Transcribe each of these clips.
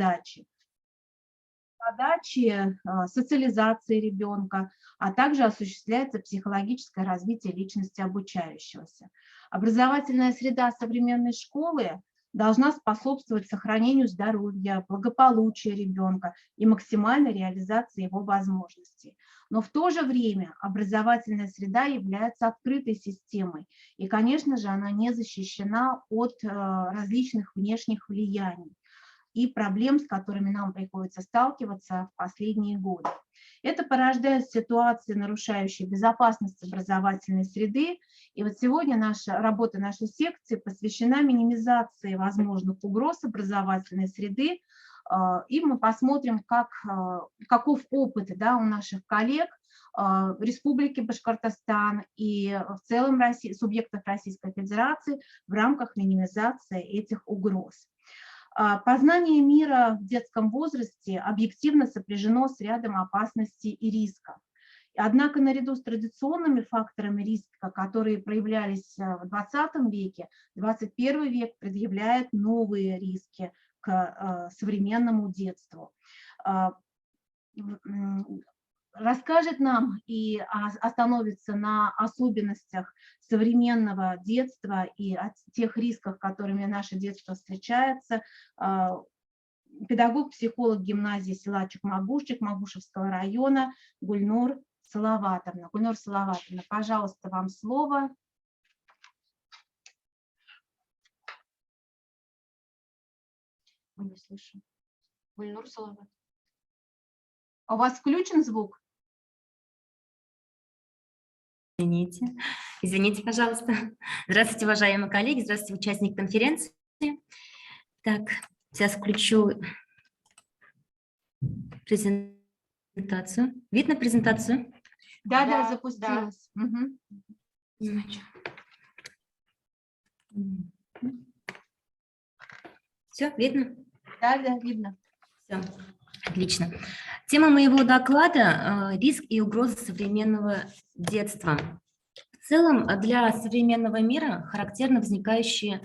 сдачи, задачи социализации ребенка, а также осуществляется психологическое развитие личности обучающегося. Образовательная среда современной школы должна способствовать сохранению здоровья, благополучия ребенка и максимальной реализации его возможностей. Но в то же время образовательная среда является открытой системой, и, конечно же, она не защищена от различных внешних влияний и проблем, с которыми нам приходится сталкиваться в последние годы. Это порождает ситуации, нарушающие безопасность образовательной среды. И вот сегодня работа нашей секции посвящена минимизации возможных угроз образовательной среды. И мы посмотрим, каков опыт, да, у наших коллег Республики Башкортостан и в целом субъектов Российской Федерации в рамках минимизации этих угроз. Познание мира в детском возрасте объективно сопряжено с рядом опасностей и рисков. Однако наряду с традиционными факторами риска, которые проявлялись в 20 веке, 21 век предъявляет новые риски к современному детству. Расскажет нам и остановится на особенностях современного детства и о тех рисках, которыми наше детство встречается, педагог-психолог гимназии села Чукмагушчик Магушевского района Гульнур Салаватовна. Гульнур Салаватовна, пожалуйста, вам слово. Мы не слышим. Гульнур Салаватовна. У вас включен звук? Извините, пожалуйста. Здравствуйте, уважаемые коллеги, здравствуйте, участники конференции. Так, сейчас включу презентацию. Видно презентацию? Да, запустилась. Да. Угу. Все, видно? Да, видно. Все, отлично. Тема моего доклада – риск и угрозы современного детства. В целом, для современного мира характерно возникающие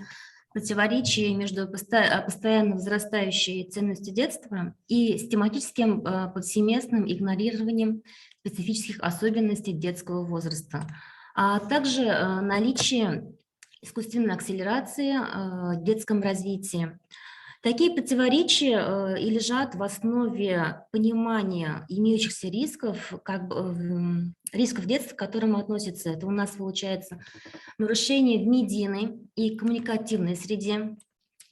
противоречия между постоянно возрастающей ценностью детства и систематическим повсеместным игнорированием специфических особенностей детского возраста, а также наличие искусственной акселерации в детском развитии. Такие противоречия и лежат в основе понимания имеющихся рисков, рисков детства, к которым относятся. Это у нас получается нарушение в медийной и коммуникативной среде,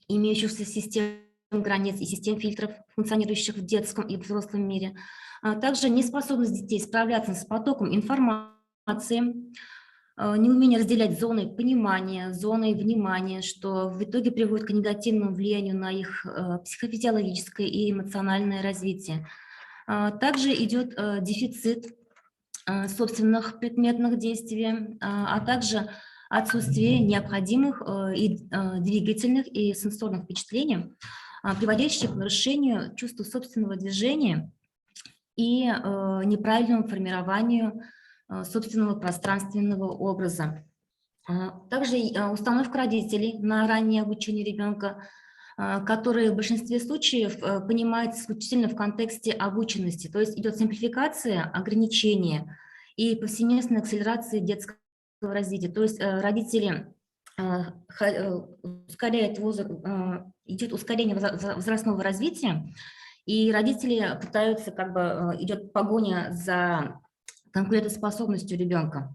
имеющихся систем границ и систем фильтров, функционирующих в детском и взрослом мире, а также неспособность детей справляться с потоком информации, неумение разделять зоны понимания, зоны внимания, что в итоге приводит к негативному влиянию на их психофизиологическое и эмоциональное развитие. Также идет дефицит собственных предметных действий, а также отсутствие необходимых и двигательных и сенсорных впечатлений, приводящих к нарушению чувства собственного движения и неправильному формированию собственного пространственного образа. Также установка родителей на раннее обучение ребенка, которые в большинстве случаев понимается исключительно в контексте обученности, то есть идет симплификация, ограничение и повсеместная акселерация детского развития. То есть родители ускоряют идет ускорение возрастного развития, и родители пытаются, идет погоня за конкурентоспособностью ребенка.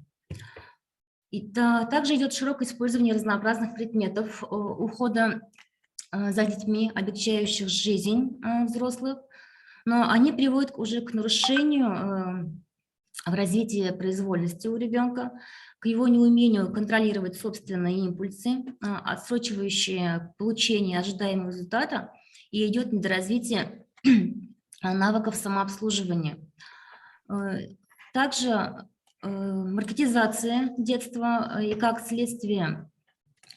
И также идет широкое использование разнообразных предметов ухода за детьми, облегчающих жизнь взрослых, но они приводят уже к нарушению в развитии произвольности у ребенка, к его неумению контролировать собственные импульсы, отсрочивающие получение ожидаемого результата, и идет недоразвитие навыков самообслуживания. Также маркетизация детства и как следствие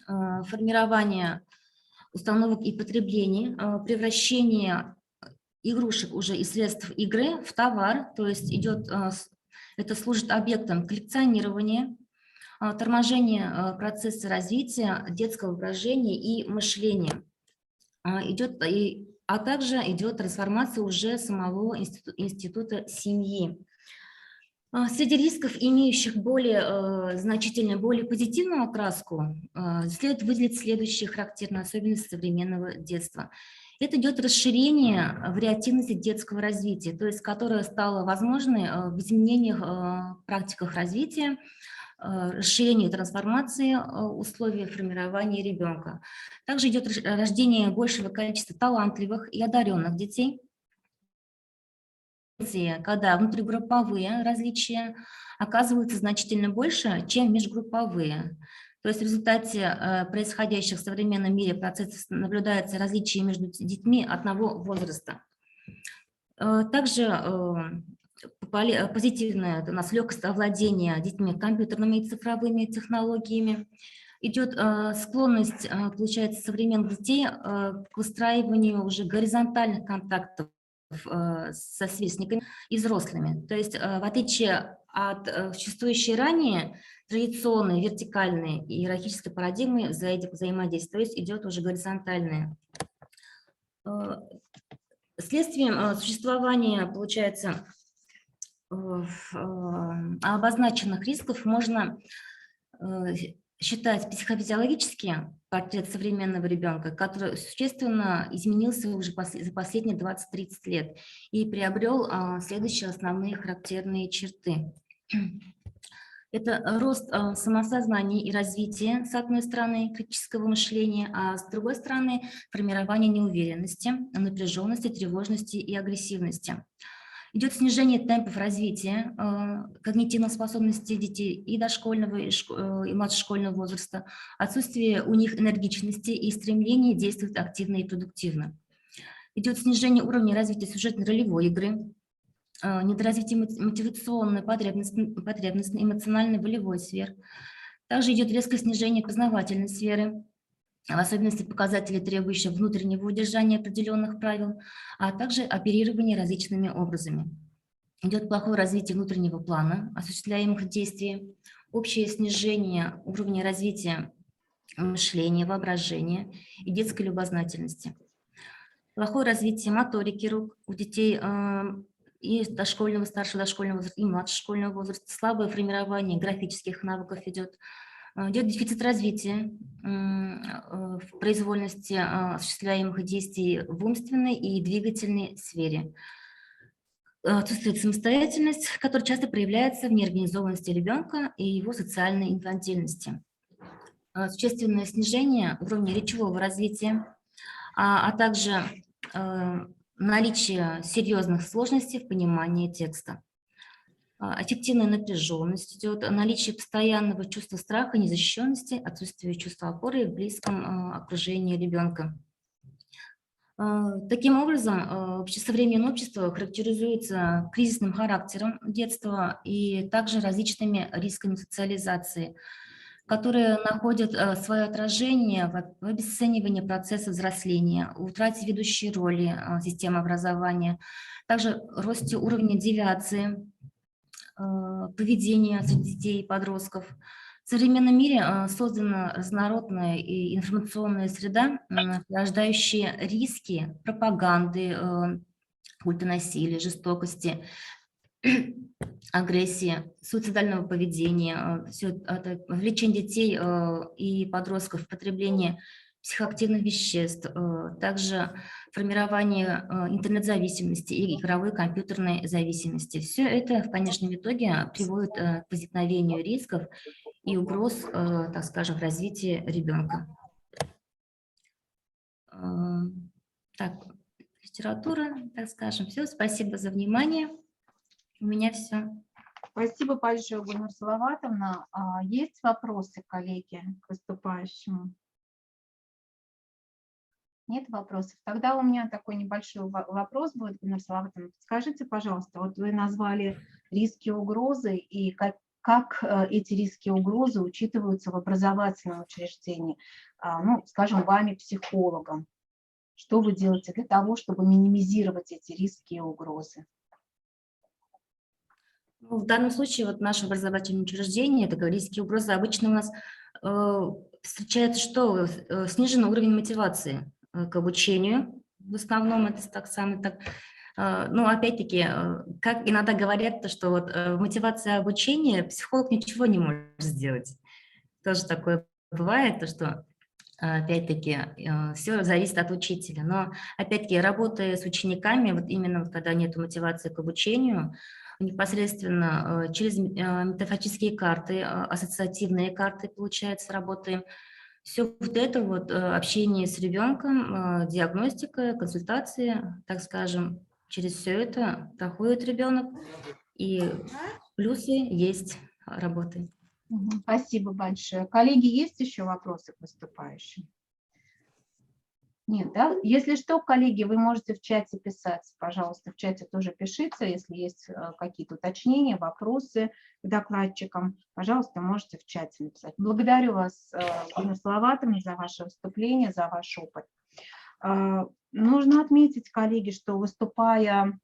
формирования установок и потребления, превращение игрушек уже из средств игры в товар, то есть это служит объектом коллекционирования, торможения процесса развития детского воображения и мышления. Идет и а также идет трансформация уже самого института семьи. Среди рисков, имеющих более значительную, более позитивную окраску, следует выделить следующие характерные особенности современного детства. Это идет расширение вариативности детского развития, то есть которое стало возможной в изменениях, практиках развития, расширению и трансформации условий формирования ребенка. Также идет рождение большего количества талантливых и одаренных детей, когда внутригрупповые различия оказываются значительно больше, чем межгрупповые. То есть в результате происходящих в современном мире процессов наблюдается различие между детьми одного возраста. Также позитивное у нас легкость овладения детьми компьютерными и цифровыми технологиями. Идет склонность, получается, современных детей к выстраиванию уже горизонтальных контактов со сверстниками и взрослыми. То есть в отличие от существующей ранее традиционной вертикальной и иерархической парадигмы взаимодействия, то есть идет уже горизонтальное. Следствием существования, получается, обозначенных рисков можно считать психофизиологический портрет современного ребенка, который существенно изменился уже за последние 20-30 лет и приобрел следующие основные характерные черты. Это рост самосознания и развития, с одной стороны, критического мышления, а с другой стороны, формирование неуверенности, напряженности, тревожности и агрессивности. Идет снижение темпов развития когнитивных способностей детей и дошкольного, и младшешкольного возраста, отсутствие у них энергичности и стремления действовать активно и продуктивно. Идет снижение уровня развития сюжетно-ролевой игры, недоразвитие мотивационной потребности, эмоциональной, волевой сфер. Также идет резкое снижение познавательной сферы, в особенности показателей, требующие внутреннего удержания определенных правил, а также оперирование различными образами. Идет плохое развитие внутреннего плана, осуществляемых действий, общее снижение уровня развития мышления, воображения и детской любознательности. Плохое развитие моторики рук у детей и дошкольного, старшего дошкольного возраста, и младшего школьного возраста, слабое формирование графических навыков идет. Идет дефицит развития в произвольности осуществляемых действий в умственной и двигательной сфере. Отсутствует самостоятельность, которая часто проявляется в неорганизованности ребенка и его социальной инфантильности. Существенное снижение уровня речевого развития, а также наличие серьезных сложностей в понимании текста. Аффективная напряженность идет, наличие постоянного чувства страха, незащищенности, отсутствие чувства опоры в близком окружении ребенка. Таким образом, современное общество характеризуется кризисным характером детства и также различными рисками социализации, которые находят свое отражение в обесценивании процесса взросления, утрате ведущей роли системы образования, также росте уровня девиации, поведения среди детей и подростков. В современном мире создана разнородная и информационная среда, порождающая риски пропаганды, культа насилия, жестокости, агрессии, суицидального поведения, все это вовлечение детей и подростков в потребление психоактивных веществ, также формирование интернет-зависимости и игровой компьютерной зависимости. Все это в конечном итоге приводит к возникновению рисков и угроз, так скажем, в развитии ребенка. Так, литература, так скажем, все. Спасибо за внимание. У меня все. Спасибо большое, Гульнур Салаватовна. Есть вопросы, коллеги, к выступающему? Нет вопросов? Тогда у меня такой небольшой вопрос будет, Гульнур Салаватовна. Скажите, пожалуйста, вот вы назвали риски и угрозы, и как эти риски и угрозы учитываются в образовательном учреждении, ну, скажем, вами, психологом? Что вы делаете для того, чтобы минимизировать эти риски и угрозы? В данном случае вот наше образовательное учреждение, это риски и угрозы, обычно у нас встречается что? Сниженный уровень мотивации к обучению, в основном это так самое так. Ну, опять-таки, как иногда говорят, то, что вот мотивация обучения, психолог ничего не может сделать. Тоже такое бывает, то, что опять-таки все зависит от учителя. Но опять-таки, работая с учениками, вот именно вот когда нет мотивации к обучению, непосредственно через метафорические карты, ассоциативные карты, получается, работаем. Все вот это вот общение с ребенком, диагностика, консультации, так скажем, через все это проходит ребенок, и плюсы есть работы. Спасибо большое. Коллеги, есть еще вопросы к выступающим? Нет, да? Если что, коллеги, вы можете в чате писать, пожалуйста, в чате тоже пишите, если есть какие-то уточнения, вопросы к докладчикам, пожалуйста, можете в чате написать. Благодарю вас, Галина Салаватовна, за ваше выступление, за ваш опыт. Нужно отметить, коллеги, что выступая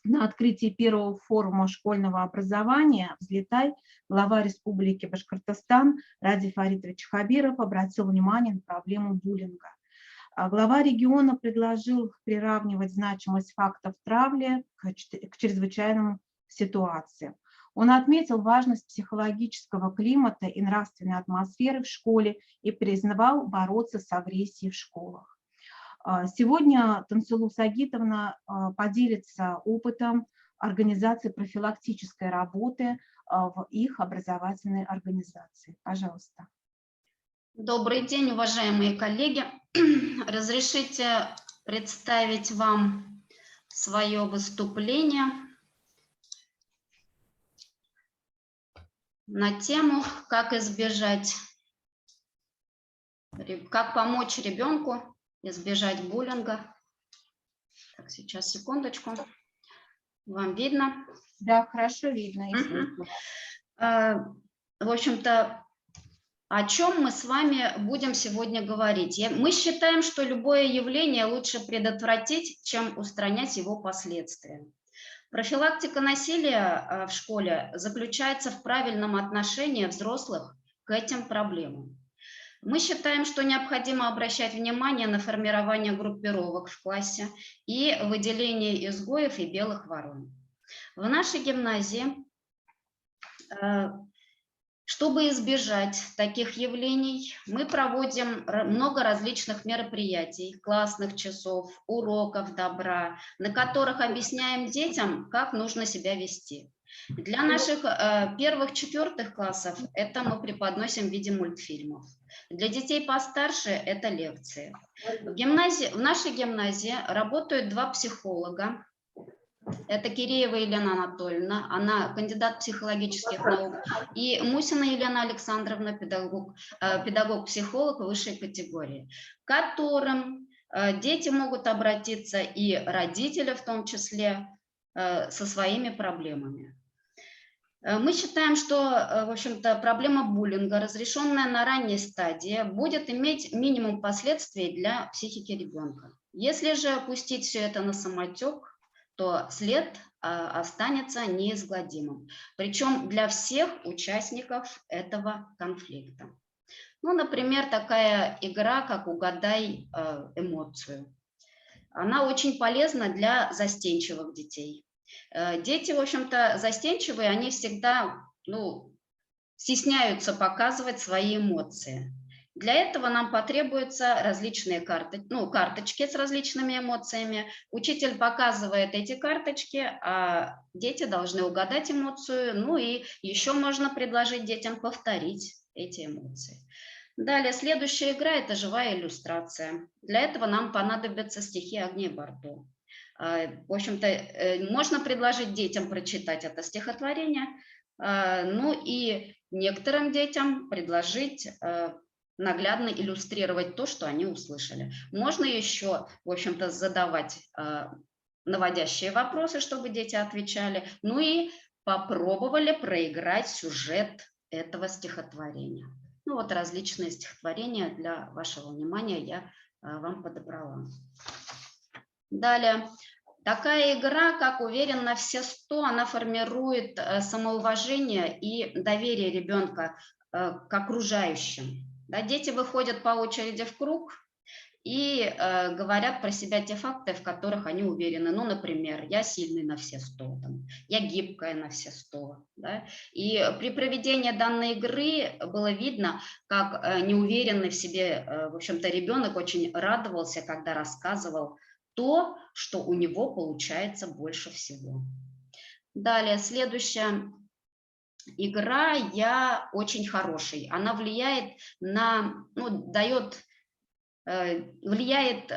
на открытии первого форума школьного образования «Взлетай», глава Республики Башкортостан Ради Фаритович Хабиров обратил внимание на проблему буллинга. Глава региона предложил приравнивать значимость фактов травли к чрезвычайным ситуациям. Он отметил важность психологического климата и нравственной атмосферы в школе и призвал бороться с агрессией в школах. Сегодня Тансулу Сагитовна поделится опытом организации профилактической работы в их образовательной организации. Пожалуйста. Добрый день, уважаемые коллеги. Разрешите представить вам свое выступление на тему как помочь ребенку избежать буллинга. Так, сейчас, секундочку. Вам видно? Да, хорошо видно. В общем-то, о чем мы с вами будем сегодня говорить? Мы считаем, что любое явление лучше предотвратить, чем устранять его последствия. Профилактика насилия в школе заключается в правильном отношении взрослых к этим проблемам. Мы считаем, что необходимо обращать внимание на формирование группировок в классе и выделение изгоев и белых ворон. В нашей гимназии, чтобы избежать таких явлений, мы проводим много различных мероприятий, классных часов, уроков добра, на которых объясняем детям, как нужно себя вести. Для наших первых-четвертых классов это мы преподносим в виде мультфильмов. Для детей постарше это лекции. В нашей гимназии работают два психолога. Это Киреева Елена Анатольевна, она кандидат психологических наук, и Мусина Елена Александровна, педагог-психолог высшей категории, к которым дети могут обратиться, и родители в том числе, со своими проблемами. Мы считаем, что, в общем-то, проблема буллинга, разрешенная на ранней стадии, будет иметь минимум последствий для психики ребенка. Если же опустить все это на самотек, то след останется неизгладимым, причем для всех участников этого конфликта. Ну, например, такая игра, как «Угадай эмоцию». Она очень полезна для застенчивых детей. Дети, в общем-то, застенчивые, они всегда стесняются показывать свои эмоции. Для этого нам потребуются различные карточки с различными эмоциями. Учитель показывает эти карточки, а дети должны угадать эмоцию. Ну и еще можно предложить детям повторить эти эмоции. Далее, следующая игра – это живая иллюстрация. Для этого нам понадобятся стихи Агнии Барто. В общем-то, можно предложить детям прочитать это стихотворение, ну и некоторым детям предложить наглядно иллюстрировать то, что они услышали. Можно еще, в общем-то, задавать наводящие вопросы, чтобы дети отвечали, ну и попробовали проиграть сюжет этого стихотворения. Ну вот различные стихотворения для вашего внимания я вам подобрала. Далее. Такая игра, как «Уверен на все 100», она формирует самоуважение и доверие ребенка к окружающим. Да, дети выходят по очереди в круг и говорят про себя те факты, в которых они уверены. Ну, например, я сильный на все 100, там, я гибкая на все 100. Да? И при проведении данной игры было видно, как неуверенный в себе, в общем-то, ребенок очень радовался, когда рассказывал то, что у него получается больше всего. Далее, следующая игра «Я очень хороший». Она влияет на, ну, влияет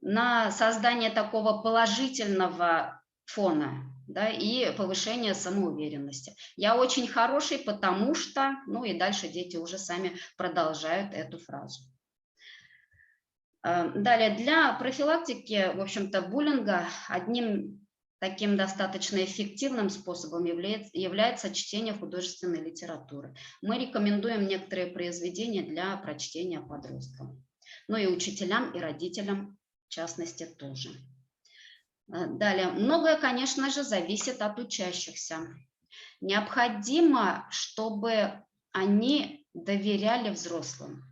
на создание такого положительного фона, да, и повышение самоуверенности. Я очень хороший, потому что, ну и дальше дети уже сами продолжают эту фразу. Далее, для профилактики, в общем-то, буллинга одним таким достаточно эффективным способом является чтение художественной литературы. Мы рекомендуем некоторые произведения для прочтения подросткам. Ну и учителям, и родителям, в частности, тоже. Далее, многое, конечно же, зависит от учащихся. Необходимо, чтобы они доверяли взрослым,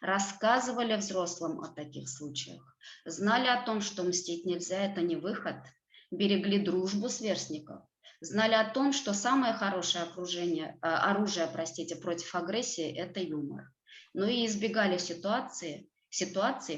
рассказывали взрослым о таких случаях, знали о том, что мстить нельзя, это не выход, берегли дружбу сверстников, знали о том, что самое хорошее оружие против агрессии – это юмор. Ну и избегали ситуаций,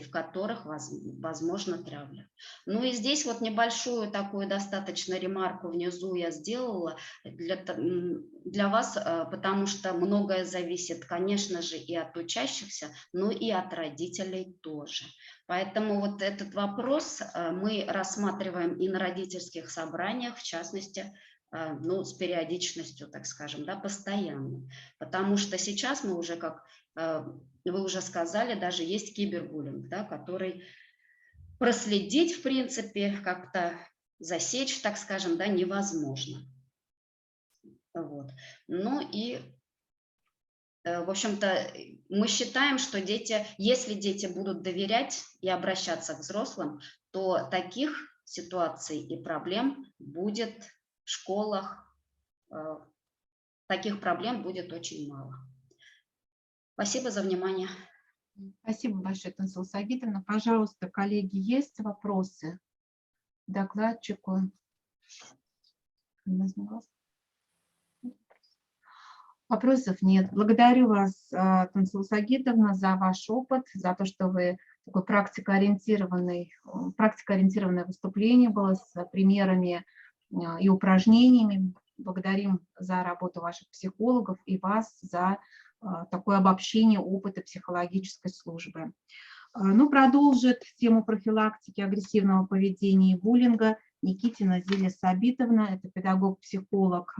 в которых возможна травля. Ну и здесь вот небольшую такую достаточно ремарку внизу я сделала для вас, потому что многое зависит, конечно же, и от учащихся, но и от родителей тоже. Поэтому вот этот вопрос мы рассматриваем и на родительских собраниях, в частности, ну, с периодичностью, так скажем, да, постоянно. Потому что сейчас мы уже, как вы уже сказали, даже есть кибербуллинг, да, который проследить, в принципе, как-то засечь, так скажем, да, невозможно. Вот. Ну и, в общем-то, мы считаем, что дети, если дети будут доверять и обращаться к взрослым, то таких ситуаций и проблем будет в школах, таких проблем будет очень мало. Спасибо за внимание. Спасибо большое, Тансыл Сагитовна. Пожалуйста, коллеги, есть вопросы к докладчику? Вопросов нет. Благодарю вас, Тансыл Сагитовна, за ваш опыт, за то, что вы такое практикоориентированное выступление было с примерами и упражнениями. Благодарим за работу ваших психологов и вас за такое обобщение опыта психологической службы. Ну, продолжит тему профилактики агрессивного поведения и буллинга Никитина Зиля Сабитовна, это педагог-психолог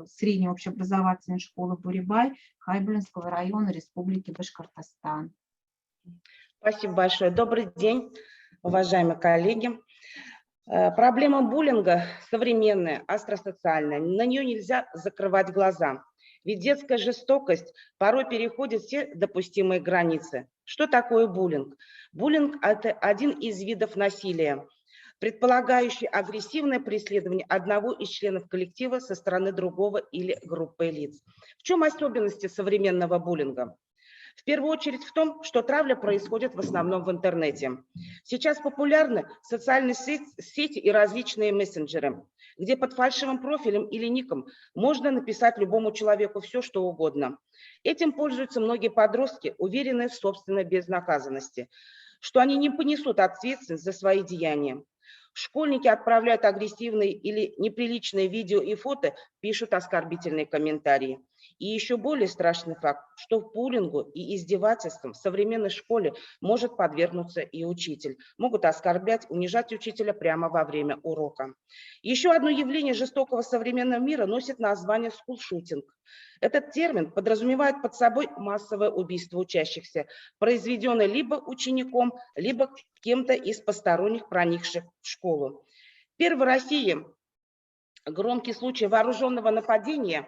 средней общеобразовательной школы Бурибай Хайбулинского района Республики Башкортостан. Спасибо большое. Добрый день, уважаемые коллеги. Проблема буллинга современная, астросоциальная. На нее нельзя закрывать глаза. Ведь детская жестокость порой переходит все допустимые границы. Что такое буллинг? Буллинг – это один из видов насилия, предполагающий агрессивное преследование одного из членов коллектива со стороны другого или группы лиц. В чем особенности современного буллинга? В первую очередь в том, что травля происходит в основном в интернете. Сейчас популярны социальные сети и различные мессенджеры, где под фальшивым профилем или ником можно написать любому человеку все, что угодно. Этим пользуются многие подростки, уверенные в собственной безнаказанности, что они не понесут ответственность за свои деяния. Школьники отправляют агрессивные или неприличные видео и фото, пишут оскорбительные комментарии. И еще более страшный факт, что в буллингу и издевательствам в современной школе может подвергнуться и учитель. Могут оскорблять, унижать учителя прямо во время урока. Еще одно явление жестокого современного мира носит название скулшутинг. Этот термин подразумевает под собой массовое убийство учащихся, произведенное либо учеником, либо кем-то из посторонних, проникших в школу. Первый в России громкий случай вооруженного нападения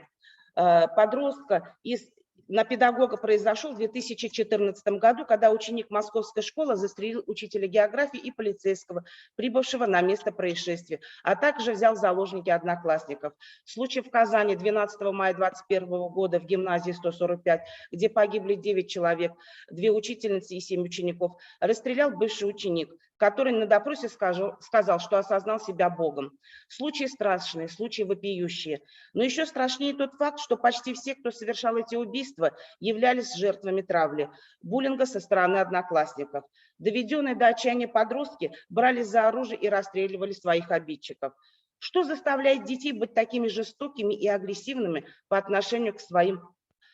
подростка из на педагога произошел в 2014 году, когда ученик московской школы застрелил учителя географии и полицейского, прибывшего на место происшествия, а также взял в заложники одноклассников. Случай в Казани 12 мая 2021 года в гимназии 145, где погибли 9 человек, 2 учительницы и 7 учеников, расстрелял бывший ученик, который на допросе сказал, что осознал себя Богом. Случаи страшные, случаи вопиющие. Но еще страшнее тот факт, что почти все, кто совершал эти убийства, являлись жертвами травли, буллинга со стороны одноклассников. Доведенные до отчаяния подростки брались за оружие и расстреливали своих обидчиков. Что заставляет детей быть такими жестокими и агрессивными по отношению к своим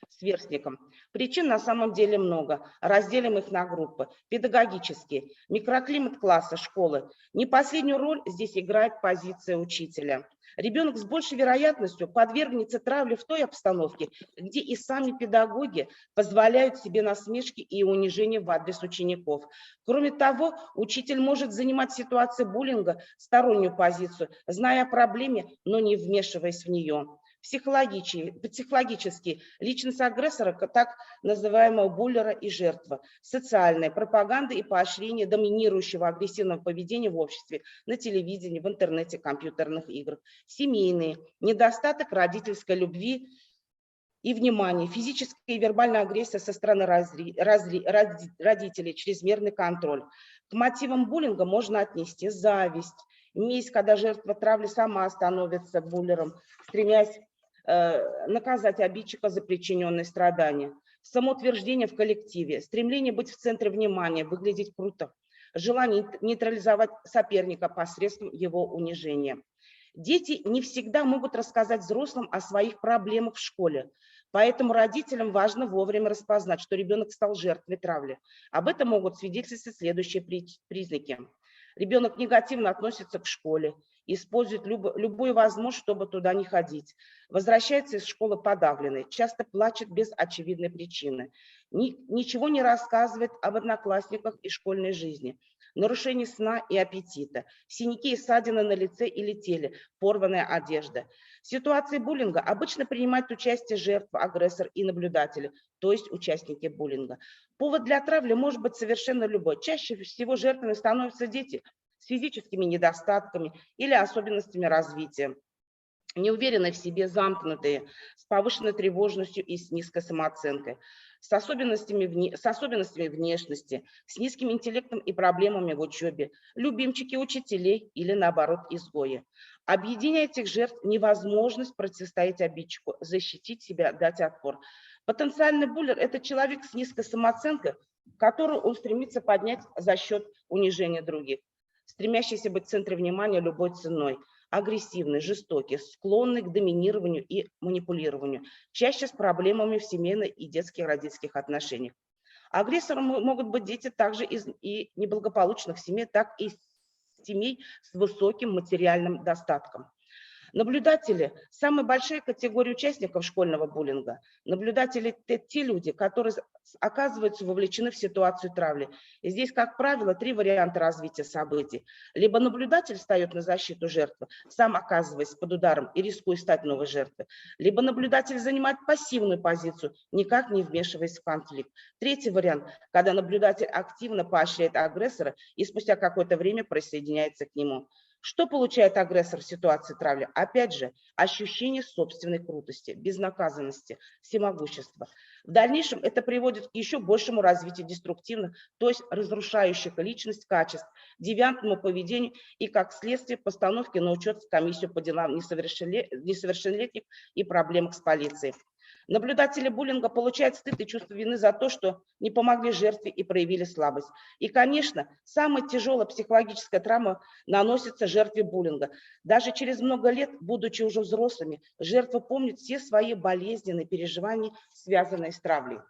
сверстникам? Причин на самом деле много. Разделим их на группы. Педагогические, микроклимат класса, школы. Не последнюю роль здесь играет позиция учителя. Ребенок с большей вероятностью подвергнется травле в той обстановке, где и сами педагоги позволяют себе насмешки и унижения в адрес учеников. Кроме того, учитель может занимать в ситуации буллинга стороннюю позицию, зная о проблеме, но не вмешиваясь в нее. Психологически личность агрессора, так называемого буллера и жертва, социальная пропаганда и поощрение доминирующего агрессивного поведения в обществе, на телевидении, в интернете, компьютерных играх, семейные, недостаток родительской любви и внимания, физическая и вербальная агрессия со стороны родителей, чрезмерный контроль. К мотивам буллинга можно отнести зависть, месть, когда жертва травли сама становится буллером, стремясь наказать обидчика за причиненные страдания. Самоутверждение в коллективе, стремление быть в центре внимания, выглядеть круто, желание нейтрализовать соперника посредством его унижения. Дети не всегда могут рассказать взрослым о своих проблемах в школе, поэтому родителям важно вовремя распознать, что ребенок стал жертвой травли. Об этом могут свидетельствовать следующие признаки. Ребенок негативно относится к школе, использует любую возможность, чтобы туда не ходить. Возвращается из школы подавленный, часто плачет без очевидной причины. Ничего не рассказывает об одноклассниках и школьной жизни. Нарушение сна и аппетита, синяки и ссадины на лице или теле, порванная одежда. В ситуации буллинга обычно принимают участие жертва, агрессор и наблюдатели, то есть участники буллинга. Повод для травли может быть совершенно любой. Чаще всего жертвами становятся дети с физическими недостатками или особенностями развития, неуверенные в себе, замкнутые, с повышенной тревожностью и с низкой самооценкой, с особенностями внешности, с низким интеллектом и проблемами в учебе, любимчики учителей или, наоборот, изгои. Объединяя этих жертв невозможность противостоять обидчику, защитить себя, дать отпор. Потенциальный буллер – это человек с низкой самооценкой, которую он стремится поднять за счет унижения других, стремящийся быть в центре внимания любой ценой, агрессивный, жестокий, склонный к доминированию и манипулированию, чаще с проблемами в семейных и детских родительских отношениях. Агрессором могут быть дети также из и неблагополучных семей, так и семей с высоким материальным достатком. Наблюдатели – самая большая категория участников школьного буллинга. Наблюдатели – это те люди, которые оказываются вовлечены в ситуацию травли. И здесь, как правило, 3 варианта развития событий. Либо наблюдатель встает на защиту жертвы, сам оказываясь под ударом и рискуя стать новой жертвой. Либо наблюдатель занимает пассивную позицию, никак не вмешиваясь в конфликт. 3-й вариант, когда наблюдатель активно поощряет агрессора и спустя какое-то время присоединяется к нему. Что получает агрессор в ситуации травли? Опять же, ощущение собственной крутости, безнаказанности, всемогущества. В дальнейшем это приводит к еще большему развитию деструктивных, то есть разрушающих личность качеств, девиантному поведению и, как следствие, постановке на учет в комиссию по делам несовершеннолетних и проблемах с полицией. Наблюдатели буллинга получают стыд и чувство вины за то, что не помогли жертве и проявили слабость. И, конечно, самая тяжелая психологическая травма наносится жертве буллинга. Даже через много лет, будучи уже взрослыми, жертва помнит все свои болезненные переживания, связанные с травлей.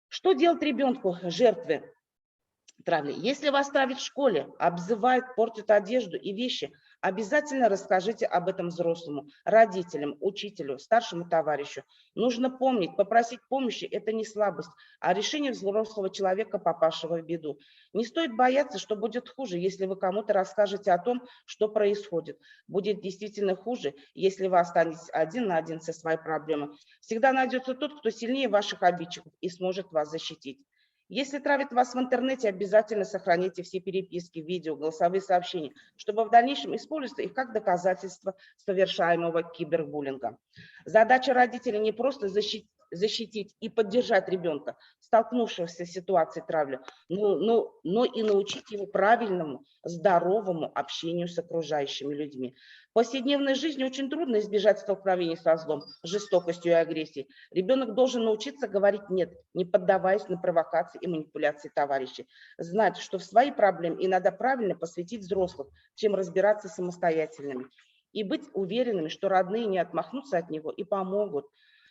Что делать ребенку жертвы? травли. Если вас травят в школе, обзывают, портят одежду и вещи, обязательно расскажите об этом взрослому, родителям, учителю, старшему товарищу. Нужно помнить, попросить помощи – это не слабость, а решение взрослого человека, попавшего в беду. Не стоит бояться, что будет хуже, если вы кому-то расскажете о том, что происходит. Будет действительно хуже, если вы останетесь один на один со своей проблемой. Всегда найдется тот, кто сильнее ваших обидчиков и сможет вас защитить. Если травят вас в интернете, обязательно сохраните все переписки, видео, голосовые сообщения, чтобы в дальнейшем использовать их как доказательство совершаемого кибербуллинга. Задача родителей не просто защитить и поддержать ребенка, столкнувшегося с ситуацией травли, но и научить его правильному, здоровому общению с окружающими людьми. В повседневной жизни очень трудно избежать столкновений со злом, жестокостью и агрессией. Ребенок должен научиться говорить «нет», не поддаваясь на провокации и манипуляции товарищей. Знать, что в свои проблемы иногда правильно посвятить взрослых, чем разбираться самостоятельными. И быть уверенными, что родные не отмахнутся от него и помогут,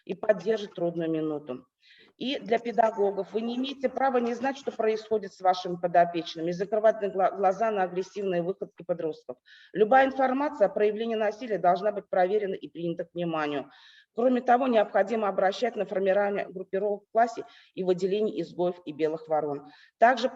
и поддержат трудную минуту. И для педагогов вы не имеете права не знать, что происходит с вашими подопечными, и закрывать глаза на агрессивные выходки подростков. Любая информация о проявлении насилия должна быть проверена и принята к вниманию. Кроме того, необходимо обращать на формирование группировок в классе и выделение изгоев и белых ворон. Также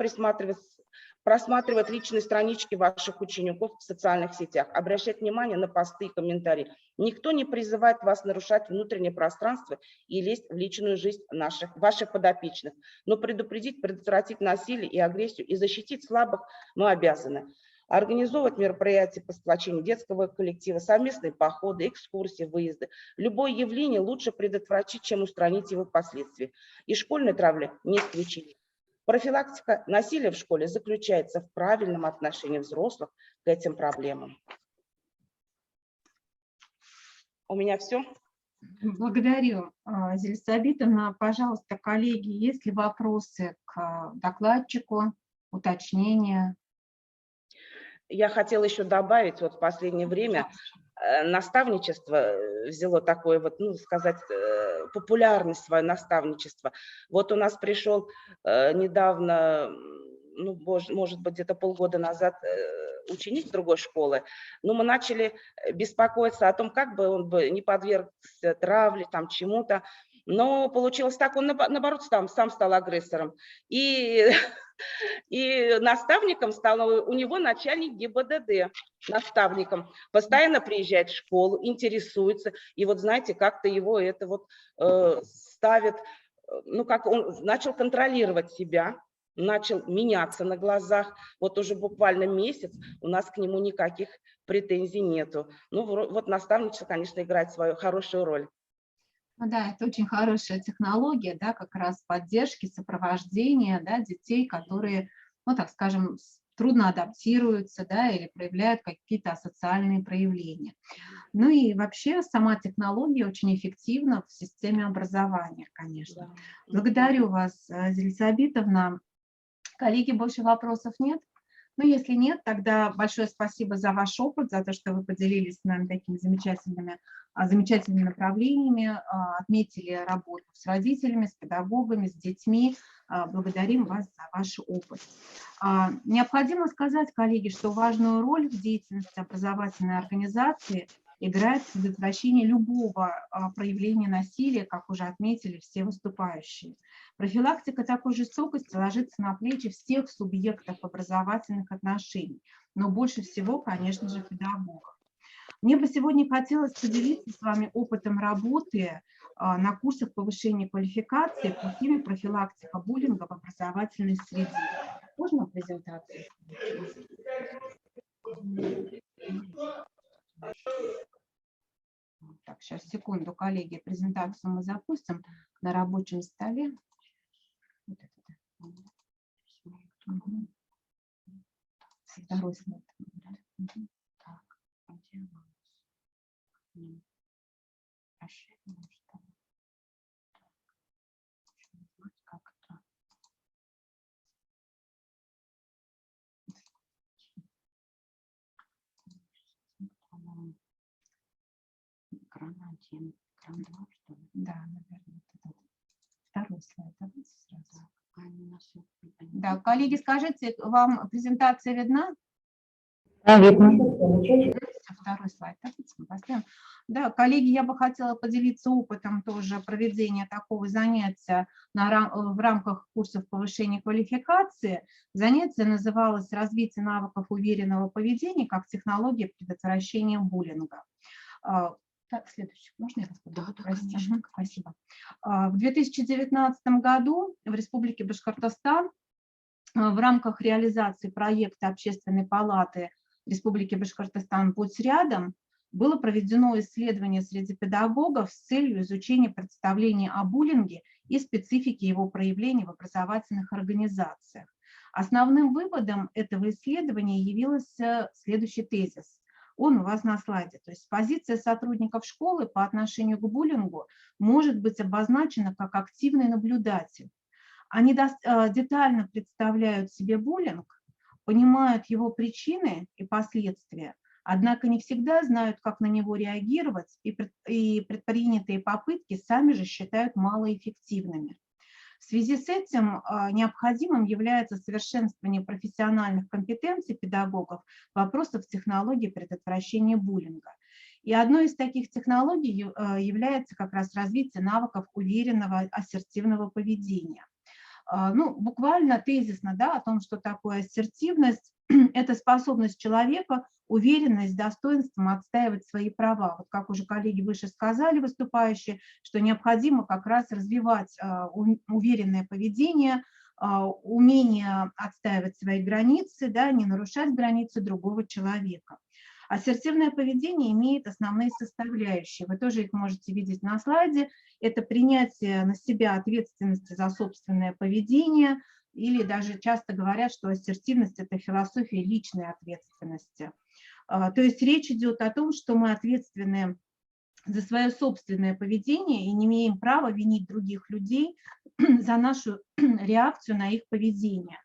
просматривать личные странички ваших учеников в социальных сетях, обращать внимание на посты и комментарии. Никто не призывает вас нарушать внутреннее пространство и лезть в личную жизнь ваших подопечных, но предупредить, предотвратить насилие и агрессию и защитить слабых мы обязаны. Организовывать мероприятия по сплочению детского коллектива, совместные походы, экскурсии, выезды. Любое явление лучше предотвратить, чем устранить его последствия. И школьная травля не исключение. Профилактика насилия в школе заключается в правильном отношении взрослых к этим проблемам. У меня все. Благодарю, Зелиса Абитовна. Пожалуйста, коллеги, есть ли вопросы к докладчику, уточнения? Я хотела еще добавить, вот в последнее время наставничество взяло такое, вот, ну, сказать, популярность свое наставничество. Вот у нас пришел недавно, ну, может быть, где-то полгода назад ученик с другой школы, но мы начали беспокоиться о том, как бы он бы не подвергся травле, там, чему-то. Но получилось так, он, наоборот, сам стал агрессором. И наставником стал у него начальник ГИБДД, наставником. Постоянно приезжает в школу, интересуется. И вот знаете, как-то его это вот ставит, ну как он начал контролировать себя, начал меняться на глазах. Вот уже буквально месяц у нас к нему никаких претензий нету. Ну вот наставничество, конечно, играет свою хорошую роль. Ну да, это очень хорошая технология, да, как раз поддержки, сопровождения, да, детей, которые, ну, так скажем, трудно адаптируются, да, или проявляют какие-то асоциальные проявления. Ну и вообще сама технология очень эффективна в системе образования, конечно. Да. Благодарю вас, Зелиса Абитовна. Коллеги, больше вопросов нет? Ну, если нет, тогда большое спасибо за ваш опыт, за то, что вы поделились с нами такими замечательными направлениями, отметили работу с родителями, с педагогами, с детьми. Благодарим вас за ваш опыт. Необходимо сказать, коллеги, что важную роль в деятельности образовательной организации играет предотвращение любого проявления насилия, как уже отметили все выступающие. Профилактика такой жестокости ложится на плечи всех субъектов образовательных отношений, но больше всего, конечно же, педагогов. Мне бы сегодня хотелось поделиться с вами опытом работы на курсах повышения квалификации по теме профилактика буллинга в образовательной среде. Можно презентацию? Так, сейчас, секунду, коллеги, презентацию мы запустим на рабочем столе. Угу. Второй слайд. Угу. Так, где у нас? Расширено, что ли? Так, как это? Экран 1, экран 2, что ли? Да, наверное, это второй слайд. Давайте сразу. Да, коллеги, скажите, вам презентация видна? Да, видно. Второй слайд. Давайте мы поставим. Да, коллеги, я бы хотела поделиться опытом тоже проведения такого занятия в рамках курсов повышения квалификации. Занятие называлось «Развитие навыков уверенного поведения как технология предотвращения буллинга». Так, следующий. Можно я вас попрошу? Да, Простите. конечно. Спасибо. В 2019 году в Республике Башкортостан в рамках реализации проекта Общественной палаты Республики Башкортостан «Будь рядом» было проведено исследование среди педагогов с целью изучения представления о буллинге и специфики его проявления в образовательных организациях. Основным выводом этого исследования явился следующий тезис. Он у вас на слайде. То есть позиция сотрудников школы по отношению к буллингу может быть обозначена как активный наблюдатель. Они детально представляют себе буллинг, понимают его причины и последствия, однако не всегда знают, как на него реагировать, и предпринятые попытки сами же считают малоэффективными. В связи с этим необходимым является совершенствование профессиональных компетенций педагогов вопросов технологий предотвращения буллинга. И одной из таких технологий является как раз развитие навыков уверенного ассертивного поведения. Ну, буквально тезисно, да, о том, что такое ассертивность. Это способность человека, уверенность, достоинством отстаивать свои права. Вот как уже коллеги выше сказали, выступающие, что необходимо как раз развивать уверенное поведение, умение отстаивать свои границы, да, не нарушать границы другого человека. Ассертивное поведение имеет основные составляющие. Вы тоже их можете видеть на слайде. Это принятие на себя ответственности за собственное поведение, или даже часто говорят, что ассертивность – это философия личной ответственности. То есть речь идет о том, что мы ответственны за свое собственное поведение и не имеем права винить других людей за нашу реакцию на их поведение.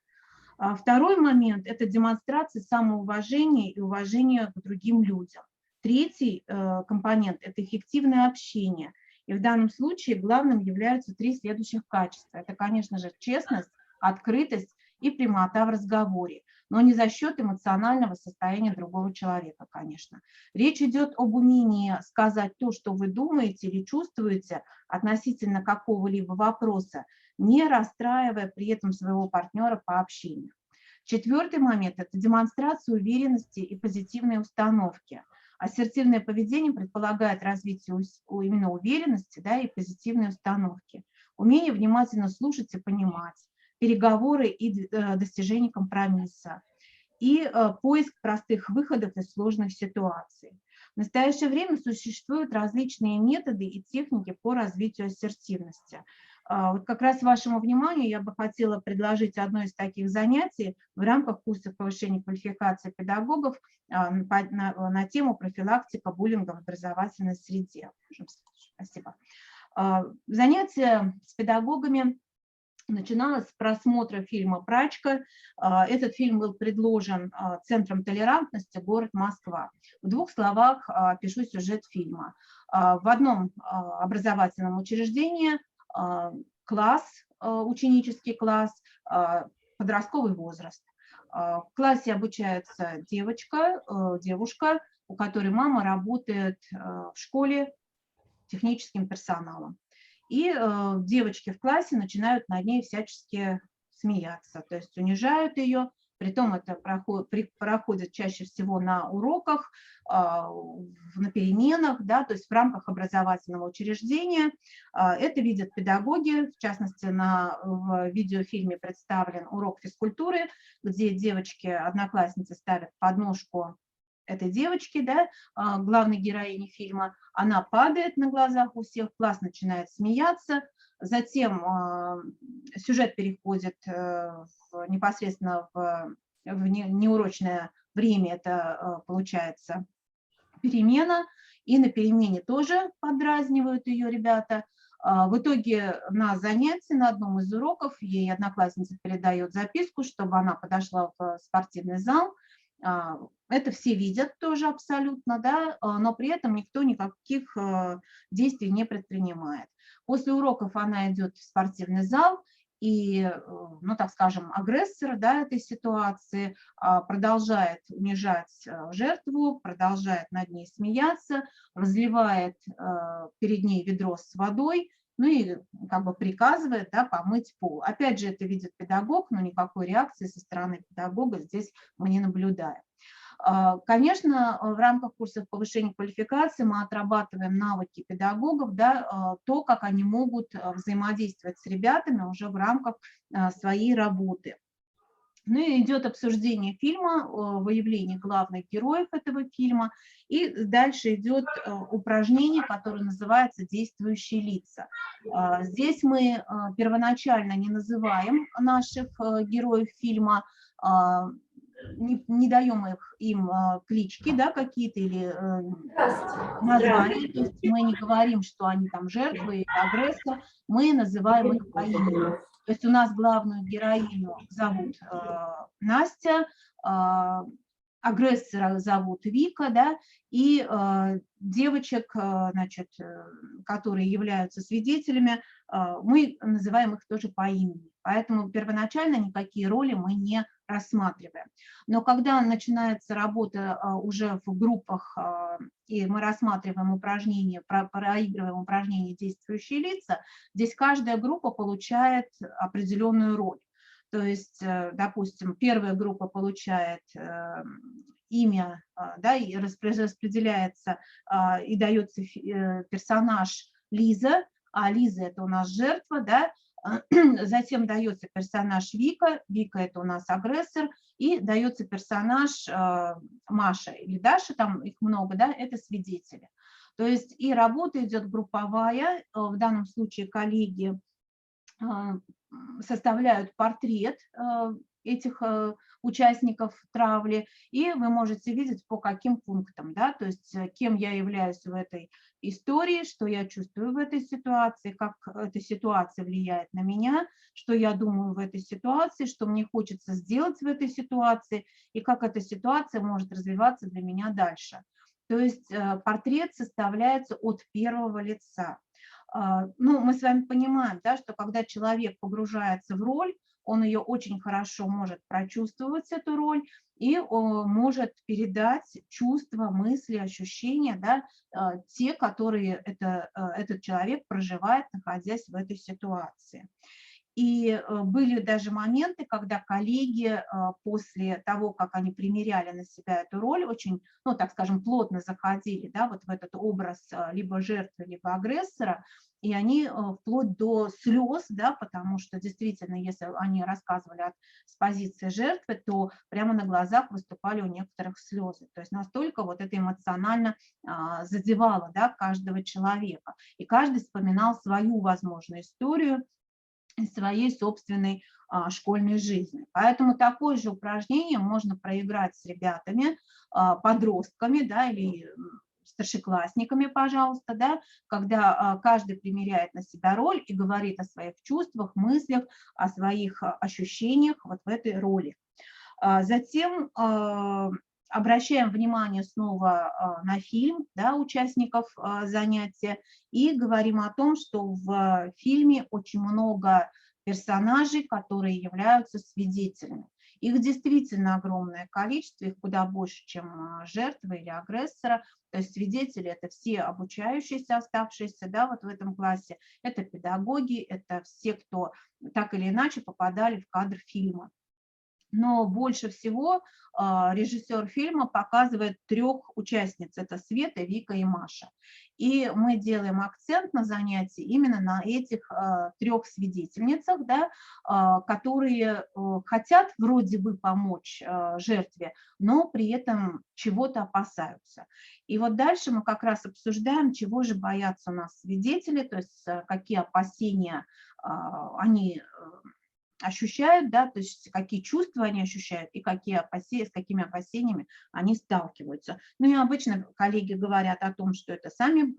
Второй момент – это демонстрация самоуважения и уважения к другим людям. Третий компонент – это эффективное общение. И в данном случае главным являются 3 следующих качества. Это, конечно же, честность, открытость и прямота в разговоре, но не за счет эмоционального состояния другого человека, конечно. Речь идет об умении сказать то, что вы думаете или чувствуете относительно какого-либо вопроса, не расстраивая при этом своего партнера по общению. Четвертый момент – это демонстрация уверенности и позитивной установки. Ассертивное поведение предполагает развитие именно уверенности, да, и позитивной установки, умение внимательно слушать и понимать, переговоры и достижение компромисса, и поиск простых выходов из сложных ситуаций. В настоящее время существуют различные методы и техники по развитию ассертивности. Вот как раз вашему вниманию я бы хотела предложить одно из таких занятий в рамках курса повышения квалификации педагогов на тему профилактика буллинга в образовательной среде. Спасибо. Занятие с педагогами начиналось с просмотра фильма «Прачка». Этот фильм был предложен Центром толерантности «Город Москва». В 2 словах опишу сюжет фильма. В одном образовательном учреждении класс, ученический класс, подростковый возраст. В классе обучается девушка, у которой мама работает в школе техническим персоналом. И девочки в классе начинают над ней всячески смеяться, то есть унижают ее. Притом это проходит чаще всего на уроках, на переменах, да, то есть в рамках образовательного учреждения. Это видят педагоги, в частности, в видеофильме представлен урок физкультуры, где девочки, одноклассницы ставят подножку этой девочки, да, главной героини фильма, она падает на глазах у всех, класс начинает смеяться, затем сюжет переходит непосредственно в неурочное время, это получается перемена, и на перемене тоже подразнивают ее ребята. В итоге на занятии, на одном из уроков, ей одноклассница передает записку, чтобы она подошла в спортивный зал. Это все видят тоже абсолютно, да, но при этом никто никаких действий не предпринимает. После уроков она идет в спортивный зал и, ну, так скажем, агрессор, да, этой ситуации продолжает унижать жертву, продолжает над ней смеяться, разливает перед ней ведро с водой, ну и как бы приказывает, да, помыть пол. Опять же, это видит педагог, но никакой реакции со стороны педагога здесь мы не наблюдаем. Конечно, в рамках курсов повышения квалификации мы отрабатываем навыки педагогов, да, то, как они могут взаимодействовать с ребятами уже в рамках своей работы. Ну и идет обсуждение фильма, выявление главных героев этого фильма, и дальше идет упражнение, которое называется «Действующие лица». Здесь мы первоначально не называем наших героев фильма, не даем им клички, да, какие-то или названия, то есть мы не говорим, что они там жертвы или агрессор, мы называем их по имени. То есть у нас главную героиню зовут Настя, агрессора зовут Вика, да, и девочек, значит, которые являются свидетелями, мы называем их тоже по имени. Поэтому первоначально никакие роли мы не рассматриваем. Но когда начинается работа уже в группах, и мы рассматриваем упражнения, проигрываем упражнения «Действующие лица», здесь каждая группа получает определенную роль. То есть, допустим, первая группа получает имя, да, и распределяется, и дается персонаж Лиза, а Лиза – это у нас жертва, да, затем дается персонаж Вика, Вика – это у нас агрессор, и дается персонаж Маша или Даша, там их много, да, это свидетели. То есть и работа идет групповая, в данном случае коллеги составляют портрет этих участников травли, и вы можете видеть по каким пунктам, да, то есть кем я являюсь в этой истории, что я чувствую в этой ситуации, как эта ситуация влияет на меня, что я думаю в этой ситуации, что мне хочется сделать в этой ситуации, и как эта ситуация может развиваться для меня дальше. То есть портрет составляется от первого лица. Ну, мы с вами понимаем, да, что когда человек погружается в роль, он ее очень хорошо может прочувствовать, эту роль, и может передать чувства, мысли, ощущения, да, те, которые этот человек проживает, находясь в этой ситуации. И были даже моменты, когда коллеги после того, как они примеряли на себя эту роль, очень, ну, так скажем, плотно заходили, да, вот в этот образ либо жертвы, либо агрессора, и они вплоть до слез, да, потому что действительно, если они рассказывали с позиции жертвы, то прямо на глазах выступали у некоторых слезы. То есть настолько вот это эмоционально задевало, да, каждого человека. И каждый вспоминал свою возможную историю из своей собственной школьной жизни. Поэтому такое же упражнение можно проиграть с ребятами, подростками, да, или старшеклассниками, пожалуйста, да, когда каждый примеряет на себя роль и говорит о своих чувствах, мыслях, о своих ощущениях вот в этой роли. Затем обращаем внимание снова на фильм, да, участников занятия, и говорим о том, что в фильме очень много персонажей, которые являются свидетелями. Их действительно огромное количество, их куда больше, чем жертвы или агрессора. То есть свидетели – это все обучающиеся, оставшиеся, да, вот в этом классе, это педагоги, это все, кто так или иначе попадали в кадр фильма. Но больше всего режиссер фильма показывает 3 участниц. Это Света, Вика и Маша. И мы делаем акцент на занятии именно на этих 3 свидетельницах, да, которые хотят вроде бы помочь жертве, но при этом чего-то опасаются. И вот дальше мы как раз обсуждаем, чего же боятся у нас свидетели, то есть какие опасения они ощущают, да, то есть какие чувства они ощущают и с какими опасениями они сталкиваются. Ну и обычно коллеги говорят о том, что это сами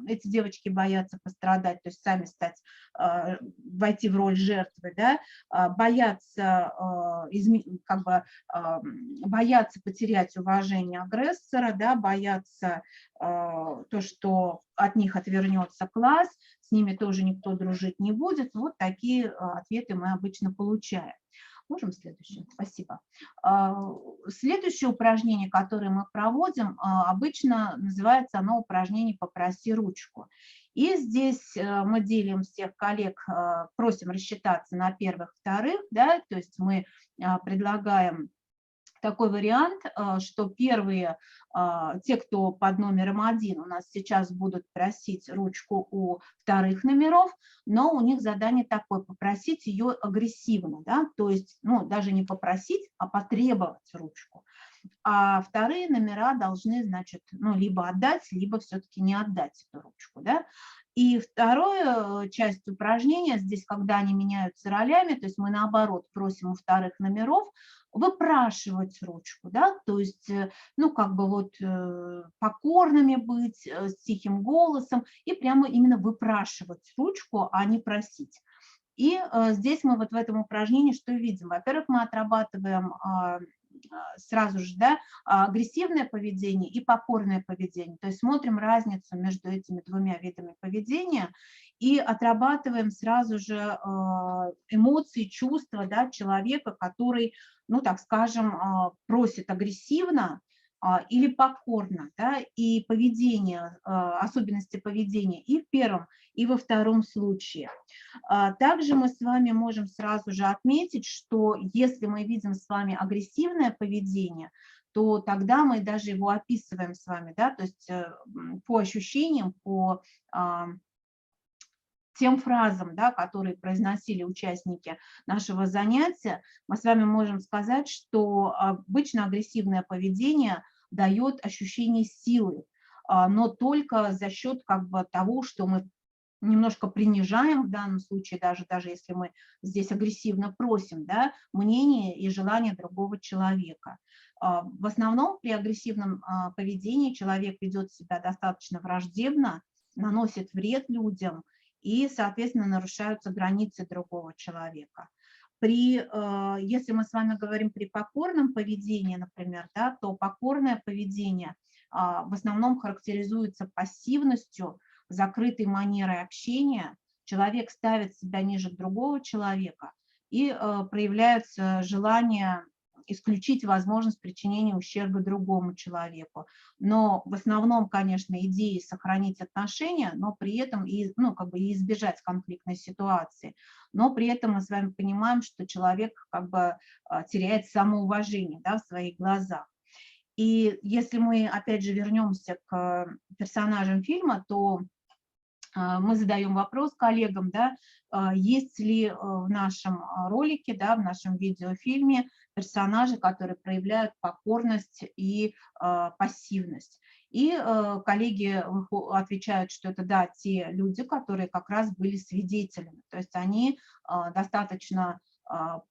эти девочки боятся пострадать, то есть сами стать, войти в роль жертвы, да, боятся, как бы, боятся потерять уважение агрессора, да, боятся то, что от них отвернется класс, с ними тоже никто дружить не будет. Вот такие ответы мы обычно получаем. Можем следующее? Спасибо. Следующее упражнение, которое мы проводим, обычно называется оно упражнение «Попроси ручку». И здесь мы делим всех коллег, просим рассчитаться на первых, вторых, да, то есть мы предлагаем такой вариант, что первые, те, кто под номером 1, у нас сейчас будут просить ручку у вторых номеров, но у них задание такое: попросить ее агрессивно, да, то есть, ну, даже не попросить, а потребовать ручку. А вторые номера должны, значит, ну, либо отдать, либо все-таки не отдать эту ручку, да. И вторая часть упражнения, здесь, когда они меняются ролями, то есть мы, наоборот, просим у вторых номеров выпрашивать ручку, да, то есть, ну, как бы вот покорными быть, с тихим голосом, и прямо именно выпрашивать ручку, а не просить. И здесь мы вот в этом упражнении что видим? Во-первых, мы отрабатываем сразу же, да, агрессивное поведение и покорное поведение. То есть смотрим разницу между этими двумя видами поведения и отрабатываем сразу же эмоции, чувства, да, человека, который, ну, так скажем, просит агрессивно или покорно, да, и поведение, особенности поведения и в первом, и во втором случае. Также мы с вами можем сразу же отметить, что если мы видим с вами агрессивное поведение, то тогда мы даже его описываем с вами, да, то есть по ощущениям, по тем фразам, да, которые произносили участники нашего занятия, мы с вами можем сказать, что обычно агрессивное поведение дает ощущение силы, но только за счет как бы того, что мы немножко принижаем в данном случае, даже если мы здесь агрессивно просим, да, мнение и желание другого человека. В основном при агрессивном поведении человек ведет себя достаточно враждебно, наносит вред людям, и, соответственно, нарушаются границы другого человека. Если мы с вами говорим при покорном поведении, например, да, то покорное поведение в основном характеризуется пассивностью, закрытой манерой общения. Человек ставит себя ниже другого человека и проявляется желание исключить возможность причинения ущерба другому человеку. Но в основном, конечно, идея сохранить отношения, но при этом и, ну, как бы и избежать конфликтной ситуации. Но при этом мы с вами понимаем, что человек как бы теряет самоуважение, да, в своих глазах. И если мы, опять же, вернемся к персонажам фильма, то мы задаем вопрос коллегам, да, есть ли в нашем ролике, да, в нашем видеофильме персонажи, которые проявляют покорность и пассивность. И коллеги отвечают, что это, да, те люди, которые как раз были свидетелями, то есть они достаточно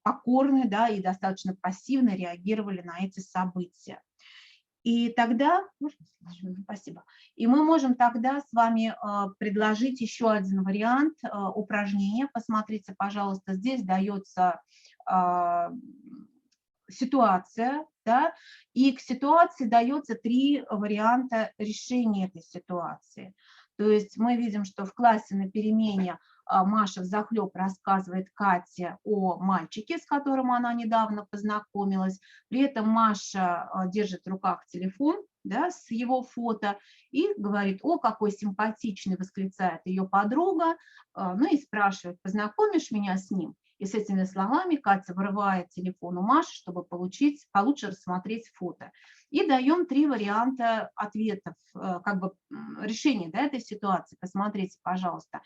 покорны, да, и достаточно пассивно реагировали на эти события. И тогда, спасибо, и мы можем тогда с вами предложить еще один вариант упражнения. Посмотрите, пожалуйста, здесь дается ситуация, да, и к ситуации дается 3 варианта решения этой ситуации. То есть мы видим, что в классе на перемене Маша взахлеб рассказывает Кате о мальчике, с которым она недавно познакомилась. При этом Маша держит в руках телефон, да, с его фото и говорит: «О, какой симпатичный», восклицает ее подруга, ну и спрашивает: «Познакомишь меня с ним?» И с этими словами Катя вырывает телефон у Маши, чтобы получше рассмотреть фото. И даем 3 варианта ответов, как бы решения, да, этой ситуации. Посмотрите, пожалуйста.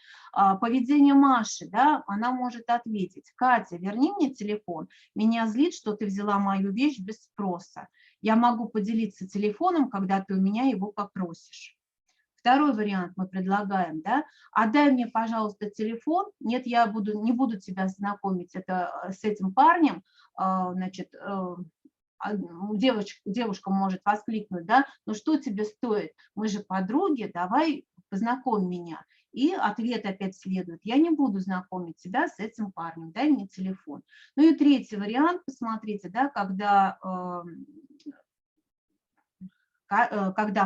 Поведение Маши, да, она может ответить: «Катя, верни мне телефон, меня злит, что ты взяла мою вещь без спроса. Я могу поделиться телефоном, когда ты у меня его попросишь». Второй вариант мы предлагаем, да: «Отдай мне, пожалуйста, телефон». «Нет, я не буду тебя знакомить с этим парнем». Значит, девушка может воскликнуть, да: «Ну что тебе стоит? Мы же подруги, давай познакомь меня. И ответ опять следует: я не буду знакомить тебя с этим парнем, дай мне телефон. Ну и третий вариант, посмотрите, да, когда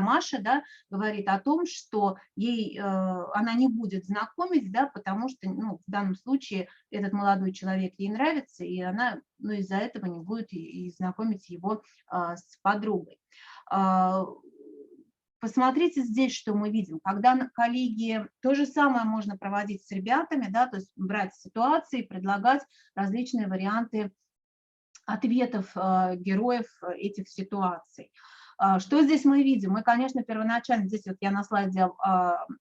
Маша, да, говорит о том, что она не будет знакомить, да, потому что, ну, в данном случае этот молодой человек ей нравится, и она, ну, из-за этого не будет и знакомить его с подругой. Посмотрите здесь, что мы видим. Когда коллеги, то же самое можно проводить с ребятами, да, то есть брать ситуации, предлагать различные варианты ответов героев этих ситуаций. Что здесь мы видим? Мы, конечно, первоначально, здесь вот я на слайде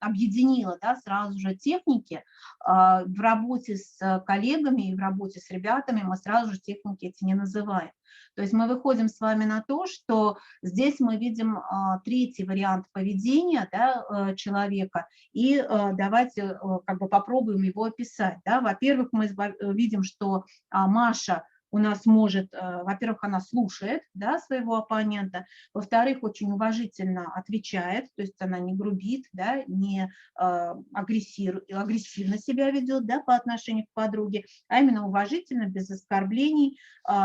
объединила, да, сразу же техники. В работе с коллегами и в работе с ребятами мы сразу же техники эти не называем. То есть мы выходим с вами на то, что здесь мы видим третий вариант поведения, да, человека, и давайте как бы попробуем его описать. Да. Во-первых, мы видим, что Маша у нас может, во-первых, она слушает, да, своего оппонента, во-вторых, очень уважительно отвечает, то есть она не грубит, да, не агрессивно себя ведет, да, по отношению к подруге, а именно уважительно, без оскорблений,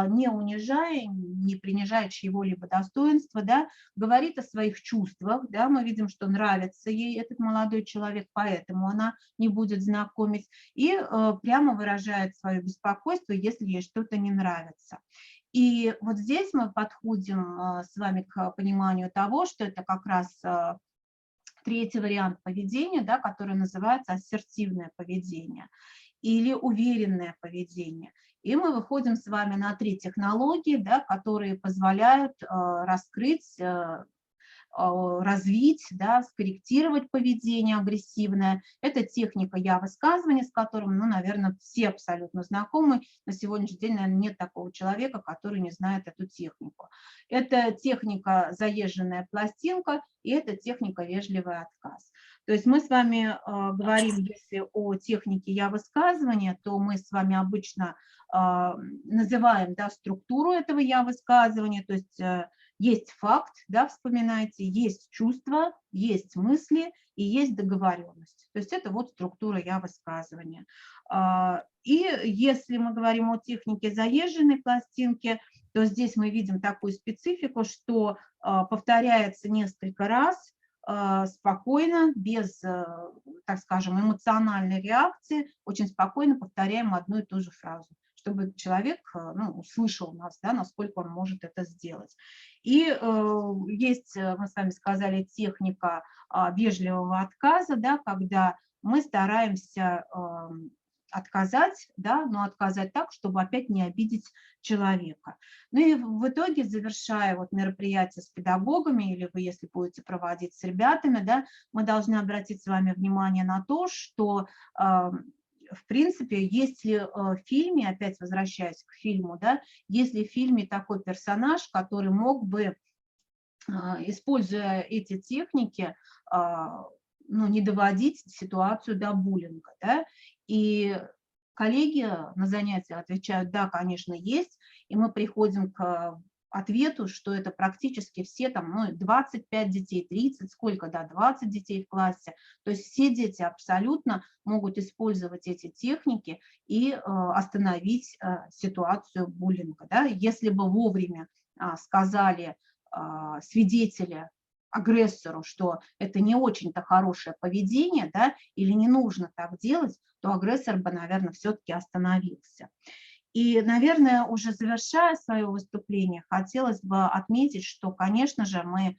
не унижая, не принижая чьего-либо достоинства, да, говорит о своих чувствах, да, мы видим, что нравится ей этот молодой человек, поэтому она не будет знакомить, и прямо выражает свое беспокойство, если ей что-то не нравится. И вот здесь мы подходим с вами к пониманию того, что это как раз третий вариант поведения, да, который называется ассертивное поведение или уверенное поведение. И мы выходим с вами на 3 технологии, да, которые позволяют раскрыть, развить, да, скорректировать поведение агрессивное. Это техника я-высказывания, с которым, ну, наверное, все абсолютно знакомы. На сегодняшний день, наверное, нет такого человека, который не знает эту технику. Это техника заезженная пластинка, и это техника вежливый отказ. То есть мы с вами говорим, если о технике я-высказывания, то мы с вами обычно называем, да, структуру этого я-высказывания, то есть есть факт, да, вспоминайте, есть чувства, есть мысли и есть договоренность. То есть это вот структура я-высказывания. И если мы говорим о технике заезженной пластинки, то здесь мы видим такую специфику, что повторяется несколько раз, спокойно, без, так скажем, эмоциональной реакции, очень спокойно повторяем одну и ту же фразу, чтобы человек, ну, услышал нас, да, насколько он может это сделать. И есть, мы с вами сказали, техника вежливого отказа, да, когда мы стараемся отказать, да, но отказать так, чтобы опять не обидеть человека. Ну и в итоге, завершая вот мероприятие с педагогами, или вы, если будете проводить с ребятами, да, мы должны обратить с вами внимание на то, что в принципе, если в фильме, опять возвращаясь к фильму, да, если в фильме такой персонаж, который мог бы, используя эти техники, ну, не доводить ситуацию до буллинга, да, и коллеги на занятиях отвечают: да, конечно, есть, и мы приходим к ответу, что это практически все, там, ну, 25 детей, 30, сколько, да, 20 детей в классе, то есть все дети абсолютно могут использовать эти техники и остановить ситуацию буллинга, да, если бы вовремя сказали свидетели агрессору, что это не очень-то хорошее поведение, да, или не нужно так делать, то агрессор бы, наверное, все-таки остановился. И, наверное, уже завершая свое выступление, хотелось бы отметить, что, конечно же, мы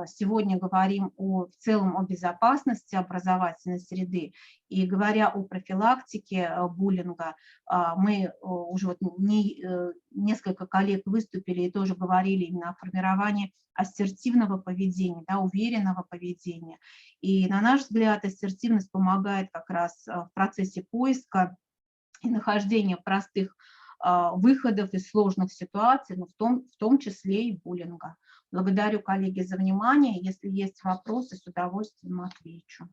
сегодня говорим в целом о безопасности образовательной среды. И говоря о профилактике буллинга, мы уже вот несколько коллег выступили и тоже говорили именно о формировании ассертивного поведения, да, уверенного поведения. И, на наш взгляд, ассертивность помогает как раз в процессе поиска и нахождения простых выходов из сложных ситуаций, но в том числе и буллинга. Благодарю, коллеги, за внимание. Если есть вопросы, с удовольствием отвечу.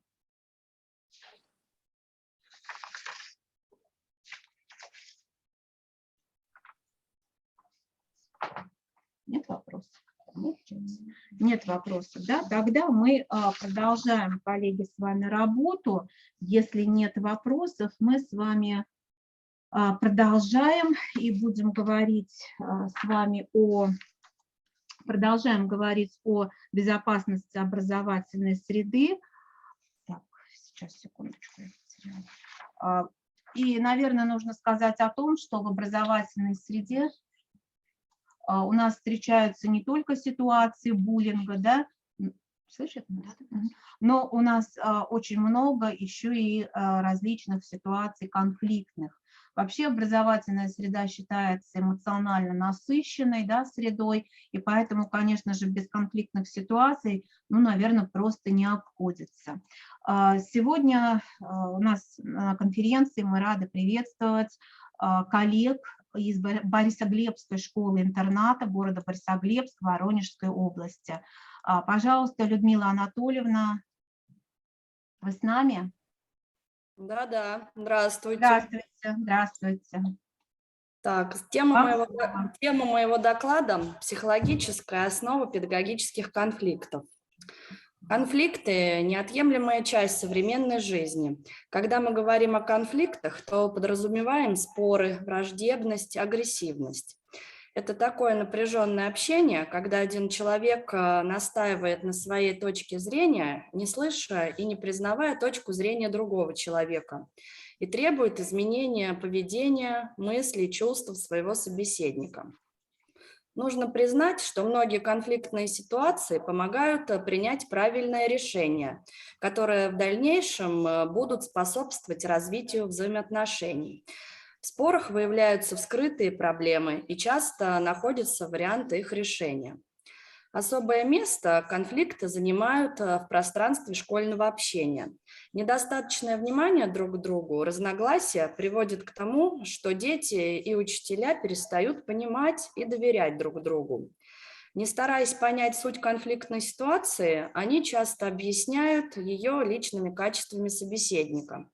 Нет вопросов? Нет вопросов, да? Тогда мы продолжаем, коллеги, с вами работу. Если нет вопросов, мы с вами продолжаем и будем говорить с вами продолжаем говорить о безопасности образовательной среды. Так, сейчас, секундочку. И, наверное, нужно сказать о том, что в образовательной среде у нас встречаются не только ситуации буллинга, да, слышит? Но у нас очень много еще и различных ситуаций конфликтных. Вообще образовательная среда считается эмоционально насыщенной, да, средой, и поэтому, конечно же, без конфликтных ситуаций, ну, наверное, просто не обходится. Сегодня у нас на конференции мы рады приветствовать коллег из Борисоглебской школы-интерната города Борисоглебск Воронежской области. Пожалуйста, Людмила Анатольевна, вы с нами? Да, здравствуйте. Здравствуйте, здравствуйте. Так, тема моего доклада – психологическая основа педагогических конфликтов. Конфликты – неотъемлемая часть современной жизни. Когда мы говорим о конфликтах, то подразумеваем споры, враждебность, агрессивность. Это такое напряженное общение, когда один человек настаивает на своей точке зрения, не слыша и не признавая точку зрения другого человека, и требует изменения поведения, мыслей, чувств своего собеседника. Нужно признать, что многие конфликтные ситуации помогают принять правильное решение, которое в дальнейшем будут способствовать развитию взаимоотношений. В спорах выявляются вскрытые проблемы и часто находятся варианты их решения. Особое место конфликты занимают в пространстве школьного общения. Недостаточное внимание друг к другу, разногласия приводят к тому, что дети и учителя перестают понимать и доверять друг другу. Не стараясь понять суть конфликтной ситуации, они часто объясняют ее личными качествами собеседника.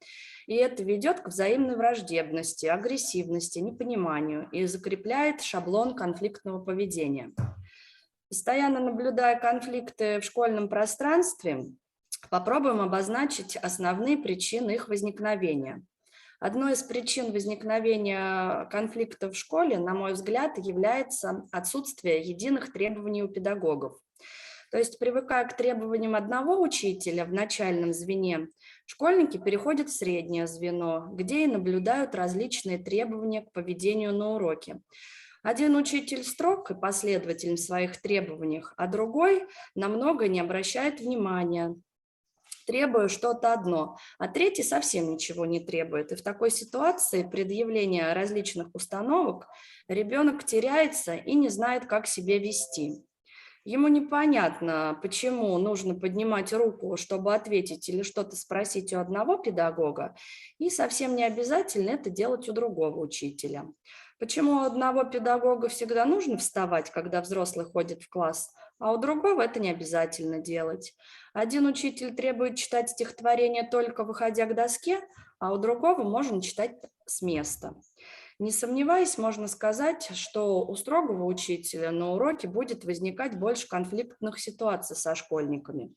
И это ведет к взаимной враждебности, агрессивности, непониманию и закрепляет шаблон конфликтного поведения. Постоянно наблюдая конфликты в школьном пространстве, попробуем обозначить основные причины их возникновения. Одной из причин возникновения конфликтов в школе, на мой взгляд, является отсутствие единых требований у педагогов. То есть, привыкая к требованиям одного учителя в начальном звене, школьники переходят в среднее звено, где и наблюдают различные требования к поведению на уроке. Один учитель строг и последователен в своих требованиях, а другой на многое не обращает внимания, требуя что-то одно, а третий совсем ничего не требует. И в такой ситуации предъявления различных установок ребенок теряется и не знает, как себя вести. Ему непонятно, почему нужно поднимать руку, чтобы ответить или что-то спросить у одного педагога, и совсем не обязательно это делать у другого учителя. Почему у одного педагога всегда нужно вставать, когда взрослый ходит в класс, а у другого это не обязательно делать. Один учитель требует читать стихотворение только выходя к доске, а у другого можно читать с места. Не сомневаясь, можно сказать, что у строгого учителя на уроке будет возникать больше конфликтных ситуаций со школьниками,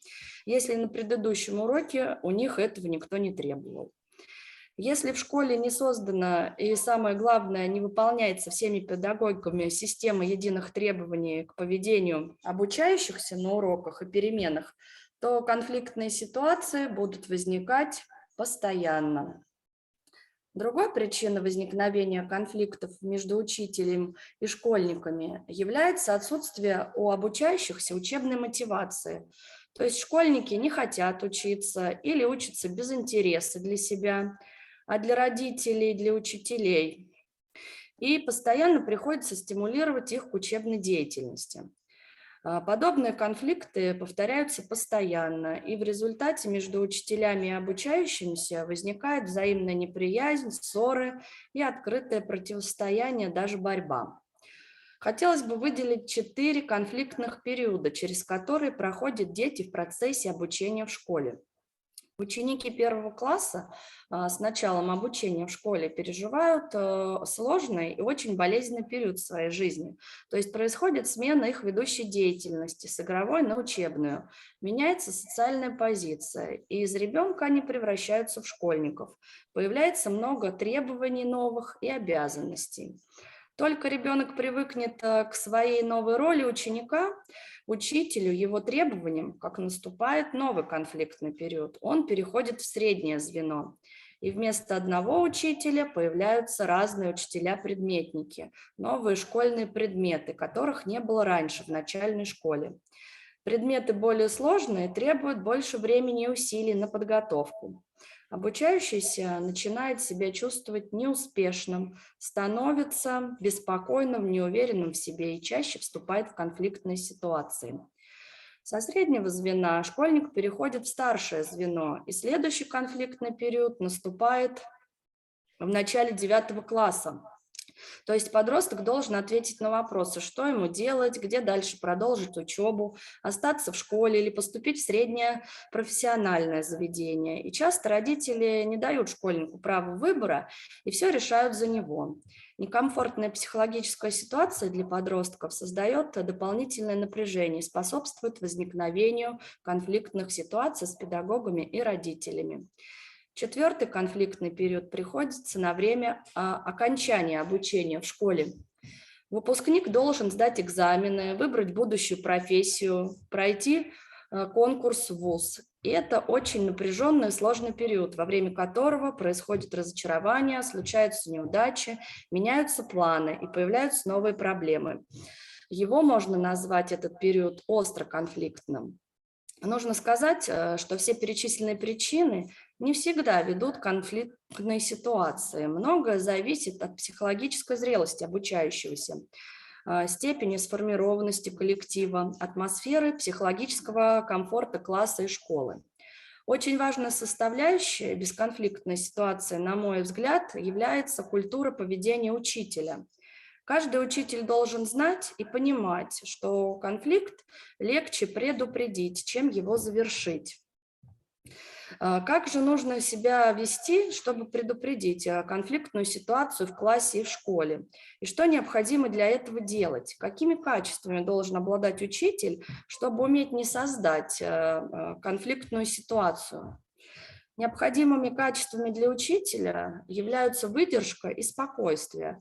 если на предыдущем уроке у них этого никто не требовал. Если в школе не создана и, самое главное, не выполняется всеми педагогами система единых требований к поведению обучающихся на уроках и переменах, то конфликтные ситуации будут возникать постоянно. Другой причиной возникновения конфликтов между учителем и школьниками является отсутствие у обучающихся учебной мотивации. То есть школьники не хотят учиться или учатся без интереса для себя, а для родителей, для учителей. И постоянно приходится стимулировать их к учебной деятельности. Подобные конфликты повторяются постоянно, и в результате между учителями и обучающимися возникает взаимная неприязнь, ссоры и открытое противостояние, даже борьба. Хотелось бы выделить 4 конфликтных периода, через которые проходят дети в процессе обучения в школе. Ученики первого класса с началом обучения в школе переживают сложный и очень болезненный период в своей жизни. То есть происходит смена их ведущей деятельности с игровой на учебную. Меняется социальная позиция, и из ребенка они превращаются в школьников. Появляется много требований новых и обязанностей. Только ребенок привыкнет к своей новой роли ученика, учителю, его требованиям, как наступает новый конфликтный период, он переходит в среднее звено. И вместо одного учителя появляются разные учителя-предметники, новые школьные предметы, которых не было раньше в начальной школе. Предметы более сложные требуют больше времени и усилий на подготовку. Обучающийся начинает себя чувствовать неуспешным, становится беспокойным, неуверенным в себе и чаще вступает в конфликтные ситуации. Со среднего звена школьник переходит в старшее звено, и следующий конфликтный период наступает в начале 9 класса. То есть подросток должен ответить на вопросы, что ему делать, где дальше продолжить учебу, остаться в школе или поступить в среднее профессиональное заведение. И часто родители не дают школьнику права выбора и все решают за него. Некомфортная психологическая ситуация для подростков создает дополнительное напряжение и способствует возникновению конфликтных ситуаций с педагогами и родителями. Четвертый конфликтный период приходится на время окончания обучения в школе. Выпускник должен сдать экзамены, выбрать будущую профессию, пройти конкурс в ВУЗ. И это очень напряженный и сложный период, во время которого происходит разочарование, случаются неудачи, меняются планы и появляются новые проблемы. Его можно назвать, этот период, остро конфликтным. Нужно сказать, что все перечисленные причины не всегда ведут к конфликтной ситуации. Многое зависит от психологической зрелости обучающегося, степени сформированности коллектива, атмосферы психологического комфорта класса и школы. Очень важной составляющей бесконфликтной ситуации, на мой взгляд, является культура поведения учителя. Каждый учитель должен знать и понимать, что конфликт легче предупредить, чем его завершить. Как же нужно себя вести, чтобы предупредить конфликтную ситуацию в классе и в школе? И что необходимо для этого делать? Какими качествами должен обладать учитель, чтобы уметь не создать конфликтную ситуацию? Необходимыми качествами для учителя являются выдержка и спокойствие.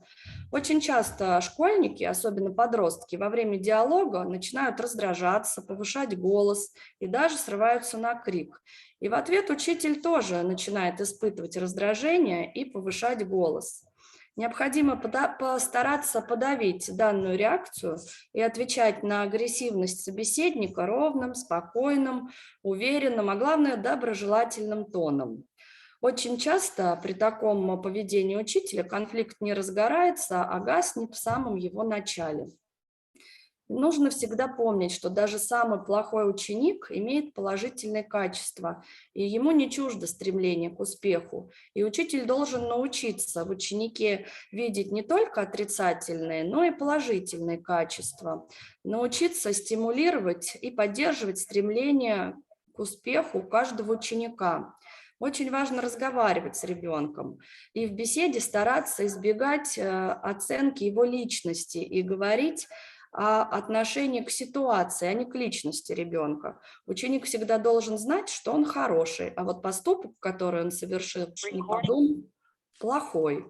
Очень часто школьники, особенно подростки, во время диалога начинают раздражаться, повышать голос и даже срываются на крик. И в ответ учитель тоже начинает испытывать раздражение и повышать голос. Необходимо постараться подавить данную реакцию и отвечать на агрессивность собеседника ровным, спокойным, уверенным, а главное, доброжелательным тоном. Очень часто при таком поведении учителя конфликт не разгорается, а гаснет в самом его начале. Нужно всегда помнить, что даже самый плохой ученик имеет положительные качества, и ему не чуждо стремление к успеху. И учитель должен научиться в ученике видеть не только отрицательные, но и положительные качества, научиться стимулировать и поддерживать стремление к успеху каждого ученика. Очень важно разговаривать с ребенком и в беседе стараться избегать оценки его личности и говорить о отношении к ситуации, а не к личности ребенка. Ученик всегда должен знать, что он хороший, а вот поступок, который он совершил, не подумал, плохой.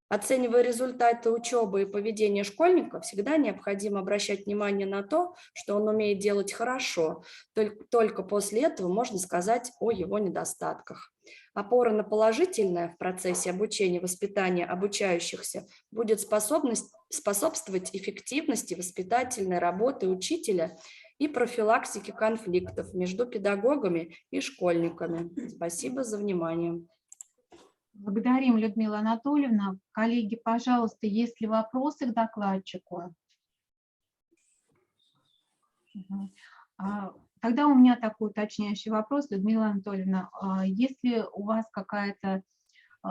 Оценивая результаты учебы и поведения школьника, всегда необходимо обращать внимание на то, что он умеет делать хорошо. Только после этого можно сказать о его недостатках. Опора на положительное в процессе обучения и воспитания обучающихся будет способствовать эффективности воспитательной работы учителя и профилактике конфликтов между педагогами и школьниками. Спасибо за внимание. Благодарим, Людмила Анатольевна. Коллеги, пожалуйста, есть ли вопросы к докладчику? Тогда у меня такой уточняющий вопрос, Людмила Анатольевна. Есть ли у вас какая-то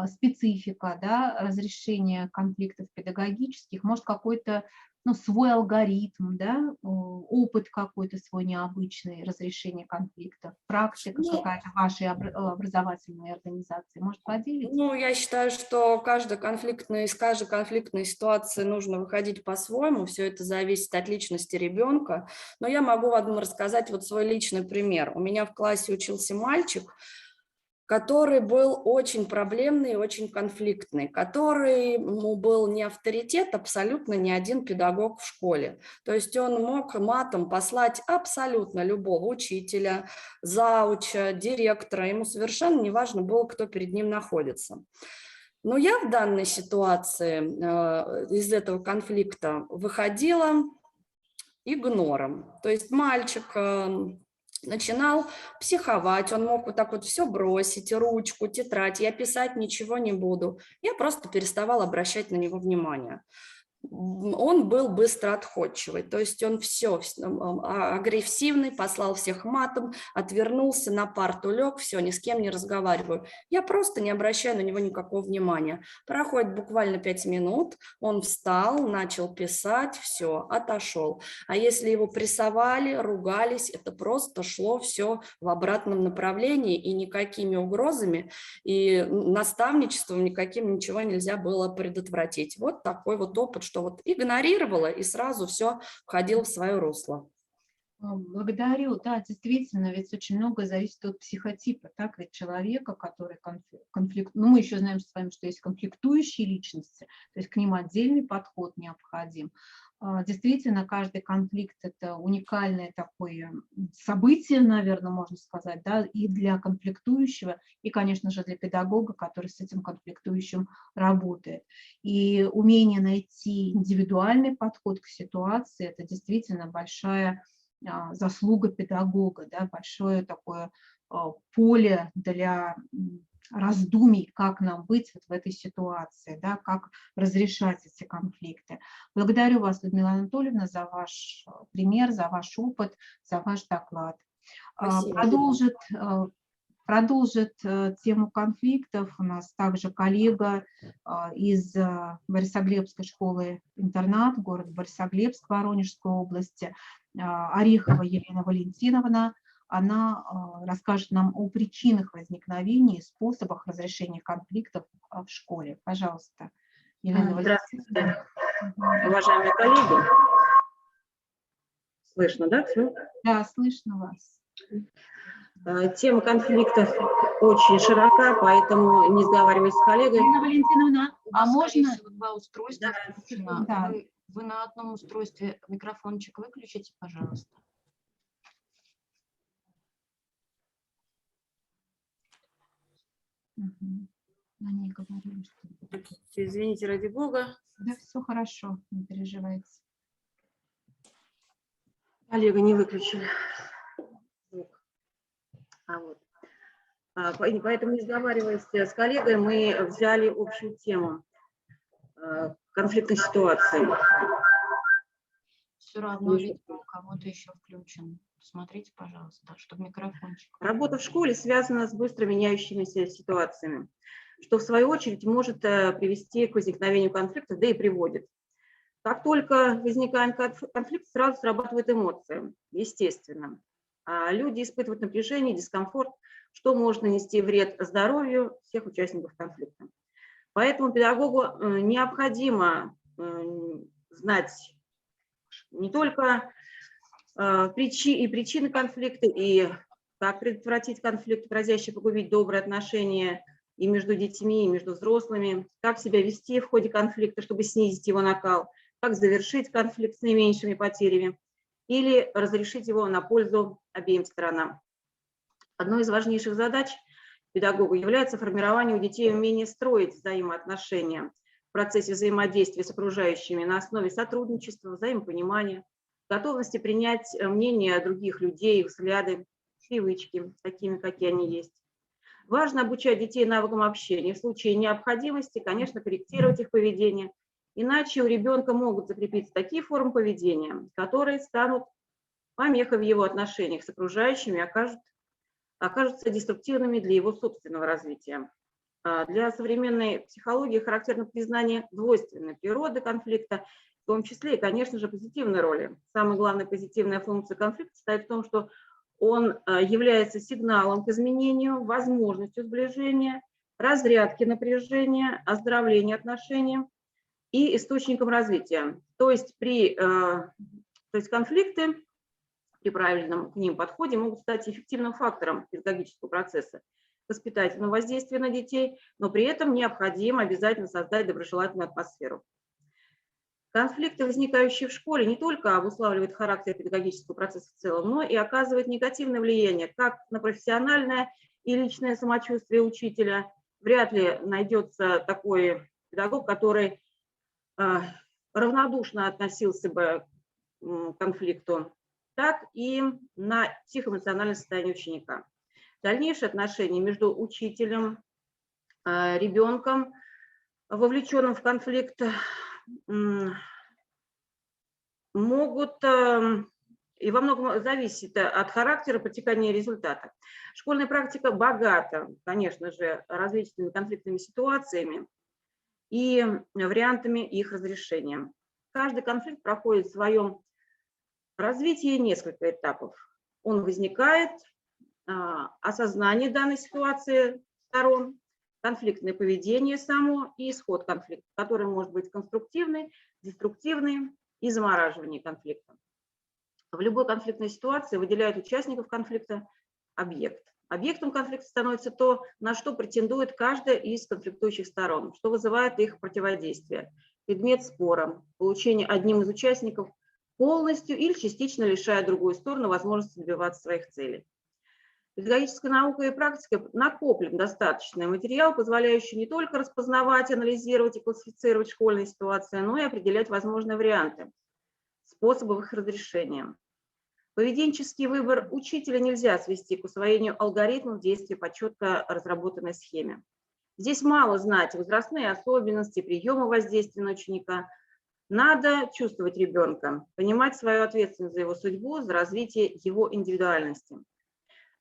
специфика, да, разрешения конфликтов педагогических, может, какой-то ну, свой алгоритм, да, опыт какой-то свой необычный разрешения конфликтов, практика какая-то вашей образовательной организации? Может, поделитесь? Ну, я считаю, что из каждой конфликтной ситуации нужно выходить по-своему. Все это зависит от личности ребенка. Но я могу вам рассказать вот свой личный пример. У меня в классе учился мальчик, который был очень проблемный, очень конфликтный, который был не авторитет абсолютно ни один педагог в школе. То есть он мог матом послать абсолютно любого учителя, зауча, директора, ему совершенно не важно было, кто перед ним находится. Но я в данной ситуации из этого конфликта выходила игнором. То есть мальчик начинал психовать, он мог вот так вот все бросить, ручку, тетрадь, я писать ничего не буду. Я просто переставала обращать на него внимание. Он был быстро отходчивый, то есть он все агрессивный, послал всех матом, отвернулся, на парту лег, все, ни с кем не разговариваю. Я просто не обращаю на него никакого внимания. Проходит буквально 5 минут, он встал, начал писать, все, отошел. А если его прессовали, ругались, это просто шло все в обратном направлении, и никакими угрозами и наставничеством никаким ничего нельзя было предотвратить. Вот такой вот опыт, что вот игнорировала и сразу все входило в свое русло. Благодарю. Да, действительно, ведь очень многое зависит от психотипа, так, ведь человека, который ну, мы еще знаем с вами, что есть конфликтующие личности, то есть к ним отдельный подход необходим. Действительно, каждый конфликт – это уникальное такое событие, наверное, можно сказать, да, и для конфликтующего, и, конечно же, для педагога, который с этим конфликтующим работает. И умение найти индивидуальный подход к ситуации – это действительно большая заслуга педагога, да, большое такое поле для раздумий, как нам быть вот в этой ситуации, да, как разрешать эти конфликты. Благодарю вас, Людмила Анатольевна, за ваш пример, за ваш опыт, за ваш доклад. Спасибо. Продолжит тему конфликтов у нас также коллега из Борисоглебской школы-интернат, город Борисоглебск, Воронежской области, Орехова Елена Валентиновна. Она расскажет нам о причинах возникновения и способах разрешения конфликтов в школе. Пожалуйста, Елена Валентиновна. Здравствуйте, уважаемые коллеги. Слышно, да, все? Да, слышно вас. Тема конфликтов очень широка, поэтому не сговариваясь с коллегой. Елена Валентиновна, а можно... Два устройства включено. Да. Вы на одном устройстве микрофончик выключите, пожалуйста. Они говорили, что... Извините, ради бога. Да, все хорошо, не переживайте. Коллега не выключили. Поэтому, не сговариваясь с коллегой, мы взяли общую тему конфликтных ситуаций. Все равно видео у кого-то еще включен. Смотрите, пожалуйста, чтобы микрофончик. Работа в школе связана с быстро меняющимися ситуациями, что в свою очередь может привести к возникновению конфликтов, да и приводит. Как только возникает конфликт, сразу срабатывают эмоции, естественно. А люди испытывают напряжение, дискомфорт, что может нанести вред здоровью всех участников конфликта. Поэтому педагогу необходимо знать не только причины конфликта, и как предотвратить конфликт, грозящий погубить добрые отношения и между детьми, и между взрослыми, как себя вести в ходе конфликта, чтобы снизить его накал, как завершить конфликт с наименьшими потерями или разрешить его на пользу обеим сторонам. Одной из важнейших задач педагога является формирование у детей умения строить взаимоотношения в процессе взаимодействия с окружающими на основе сотрудничества, взаимопонимания, готовности принять мнение других людей, их взгляды, привычки, такими, какие они есть. Важно обучать детей навыкам общения. В случае необходимости, конечно, корректировать их поведение, иначе у ребенка могут закрепиться такие формы поведения, которые станут помехой в его отношениях с окружающими и окажутся деструктивными для его собственного развития. Для современной психологии характерно признание двойственной природы конфликта, в том числе и, конечно же, позитивной роли. Самая главная позитивная функция конфликта состоит в том, что он является сигналом к изменению, возможностью сближения, разрядки напряжения, оздоровления отношений и источником развития. То есть конфликты при правильном к ним подходе могут стать эффективным фактором педагогического процесса, воспитательного воздействия на детей, но при этом необходимо обязательно создать доброжелательную атмосферу. Конфликты, возникающие в школе, не только обуславливают характер педагогического процесса в целом, но и оказывают негативное влияние как на профессиональное и личное самочувствие учителя. Вряд ли найдется такой педагог, который равнодушно относился бы к конфликту, так и на психоэмоциональное состояние ученика. Дальнейшие отношения между учителем, ребенком, вовлеченным в конфликт, могут и во многом зависит от характера протекания результата. Школьная практика богата, конечно же, различными конфликтными ситуациями и вариантами их разрешения. Каждый конфликт проходит в своем развитии несколько этапов. Он возникает, осознание данной ситуации сторон, конфликтное поведение само и исход конфликта, который может быть конструктивный, деструктивный и замораживание конфликта. В любой конфликтной ситуации выделяют участников конфликта объект. Объектом конфликта становится то, на что претендует каждая из конфликтующих сторон, что вызывает их противодействие. Предмет спора, получение одним из участников полностью или частично лишает другую сторону возможности добиваться своих целей. Педагогическая наука и практика накоплен достаточный материал, позволяющий не только распознавать, анализировать и классифицировать школьные ситуации, но и определять возможные варианты, способов их разрешения. Поведенческий выбор учителя нельзя свести к усвоению алгоритмов действий по четко разработанной схеме. Здесь мало знать возрастные особенности, приемы воздействия на ученика. Надо чувствовать ребенка, понимать свою ответственность за его судьбу, за развитие его индивидуальности.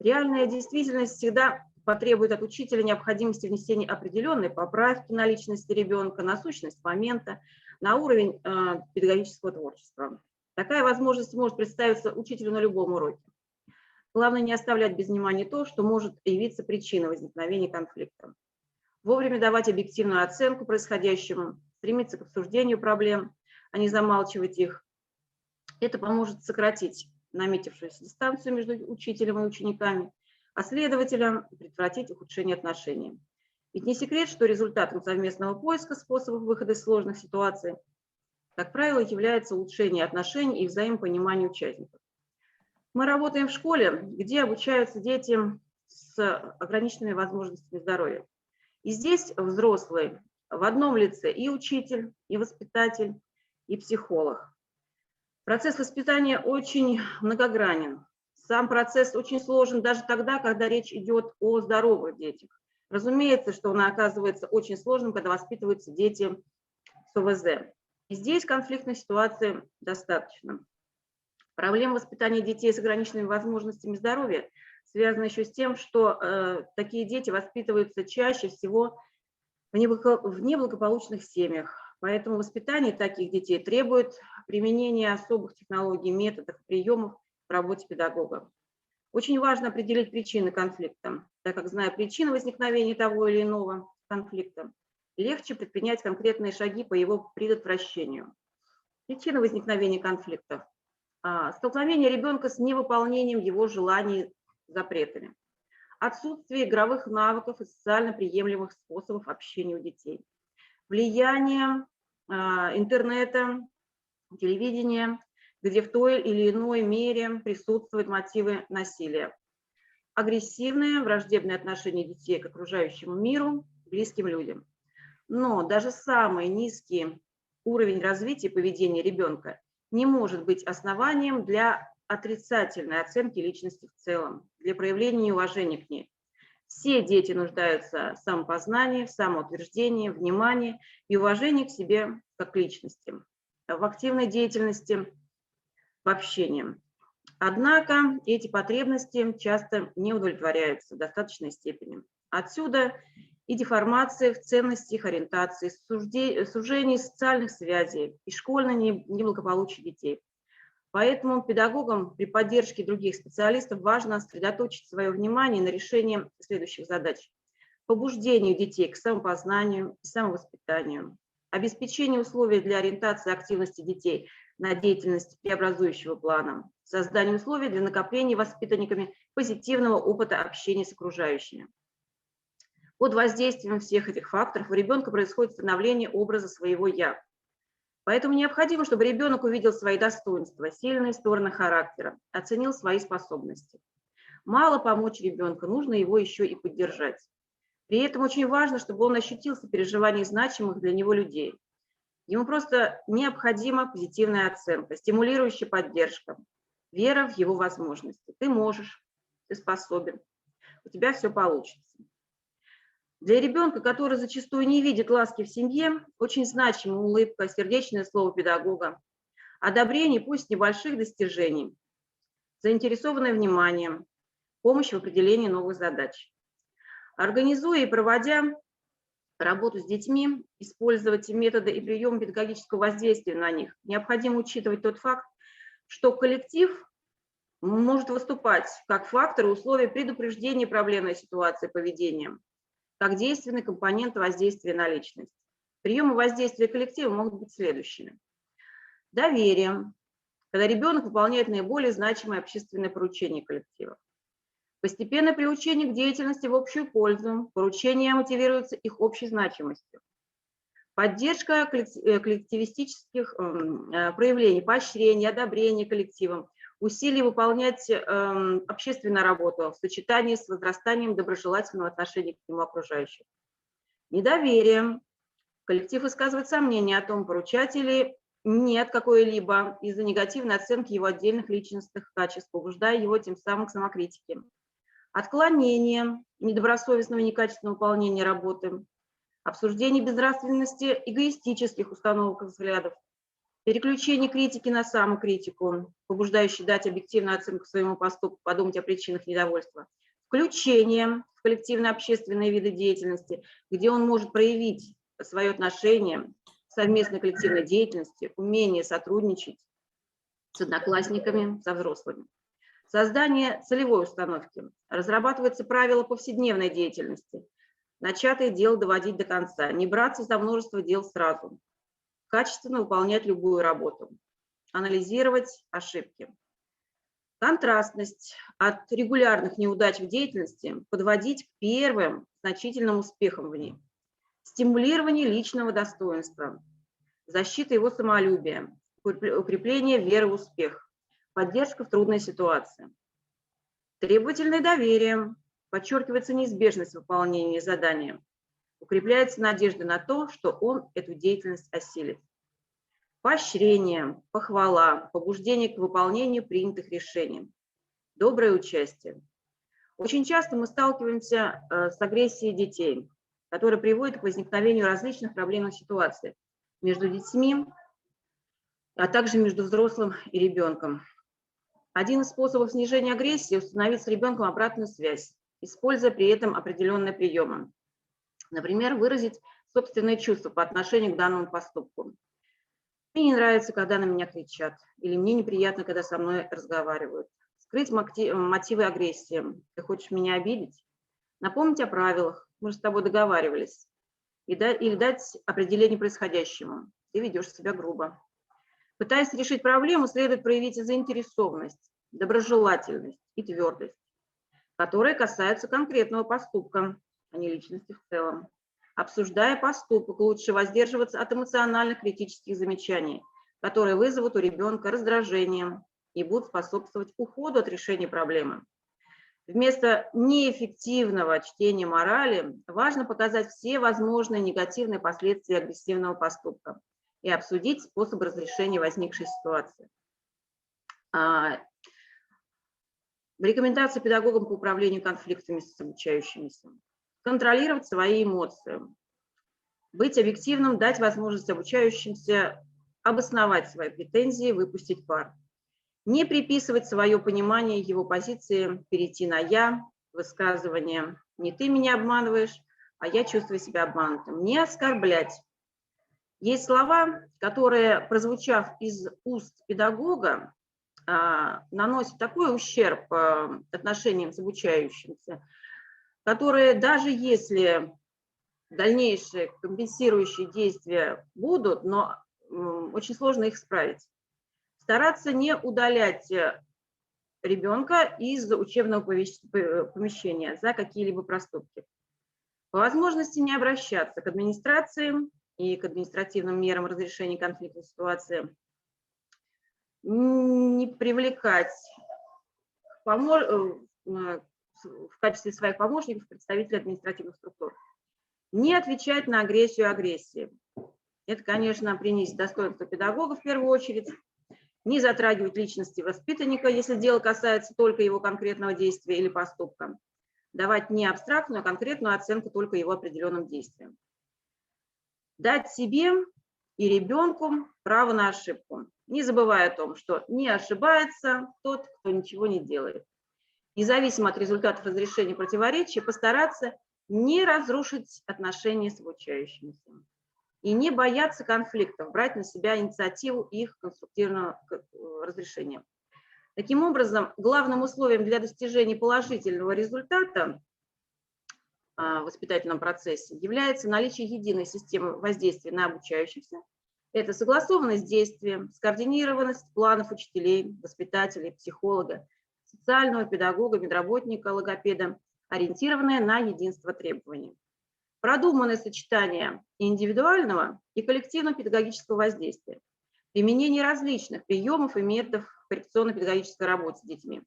Реальная действительность всегда потребует от учителя необходимости внесения определенной поправки на личность ребенка, на сущность момента, на уровень педагогического творчества. Такая возможность может представиться учителю на любом уроке. Главное не оставлять без внимания то, что может явиться причиной возникновения конфликта. Вовремя давать объективную оценку происходящему, стремиться к обсуждению проблем, а не замалчивать их. Это поможет сократить наметившуюся дистанцию между учителем и учениками, а следовательно предотвратить ухудшение отношений. Ведь не секрет, что результатом совместного поиска способов выхода из сложных ситуаций, как правило, является улучшение отношений и взаимопонимания участников. Мы работаем в школе, где обучаются дети с ограниченными возможностями здоровья. И здесь взрослые в одном лице и учитель, и воспитатель, и психолог. Процесс воспитания очень многогранен. Сам процесс очень сложен даже тогда, когда речь идет о здоровых детях. Разумеется, что он оказывается очень сложным, когда воспитываются дети с ОВЗ. И здесь конфликтной ситуации достаточно. Проблема воспитания детей с ограниченными возможностями здоровья связана еще с тем, что такие дети воспитываются чаще всего в неблагополучных семьях. Поэтому воспитание таких детей требует применения особых технологий, методов, приемов в работе педагога. Очень важно определить причины конфликта, так как, зная причины возникновения того или иного конфликта, легче предпринять конкретные шаги по его предотвращению. Причины возникновения конфликтов. Столкновение ребенка с невыполнением его желаний запретами. Отсутствие игровых навыков и социально приемлемых способов общения у детей. Влияние интернета, телевидения, где в той или иной мере присутствуют мотивы насилия. Агрессивное, враждебное отношение детей к окружающему миру, близким людям. Но даже самый низкий уровень развития поведения ребенка не может быть основанием для отрицательной оценки личности в целом, для проявления неуважения к ней. Все дети нуждаются в самопознании, в самоутверждении, внимании и уважении к себе как к личности, в активной деятельности, в общении. Однако эти потребности часто не удовлетворяются в достаточной степени. Отсюда и деформации в ценности их ориентации, сужение социальных связей и школьное неблагополучие детей. Поэтому педагогам при поддержке других специалистов важно сосредоточить свое внимание на решении следующих задач. Побуждению детей к самопознанию и самовоспитанию, обеспечению условий для ориентации активности детей на деятельность преобразующего плана, созданию условий для накопления воспитанниками позитивного опыта общения с окружающими. Под воздействием всех этих факторов у ребенка происходит становление образа своего «я». Поэтому необходимо, чтобы ребенок увидел свои достоинства, сильные стороны характера, оценил свои способности. Мало помочь ребенку, нужно его еще и поддержать. При этом очень важно, чтобы он ощутил сопереживание значимых для него людей. Ему просто необходима позитивная оценка, стимулирующая поддержка, вера в его возможности. Ты можешь, ты способен, у тебя все получится. Для ребенка, который зачастую не видит ласки в семье, очень значима улыбка, сердечное слово педагога, одобрение, пусть небольших достижений, заинтересованное внимание, помощь в определении новых задач. Организуя и проводя работу с детьми, использовать методы и приемы педагогического воздействия на них, необходимо учитывать тот факт, что коллектив может выступать как фактор и условие предупреждения проблемной ситуации поведения, как действенный компонент воздействия на личность. Приемы воздействия коллектива могут быть следующими. Доверие, когда ребенок выполняет наиболее значимые общественные поручения коллектива. Постепенное приучение к деятельности в общую пользу, поручения мотивируются их общей значимостью. Поддержка коллективистических проявлений, поощрение, одобрение коллективом, усилия выполнять общественную работу в сочетании с возрастанием доброжелательного отношения к нему окружающих. Недоверие. Коллектив высказывает сомнения о том, поручать или нет какой-либо из-за негативной оценки его отдельных личностных качеств, побуждая его тем самым к самокритике. Отклонение, недобросовестного и некачественного выполнения работы, обсуждение безнравственности эгоистических установок и взглядов, переключение критики на самокритику, побуждающий дать объективную оценку своему поступку, подумать о причинах недовольства, включение в коллективные общественные виды деятельности, где он может проявить свое отношение к совместной коллективной деятельности, умение сотрудничать с одноклассниками, со взрослыми. Создание целевой установки. Разрабатываются правила повседневной деятельности. Начатое дело доводить до конца. Не браться за множество дел сразу. Качественно выполнять любую работу. Анализировать ошибки. Контрастность. От регулярных неудач в деятельности подводить к первым значительным успехам в ней. Стимулирование личного достоинства. Защита его самолюбия. Укрепление веры в успех. Поддержка в трудной ситуации. Требовательное доверие. Подчеркивается неизбежность выполнения задания. Укрепляется надежда на то, что он эту деятельность осилит. Поощрение, похвала, побуждение к выполнению принятых решений. Доброе участие. Очень часто мы сталкиваемся с агрессией детей, которая приводит к возникновению различных проблемных ситуаций между детьми, а также между взрослым и ребенком. Один из способов снижения агрессии – установить с ребенком обратную связь, используя при этом определенные приемы. Например, выразить собственные чувства по отношению к данному поступку. Мне не нравится, когда на меня кричат, или мне неприятно, когда со мной разговаривают. Скрыть мотивы агрессии. Ты хочешь меня обидеть? Напомнить о правилах. Мы же с тобой договаривались. Или дать определение происходящему. Ты ведешь себя грубо. Пытаясь решить проблему, следует проявить заинтересованность, доброжелательность и твердость, которые касаются конкретного поступка, а не личности в целом. Обсуждая поступок, лучше воздерживаться от эмоциональных критических замечаний, которые вызовут у ребенка раздражение и будут способствовать уходу от решения проблемы. Вместо неэффективного чтения морали важно показать все возможные негативные последствия агрессивного поступка и обсудить способ разрешения возникшей ситуации. Рекомендации педагогам по управлению конфликтами с обучающимися. Контролировать свои эмоции. Быть объективным, дать возможность обучающимся обосновать свои претензии, выпустить пар. Не приписывать свое понимание его позиции, перейти на «я», высказывание «не ты меня обманываешь», а я чувствую себя обманутым. Не оскорблять. Есть слова, которые, прозвучав из уст педагога, наносят такой ущерб отношениям с обучающимся, которые даже если дальнейшие компенсирующие действия будут, но очень сложно их исправить. Стараться не удалять ребенка из учебного помещения за какие-либо проступки. По возможности не обращаться к администрации и к административным мерам разрешения конфликтной ситуации, не привлекать в качестве своих помощников представителей административных структур, не отвечать на агрессию агрессии. Это, конечно, принизить достоинство педагога в первую очередь, не затрагивать личности воспитанника, если дело касается только его конкретного действия или поступка, давать не абстрактную, а конкретную оценку только его определенным действиям. Дать себе и ребенку право на ошибку, не забывая о том, что не ошибается тот, кто ничего не делает. Независимо от результатов разрешения противоречия, постараться не разрушить отношения с обучающимися и не бояться конфликтов, брать на себя инициативу их конструктивного разрешения. Таким образом, главным условием для достижения положительного результата в воспитательном процессе является наличие единой системы воздействия на обучающихся. Это согласованность действия, скоординированность планов учителей, воспитателей, психолога, социального педагога, медработника, логопеда, ориентированная на единство требований. Продуманное сочетание индивидуального и коллективного педагогического воздействия, применение различных приемов и методов в коррекционно-педагогической работе с детьми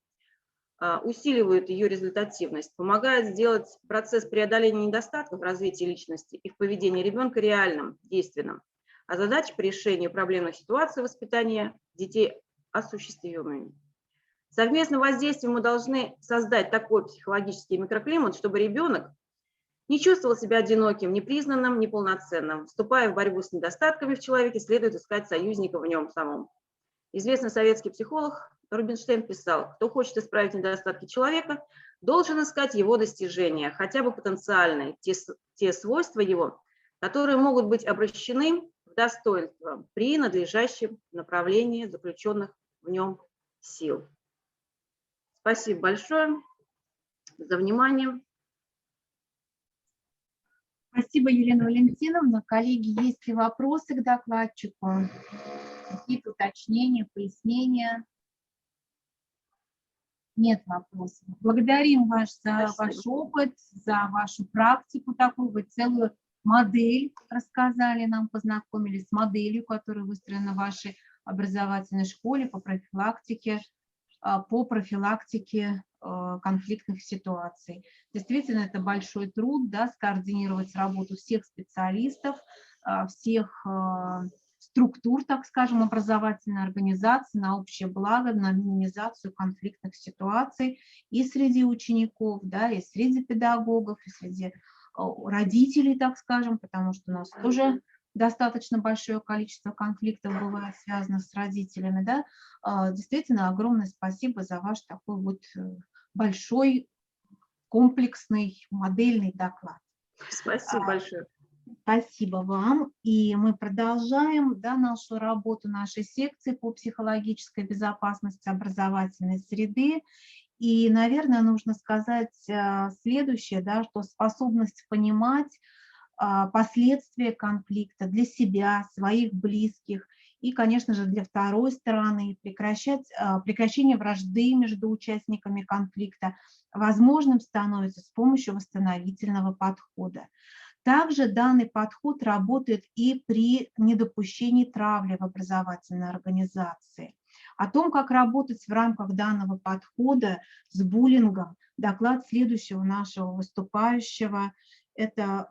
усиливают ее результативность, помогает сделать процесс преодоления недостатков в развитии личности и в поведении ребенка реальным, действенным, а задачи по решению проблемных ситуаций воспитания детей осуществимыми. Совместным воздействием мы должны создать такой психологический микроклимат, чтобы ребенок не чувствовал себя одиноким, непризнанным, неполноценным. Вступая в борьбу с недостатками в человеке, следует искать союзника в нем самом. Известный советский психолог Рубинштейн писал: кто хочет исправить недостатки человека, должен искать его достижения, хотя бы потенциальные, те свойства его, которые могут быть обращены в достоинство при надлежащем направлении заключенных в нем сил. Спасибо большое за внимание. Спасибо, Елена Валентиновна. Коллеги, есть ли вопросы к докладчику? Какие-то уточнения, пояснения? Нет вопросов. Благодарим вас за ваш опыт, за вашу практику такую. Вы целую модель рассказали нам, познакомились с моделью, которая выстроена в вашей образовательной школе по профилактике конфликтных ситуаций. Действительно, это большой труд, да, скоординировать работу всех специалистов, всех структур, так скажем, образовательной организации на общее благо, на минимизацию конфликтных ситуаций и среди учеников, да, и среди педагогов, и среди родителей, так скажем, потому что у нас тоже достаточно большое количество конфликтов бывает связано с родителями, да. Действительно, огромное спасибо за ваш такой вот большой, комплексный, модельный доклад. Спасибо большое. Спасибо вам. И мы продолжаем, да, нашу работу нашей секции по психологической безопасности образовательной среды. И, наверное, нужно сказать следующее, да, что способность понимать последствия конфликта для себя, своих близких и, конечно же, для второй стороны, прекращение вражды между участниками конфликта возможным становится с помощью восстановительного подхода. Также данный подход работает и при недопущении травли в образовательной организации. О том, как работать в рамках данного подхода с буллингом, доклад следующего нашего выступающего, это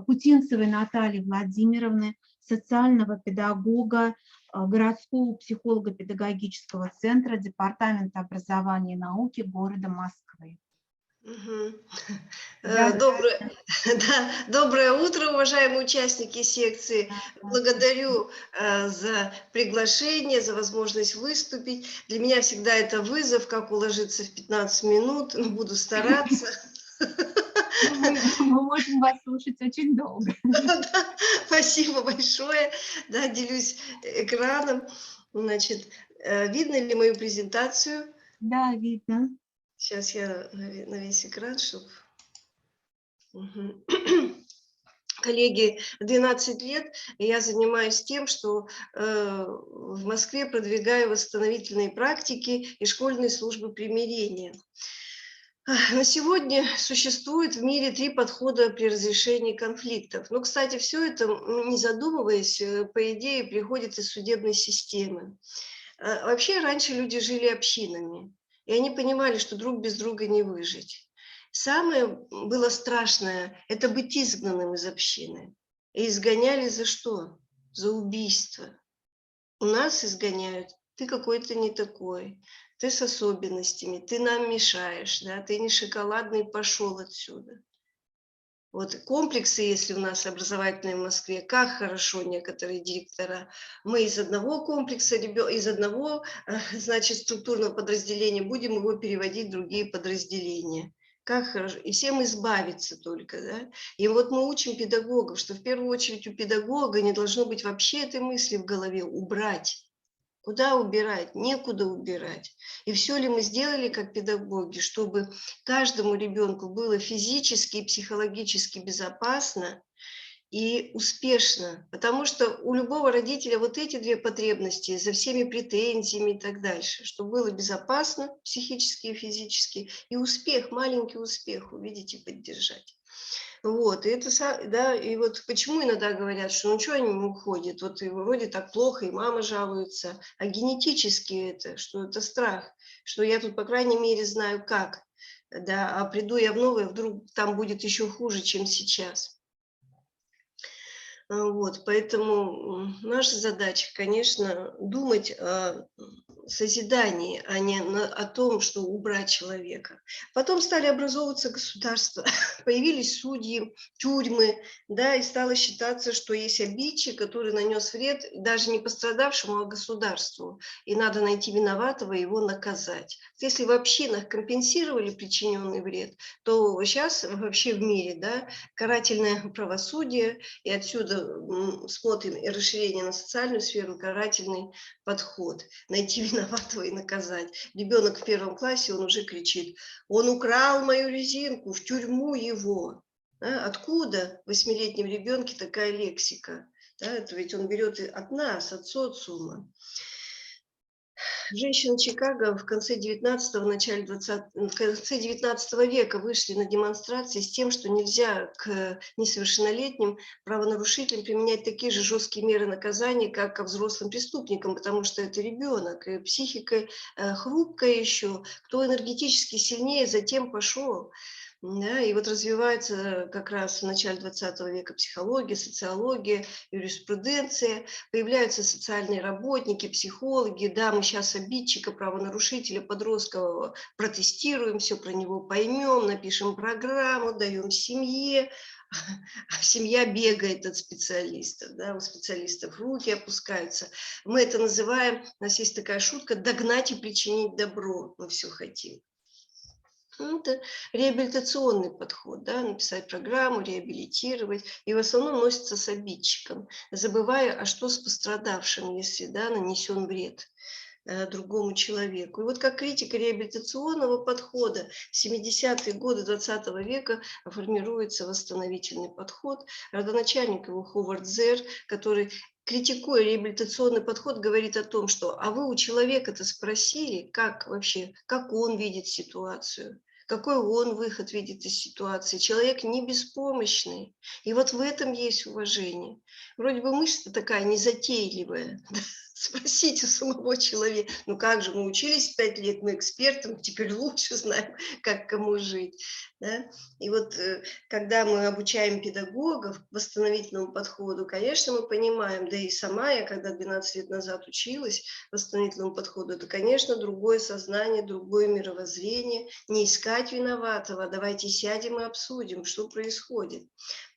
Путинцевой Натальи Владимировны, социального педагога, городского психолого-педагогического центра Департамента образования и науки города Москвы. Доброе утро, уважаемые участники секции. Благодарю за приглашение, за возможность выступить. Для меня всегда это вызов, как уложиться в 15 минут, но буду стараться. Мы можем вас слушать очень долго. Да, спасибо большое. Да, делюсь экраном. Значит, видно ли мою презентацию? Да, видно. Сейчас я на весь экран, чтобы... Коллеги, 12 лет я занимаюсь тем, что в Москве продвигаю восстановительные практики и школьные службы примирения. На сегодня существует в мире 3 подхода при разрешении конфликтов. Но, кстати, все это, не задумываясь, по идее, приходит из судебной системы. Вообще раньше люди жили общинами, и они понимали, что друг без друга не выжить. Самое было страшное – это быть изгнанным из общины. И изгоняли за что? За убийство. У нас изгоняют: ты какой-то не такой, ты с особенностями, ты нам мешаешь, да? Ты не шоколадный, пошел отсюда. Вот комплексы, если у нас образовательные в Москве, как хорошо некоторые директора. Мы из одного комплекса, из одного, значит, структурного подразделения будем его переводить в другие подразделения. Как хорошо. И всем избавиться только, да? И вот мы учим педагогов, что в первую очередь у педагога не должно быть вообще этой мысли в голове убрать. Куда убирать? Некуда убирать. И все ли мы сделали как педагоги, чтобы каждому ребенку было физически и психологически безопасно и успешно? Потому что у любого родителя вот эти 2 потребности за всеми претензиями и так дальше, чтобы было безопасно психически и физически, и успех, маленький успех, увидеть и поддержать. Вот, и это, да, и вот почему иногда говорят, что ну что они не уходят, вот и вроде так плохо, и мама жалуется, а генетически это, что это страх, что я тут, по крайней мере, знаю как, да, а приду я в новое, вдруг там будет еще хуже, чем сейчас. Вот, поэтому наша задача, конечно, думать о созидании, а не о том, что убрать человека. Потом стали образовываться государства, появились судьи, тюрьмы, да, и стало считаться, что есть обидчик, который нанес вред даже не пострадавшему, а государству, и надо найти виноватого и его наказать. Если в общинах компенсировали причиненный вред, то сейчас вообще в мире, да, карательное правосудие, и отсюда смотрим и расширение на социальную сферу, карательный подход, найти виноватого и наказать. Ребенок в 1 классе, он уже кричит: он украл мою резинку, в тюрьму его. Да? Откуда в 8-летнем ребенке такая лексика? Да? Это ведь он берет от нас, от социума. Женщины Чикаго в конце 19-го, начале 19 века вышли на демонстрации с тем, что нельзя к несовершеннолетним правонарушителям применять такие же жесткие меры наказания, как ко взрослым преступникам, потому что это ребенок, и психика хрупкая еще, кто энергетически сильнее, затем пошел. Да, и вот развивается как раз в начале 20 века психология, социология, юриспруденция, появляются социальные работники, психологи, да, мы сейчас обидчика, правонарушителя, подростка протестируем, все про него поймем, напишем программу, даем семье, а семья бегает от специалистов, да, у специалистов руки опускаются. Мы это называем, у нас есть такая шутка: догнать и причинить добро, мы все хотим. Это реабилитационный подход, да, написать программу, реабилитировать, и в основном носится с обидчиком, забывая, а что с пострадавшим, если, да, нанесен вред другому человеку. И вот как критика реабилитационного подхода в 70-е годы 20 века формируется восстановительный подход. Родоначальник его Ховард Зер, который, критикуя реабилитационный подход, говорит о том, что а вы у человека-то спросили, как вообще, как он видит ситуацию, какой он выход видит из ситуации. Человек не беспомощный. И вот в этом есть уважение. Вроде бы мысль такая незатейливая. Спросите самого человека. Ну как же, мы учились 5 лет, мы эксперты, мы теперь лучше знаем, как кому жить. Да? И вот когда мы обучаем педагогов восстановительному подходу, конечно, мы понимаем, да и сама я, когда 12 лет назад училась восстановительному подходу, это, конечно, другое сознание, другое мировоззрение, не искать виноватого, давайте сядем и обсудим, что происходит.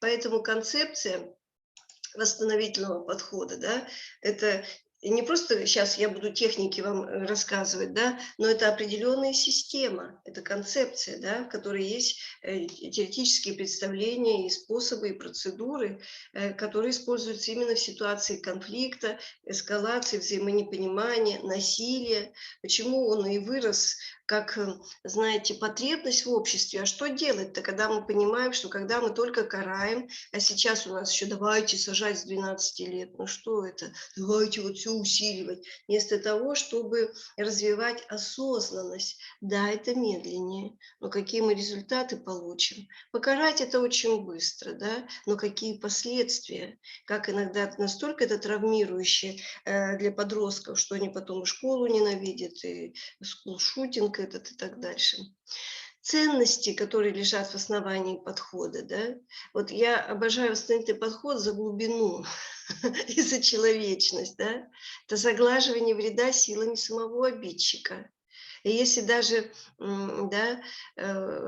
Поэтому концепция восстановительного подхода, да, это не просто сейчас я буду техники вам рассказывать, да, но это определенная система, это концепция, да, в которой есть теоретические представления и способы, и процедуры, которые используются именно в ситуации конфликта, эскалации, взаимонепонимания, насилия. Почему он и вырос как, знаете, потребность в обществе. А что делать-то, когда мы понимаем, что когда мы только караем, а сейчас у нас еще давайте сажать с 12 лет, ну что это, давайте вот все усиливать, вместо того, чтобы развивать осознанность. Да, это медленнее, но какие мы результаты получим? Покарать это очень быстро, да, но какие последствия? Как иногда настолько это травмирующе для подростков, что они потом и школу ненавидят, и скулшутинг этот и так дальше. Ценности, которые лежат в основании подхода, да, вот я обожаю восстановительный подход за глубину и за человечность, да, это заглаживание вреда силами самого обидчика. И если даже да,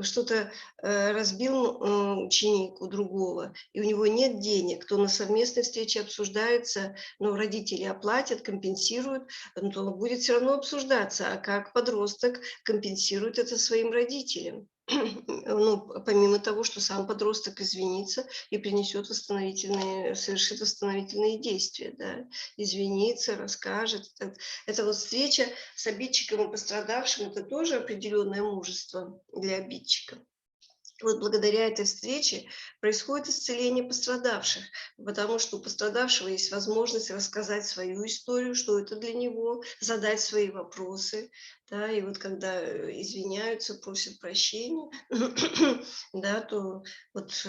что-то разбил ученик у другого, и у него нет денег, то на совместной встрече обсуждаются, ну, родители оплатят, компенсируют, то будет все равно обсуждаться, а как подросток компенсирует это своим родителям. Ну, помимо того, что сам подросток извинится и принесет совершит восстановительные действия, да, извинится, расскажет. Это вот встреча с обидчиком и пострадавшим, это тоже определенное мужество для обидчика. Вот благодаря этой встрече происходит исцеление пострадавших, потому что у пострадавшего есть возможность рассказать свою историю, что это для него, задать свои вопросы, да, и вот когда извиняются, просят прощения, да, то вот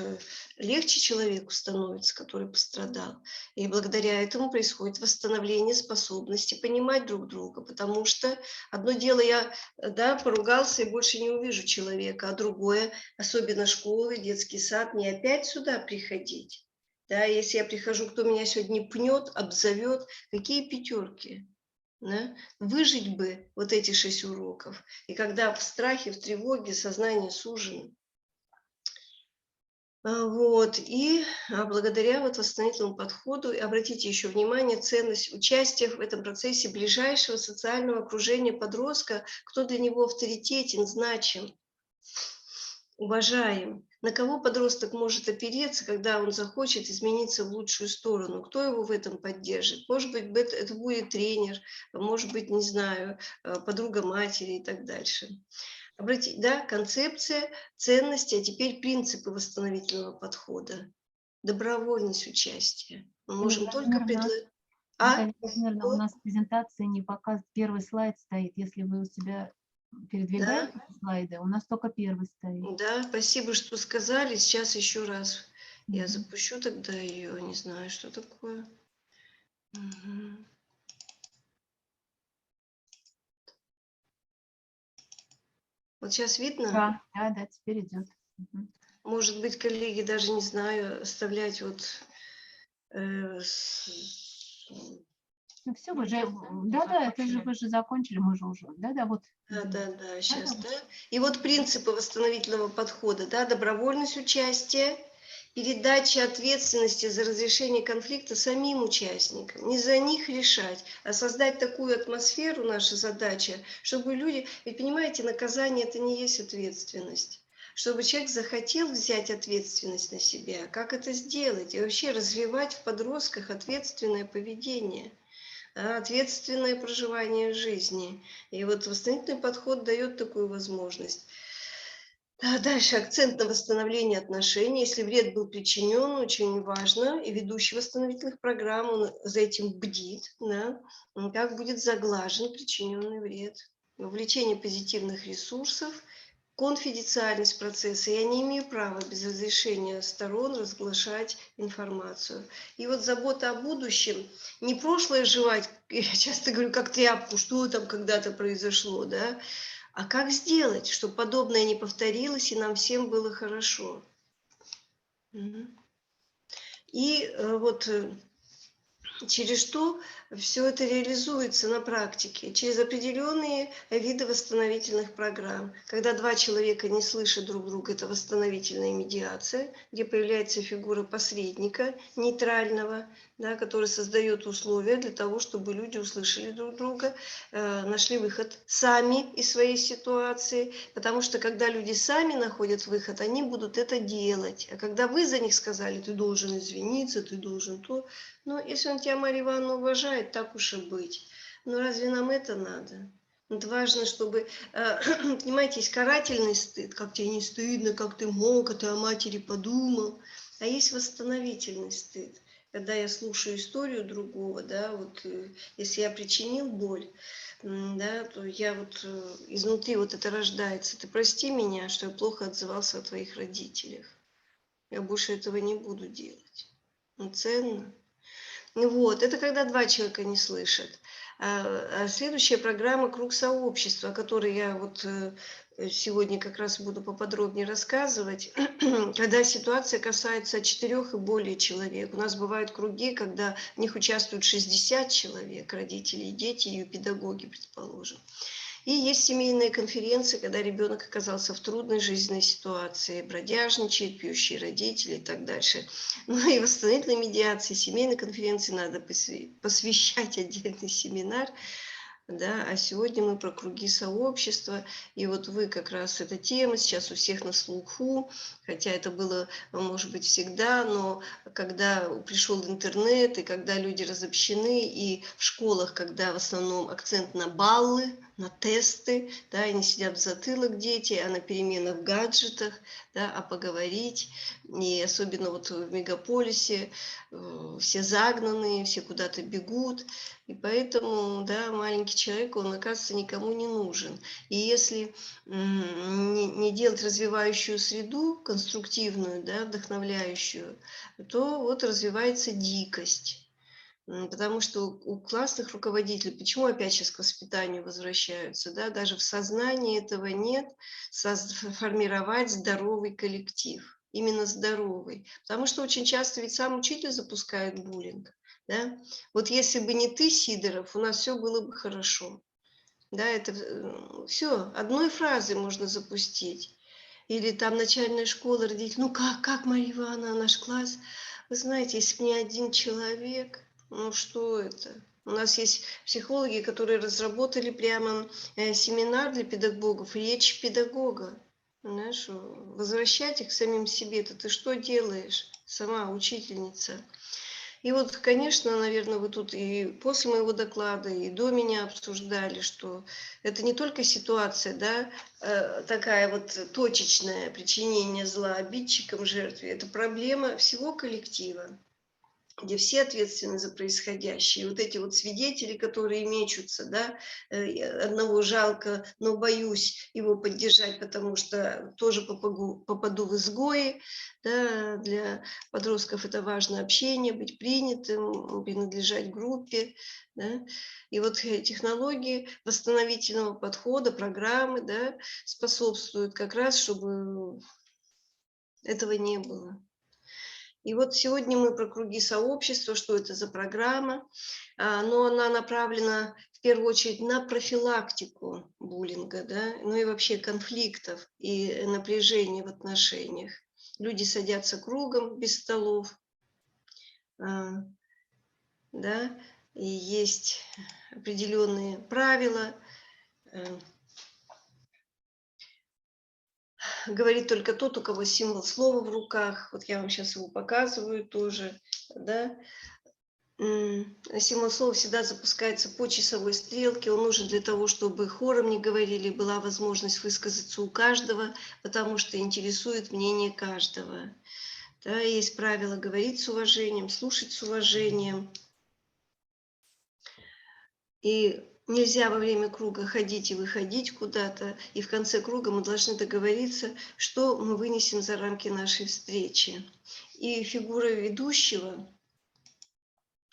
легче человеку становится, который пострадал. И благодаря этому происходит восстановление способности понимать друг друга, потому что одно дело я, да, поругался и больше не увижу человека, а другое, особенно школы, детский сад, не опять сюда приходить. Да, если я прихожу, кто меня сегодня пнет, обзовет, какие пятерки? Да? Выжить бы вот эти 6 уроков. И когда в страхе, в тревоге сознание сужено. Вот. И благодаря вот восстановительному подходу, обратите еще внимание, ценность участия в этом процессе ближайшего социального окружения подростка, кто для него авторитетен, значим, уважаем, на кого подросток может опереться, когда он захочет измениться в лучшую сторону, кто его в этом поддержит. Может быть, это будет тренер, может быть, не знаю, подруга матери и так дальше. Обратите, да, концепция, ценности, а теперь принципы восстановительного подхода. Добровольность участия. Мы можем только предложить. Наталья Владимировна, у нас в презентации не показывает, первый слайд стоит, если вы у себя передвигаете слайды, у нас только первый стоит. Да, спасибо, что сказали. Сейчас еще раз я запущу тогда ее, не знаю, что такое. Вот сейчас видно? Да, теперь идет. Может быть, коллеги, даже не знаю, оставлять вот... Ну все, вы же, да, это же вы же закончили, мы же уже, да, вот. Да, сейчас, да. И вот принципы восстановительного подхода, да, добровольность участия, передача ответственности за разрешение конфликта самим участникам, не за них решать, а создать такую атмосферу, наша задача, чтобы люди, ведь понимаете, наказание это не есть ответственность. Чтобы человек захотел взять ответственность на себя, как это сделать, и вообще развивать в подростках ответственное поведение. Ответственное проживание жизни. И вот восстановительный подход дает такую возможность. Дальше акцент на восстановление отношений. Если вред был причинен, очень важно, и ведущий восстановительных программ, он за этим бдит, да, как будет заглажен причиненный вред. Вовлечение позитивных ресурсов, конфиденциальность процесса. Я не имею права без разрешения сторон разглашать информацию. И вот забота о будущем, не прошлое жевать, я часто говорю, как тряпку, что там когда-то произошло, да, а как сделать, чтобы подобное не повторилось и нам всем было хорошо. И вот через что все это реализуется на практике через определенные виды восстановительных программ. Когда два человека не слышат друг друга, это восстановительная медиация, где появляется фигура посредника, нейтрального, да, который создает условия для того, чтобы люди услышали друг друга, нашли выход сами из своей ситуации, потому что когда люди сами находят выход, они будут это делать. А когда вы за них сказали, ты должен извиниться, ты должен то, но если он тебя, Марья Ивановна, уважает, так уж и быть. Но разве нам это надо? Вот важно, чтобы, понимаете, есть карательный стыд, как тебе не стыдно, как ты мог, а ты о матери подумал. А есть восстановительный стыд, когда я слушаю историю другого, да, вот если я причинил боль, да, то я вот изнутри вот это рождается. Ты прости меня, что я плохо отзывался о твоих родителях. Я больше этого не буду делать. Ну, ценно. Вот, это когда два человека не слышат. Следующая программа «Круг сообщества», о которой я вот сегодня как раз буду поподробнее рассказывать, когда ситуация касается 4 и более человек. У нас бывают круги, когда в них участвуют 60 человек, родители, дети и педагоги, предположим. И есть семейные конференции, когда ребенок оказался в трудной жизненной ситуации, бродяжничает, пьющие родители и так дальше. Ну и восстановительной медиации, семейной конференции надо посвящать отдельный семинар. Да, а сегодня мы про круги сообщества, и вот вы как раз эта тема сейчас у всех на слуху, хотя это было, может быть, всегда, но когда пришел интернет, и когда люди разобщены, и в школах, когда в основном акцент на баллы, на тесты, да, они сидят в затылок дети, а на переменах в гаджетах, да, а поговорить, и особенно вот в мегаполисе все загнанные, все куда-то бегут, и поэтому, да, маленький человек, он, оказывается, никому не нужен. И если не делать развивающую среду, конструктивную, да, вдохновляющую, то вот развивается дикость. Потому что у классных руководителей, почему опять сейчас к воспитанию возвращаются, да, даже в сознании этого нет, формировать здоровый коллектив, именно здоровый. Потому что очень часто ведь сам учитель запускает буллинг. Да? Вот если бы не ты, Сидоров, у нас все было бы хорошо. Да, это все, одной фразой можно запустить. Или там начальная школа, родители, ну как, Марья Ивановна, наш класс? Вы знаете, если бы не один человек, ну что это? У нас есть психологи, которые разработали прямо семинар для педагогов, речь педагога. Знаешь, возвращать их к самим себе. Это ты что делаешь, сама учительница? И вот, конечно, наверное, вы тут и после моего доклада, и до меня обсуждали, что это не только ситуация, да, такая вот точечная, причинение зла обидчикам, жертве, это проблема всего коллектива, где все ответственны за происходящее. И вот эти вот свидетели, которые мечутся, да, одного жалко, но боюсь его поддержать, потому что тоже попаду в изгои. Да, для подростков это важно общение, быть принятым, принадлежать группе. Да. И вот технологии восстановительного подхода, программы, да, способствуют как раз, чтобы этого не было. И вот сегодня мы про круги сообщества, что это за программа, но она направлена в первую очередь на профилактику буллинга, да, ну и вообще конфликтов и напряжения в отношениях. Люди садятся кругом без столов, да, и есть определенные правила. Говорит только тот, у кого символ слова в руках. Вот я вам сейчас его показываю тоже, да. Символ слова всегда запускается по часовой стрелке. Он нужен для того, чтобы хором не говорили, была возможность высказаться у каждого, потому что интересует мнение каждого. Да, есть правило говорить с уважением, слушать с уважением. И нельзя во время круга ходить и выходить куда-то. И в конце круга мы должны договориться, что мы вынесем за рамки нашей встречи. И фигура ведущего,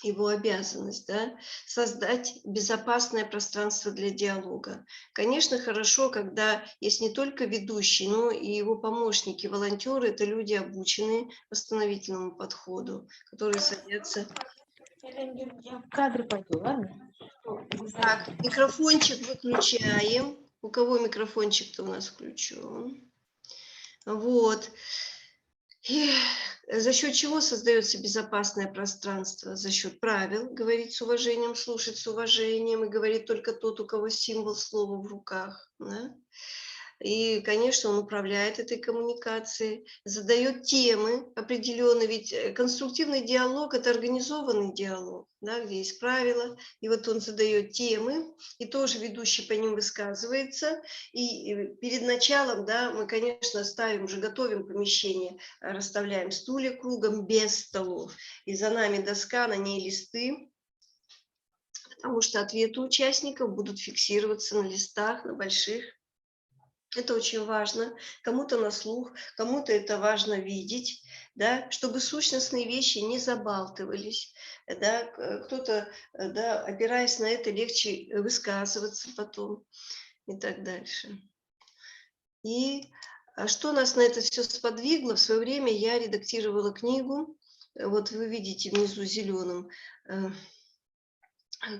его обязанность, да, создать безопасное пространство для диалога. Конечно, хорошо, когда есть не только ведущий, но и его помощники, волонтеры. Это люди, обученные восстановительному подходу, которые садятся Я в кадре пойду, ладно? Так, микрофончик выключаем. У кого микрофончик-то у нас включен? Вот. И за счет чего создается безопасное пространство? За счет правил, говорить с уважением, слушать с уважением, и говорит только тот, у кого символ слова в руках. Да? И, конечно, он управляет этой коммуникацией, задает темы определенные, ведь конструктивный диалог – это организованный диалог, да, где есть правила, и вот он задает темы, и тоже ведущий по ним высказывается, и перед началом, да, мы, конечно, ставим, уже готовим помещение, расставляем стулья кругом без столов, и за нами доска, на ней листы, потому что ответы участников будут фиксироваться на листах, на больших. Это очень важно, кому-то на слух, кому-то это важно видеть, да, чтобы сущностные вещи не забалтывались, да, кто-то, да, опираясь на это, легче высказываться потом и так дальше. И что нас на это все сподвигло? В свое время я редактировала книгу, вот вы видите внизу зеленым,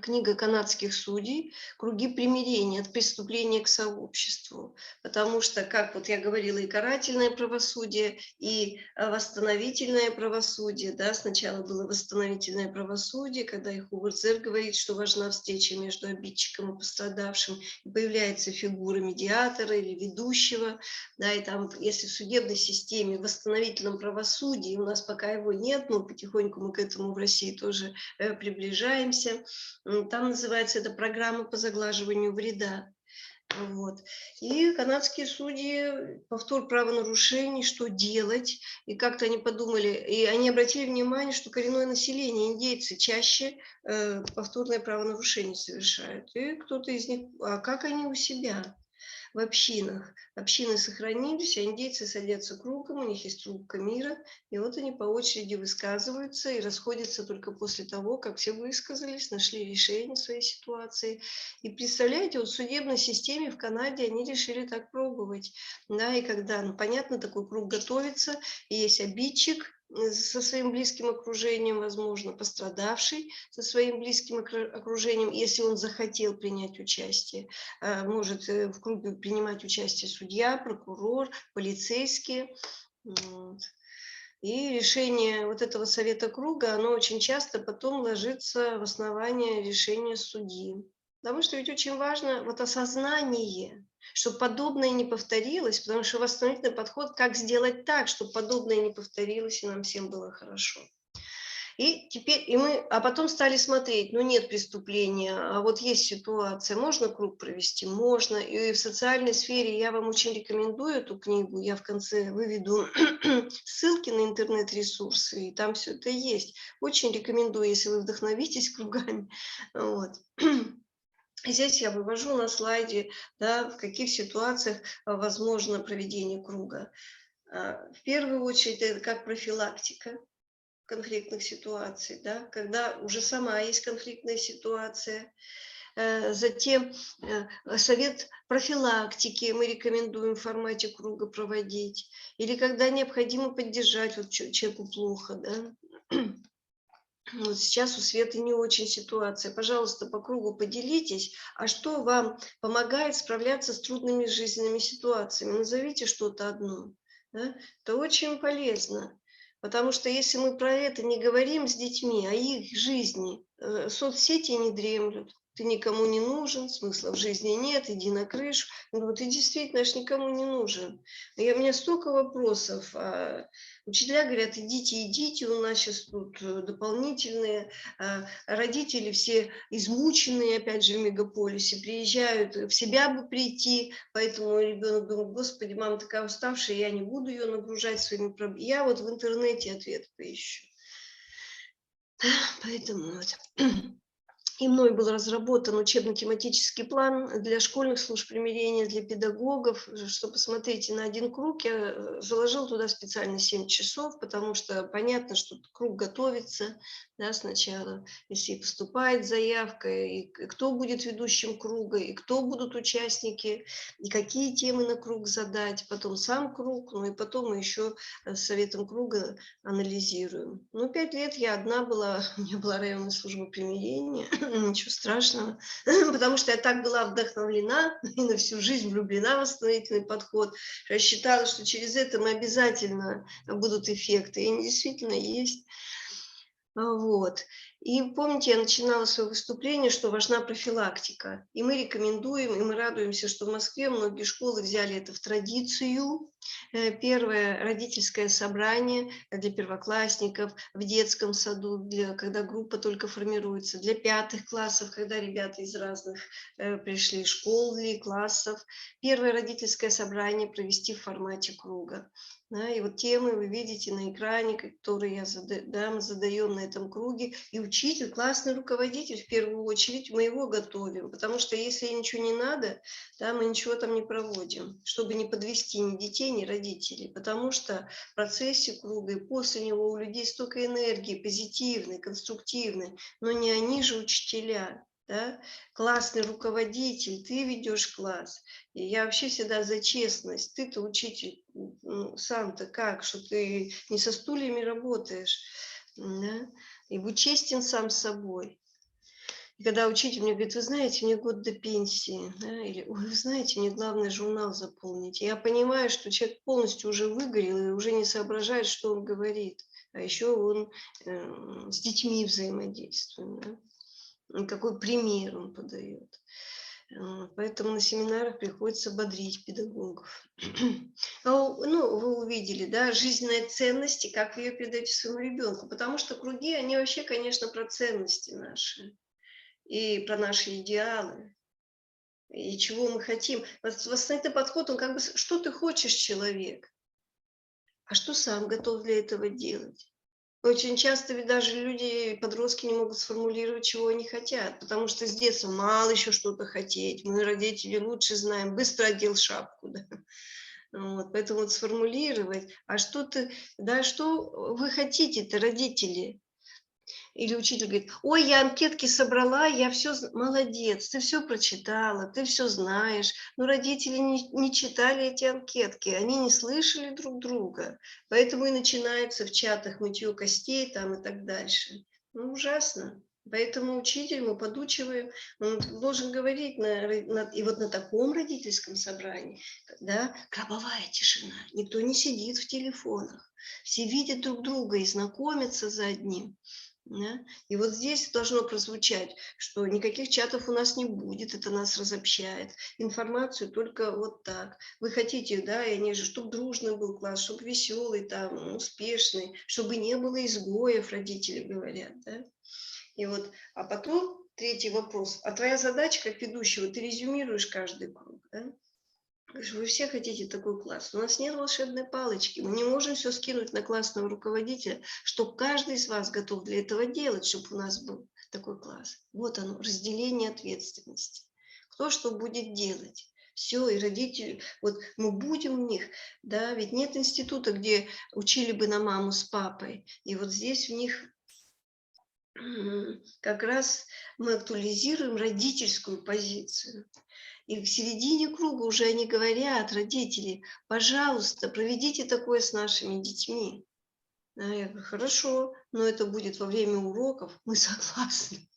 книга канадских судей «Круги примирения от преступления к сообществу», потому что, как вот я говорила, и карательное правосудие, и восстановительное правосудие, да, сначала было восстановительное правосудие, когда их Хувардзер говорит, что важна встреча между обидчиком и пострадавшим, и появляется фигура медиатора или ведущего, да, и там, если в судебной системе, в восстановительном правосудии, у нас пока его нет, но потихоньку мы к этому в России тоже приближаемся. Там называется это программа по заглаживанию вреда. Вот. И канадские судьи, повтор правонарушений, что делать, и как-то они подумали, и они обратили внимание, что коренное население, индейцы, чаще повторное правонарушение совершают. И кто-то из них, а как они у себя? В общинах. Общины сохранились, а индейцы садятся кругом, у них есть трубка мира, и вот они по очереди высказываются и расходятся только после того, как все высказались, нашли решение своей ситуации. И представляете, вот в судебной системе в Канаде они решили так пробовать. Да, и когда, ну, понятно, такой круг готовится, и есть обидчик со своим близким окружением, возможно, пострадавший со своим близким окружением, если он захотел принять участие, может в круге принимать участие судья, прокурор, полицейские. Вот. И решение вот этого совета круга, оно очень часто потом ложится в основание решения судьи. Потому что ведь очень важно вот осознание, чтобы подобное не повторилось, потому что восстановительный подход, как сделать так, чтобы подобное не повторилось, и нам всем было хорошо. И теперь, а потом стали смотреть, ну нет преступления, а вот есть ситуация, можно круг провести? Можно. И в социальной сфере я вам очень рекомендую эту книгу, я в конце выведу ссылки на интернет-ресурсы, и там все это есть. Очень рекомендую, если вы вдохновитесь кругами. Вот. Здесь я вывожу на слайде, да, в каких ситуациях возможно проведение круга. В первую очередь, это как профилактика конфликтных ситуаций, да, когда уже сама есть конфликтная ситуация. Затем совет профилактики мы рекомендуем в формате круга проводить. Или когда необходимо поддержать, вот человеку плохо, да. Вот сейчас у Светы не очень ситуация. Пожалуйста, по кругу поделитесь, а что вам помогает справляться с трудными жизненными ситуациями? Назовите что-то одно. Да? Это очень полезно. Потому что если мы про это не говорим с детьми, о их жизни, соцсети не дремлют, ты никому не нужен, смысла в жизни нет, иди на крышу. Ну, ты действительно аж никому не нужен. У меня столько вопросов. Учителя говорят, идите, у нас сейчас тут дополнительные. Родители все измученные, опять же, в мегаполисе, приезжают, в себя бы прийти, поэтому ребенок думает, господи, мама такая уставшая, я не буду ее нагружать своими проблемами. Я вот в интернете ответ поищу. Поэтому вот. и мной был разработан учебно-тематический план для школьных служб примирения, для педагогов, что, посмотрите, на один круг я заложил туда специально 7 часов, потому что понятно, что круг готовится, да, сначала, если поступает заявка, и кто будет ведущим круга, и кто будут участники, и какие темы на круг задать, потом сам круг, ну и потом мы еще с советом круга анализируем. Ну, 5 лет я одна была, у меня была районная служба примирения, ничего страшного, потому что я так была вдохновлена и на всю жизнь влюблена в восстановительный подход, что я считала, что через это мы обязательно будут эффекты, и они действительно есть. Вот. И помните, я начинала свое выступление, что важна профилактика. И мы рекомендуем, и мы радуемся, что в Москве многие школы взяли это в традицию. Первое родительское собрание для первоклассников в детском саду, когда группа только формируется, для 5 классов, когда ребята из разных пришли школ или классов. Первое родительское собрание провести в формате круга. Да, и вот темы вы видите на экране, которые мы задаем на этом круге. И учитель, классный руководитель, в первую очередь, мы его готовим. Потому что если ничего не надо, да, мы ничего там не проводим, чтобы не подвести ни детей, ни родителей. Потому что в процессе круга и после него у людей столько энергии, позитивной, конструктивной, но не они же учителя. Да? Классный руководитель, ты ведешь класс. И я вообще всегда за честность. Ты-то учитель, ну, сам-то как, что ты не со стульями работаешь. Да? И будь честен сам с собой. И когда учитель мне говорит, вы знаете, мне год до пенсии, да? Или ой, вы знаете, мне главное журнал заполнить. И я понимаю, что человек полностью уже выгорел и уже не соображает, что он говорит. А еще он с детьми взаимодействует. Да? Какой пример он подает. Поэтому на семинарах приходится бодрить педагогов. Ну, вы увидели, да, жизненные ценности, как вы ее передаете своему ребенку. Потому что круги, они вообще, конечно, про ценности наши. И про наши идеалы. И чего мы хотим. Восстановительный подход, он как бы, что ты хочешь, человек? А что сам готов для этого делать? Очень часто ведь даже люди, подростки не могут сформулировать, чего они хотят, потому что с детства мало еще что-то хотеть. Мы, родители, лучше знаем, быстро одел шапку. Да? Вот, поэтому вот сформулировать, а что ты, да, что вы хотите-то, родители? Или учитель говорит, ой, я анкетки собрала, я все, молодец, ты все прочитала, ты все знаешь. Но родители не читали эти анкетки, они не слышали друг друга. Поэтому и начинается в чатах мытье костей там и так дальше. Ну, ужасно. Поэтому учитель мы подучиваем, он должен говорить, и вот на таком родительском собрании, когда гробовая тишина, никто не сидит в телефонах, все видят друг друга и знакомятся за одним. Да? И вот здесь должно прозвучать, что никаких чатов у нас не будет, это нас разобщает. Информацию только вот так. Вы хотите, да, и они же, чтобы дружный был класс, чтобы веселый, там, успешный, чтобы не было изгоев, родители говорят, да. И вот, а потом третий вопрос. А твоя задача как ведущего, ты резюмируешь каждый круг, да? Вы все хотите такой класс. У нас нет волшебной палочки. Мы не можем все скинуть на классного руководителя, чтобы каждый из вас готов для этого делать, чтобы у нас был такой класс. Вот оно, разделение ответственности. Кто что будет делать. Все, и родители, вот мы будем в них, да, ведь нет института, где учили бы на маму с папой. И вот здесь в них как раз мы актуализируем родительскую позицию. И в середине круга уже они говорят, родители, пожалуйста, проведите такое с нашими детьми. А я говорю, хорошо, но это будет во время уроков, мы согласны.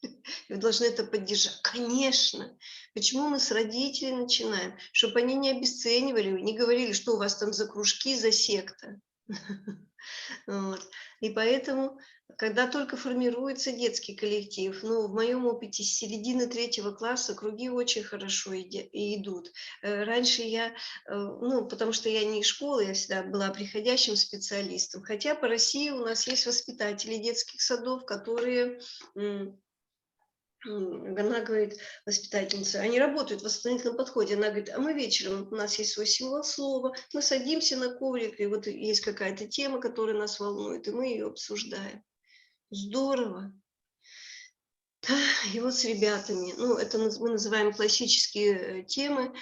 Вы должны это поддержать. Конечно. Почему мы с родителей начинаем? Чтобы они не обесценивали, не говорили, что у вас там за кружки, за секта. Вот. И поэтому, когда только формируется детский коллектив, ну, в моем опыте с середины 3 класса круги очень хорошо идут. Раньше я, ну, потому что я не из школы, я всегда была приходящим специалистом, хотя по России у нас есть воспитатели детских садов, которые... Она говорит, воспитательница, они работают в восстановительном подходе. Она говорит, а мы вечером, у нас есть свой символ слова, мы садимся на коврик, и вот есть какая-то тема, которая нас волнует, и мы ее обсуждаем. Здорово. И вот с ребятами, ну, это мы называем классические темы,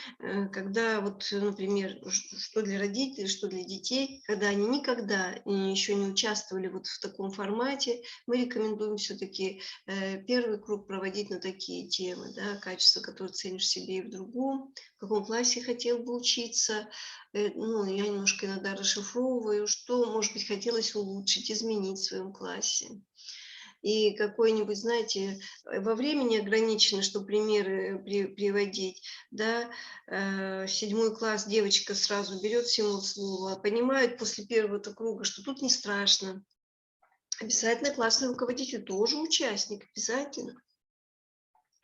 когда вот, например, что для родителей, что для детей, когда они никогда еще не участвовали вот в таком формате, мы рекомендуем все-таки первый круг проводить на такие темы, да, качества, которые ценишь в себе и в другом, в каком классе хотел бы учиться, ну, я немножко иногда расшифровываю, что, может быть, хотелось улучшить, изменить в своем классе. И какой-нибудь, знаете, во времени ограничено, что примеры приводить, да, 7 класс девочка сразу берет всему слово, понимает после первого круга, что тут не страшно. Обязательно классный руководитель тоже участник, обязательно.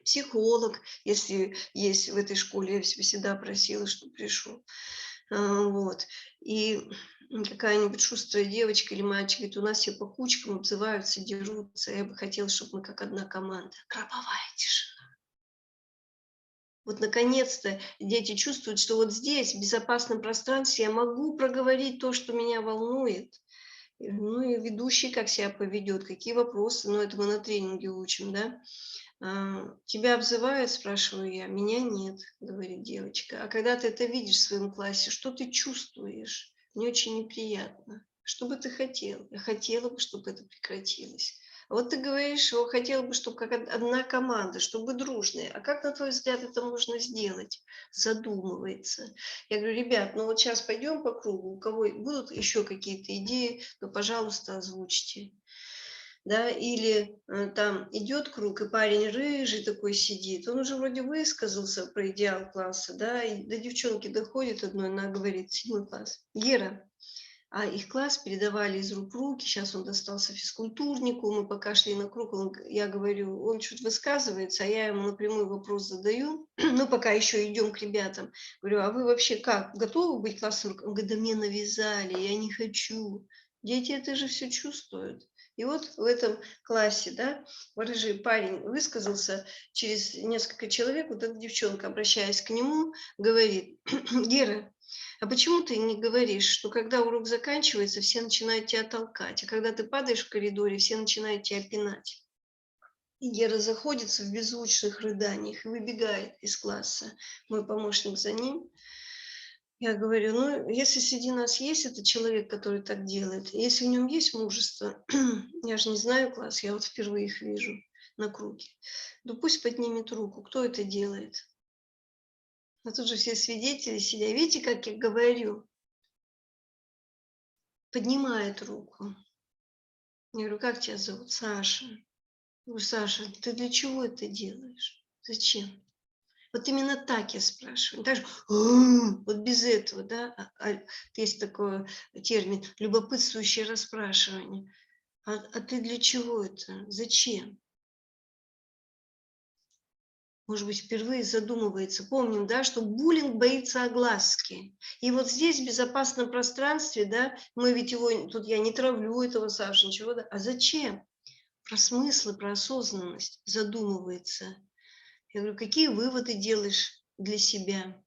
Психолог, если есть в этой школе, я всегда просила, чтобы пришел. Вот. И какая-нибудь шустрая девочка или мальчик говорит, у нас все по кучкам обзываются, дерутся. Я бы хотела, чтобы мы как одна команда. Гробовая тишина. Вот наконец-то дети чувствуют, что вот здесь, в безопасном пространстве, я могу проговорить то, что меня волнует. Ну и ведущий как себя поведет, какие вопросы, ну это мы на тренинге учим, да. Тебя обзывают, спрашиваю я, меня нет, говорит девочка. А когда ты это видишь в своем классе, что ты чувствуешь? Мне очень неприятно. Что бы ты хотел? Я хотела бы, чтобы это прекратилось. А вот ты говоришь, что хотела бы, чтобы как одна команда, чтобы дружная. А как, на твой взгляд, это можно сделать? Задумывается. Я говорю, ребят, ну вот сейчас пойдем по кругу, у кого будут еще какие-то идеи, то, пожалуйста, озвучьте. Да, или там идет круг, и парень рыжий такой сидит, он уже вроде высказался про идеал класса, да, и до девчонки доходит одной, она говорит, 7 класс, Гера, а их класс передавали из рук в руки, сейчас он достался физкультурнику, мы пока шли на круг, я говорю, он чуть высказывается, а я ему напрямую вопрос задаю, ну, пока еще идем к ребятам, говорю, а вы вообще как, готовы быть классным руководителем? Он говорит, да мне навязали, я не хочу. Дети это же все чувствуют. И вот в этом классе, да, рыжий парень высказался, через несколько человек, вот эта девчонка, обращаясь к нему, говорит, Гера, а почему ты не говоришь, что когда урок заканчивается, все начинают тебя толкать, а когда ты падаешь в коридоре, все начинают тебя пинать? И Гера заходится в беззвучных рыданиях и выбегает из класса. Мой помощник за ним. Я говорю, ну, если среди нас есть этот человек, который так делает, если в нем есть мужество, я же не знаю класс, я вот впервые их вижу на круге, то пусть поднимет руку, кто это делает. А тут же все свидетели сидят. Видите, как я говорю? Поднимает руку. Я говорю, как тебя зовут? Саша. Я говорю, Саша, ты для чего это делаешь? Зачем? Вот именно так я спрашиваю. Так же, вот без этого, да, есть такой термин, любопытствующее расспрашивание. А ты для чего это? Зачем? Может быть, впервые задумывается. Помним, да, что буллинг боится огласки. И вот здесь, в безопасном пространстве, да, мы ведь его, тут я не травлю этого Саши, ничего, да, а зачем? Про смыслы, про осознанность задумывается. Я говорю, какие выводы делаешь для себя?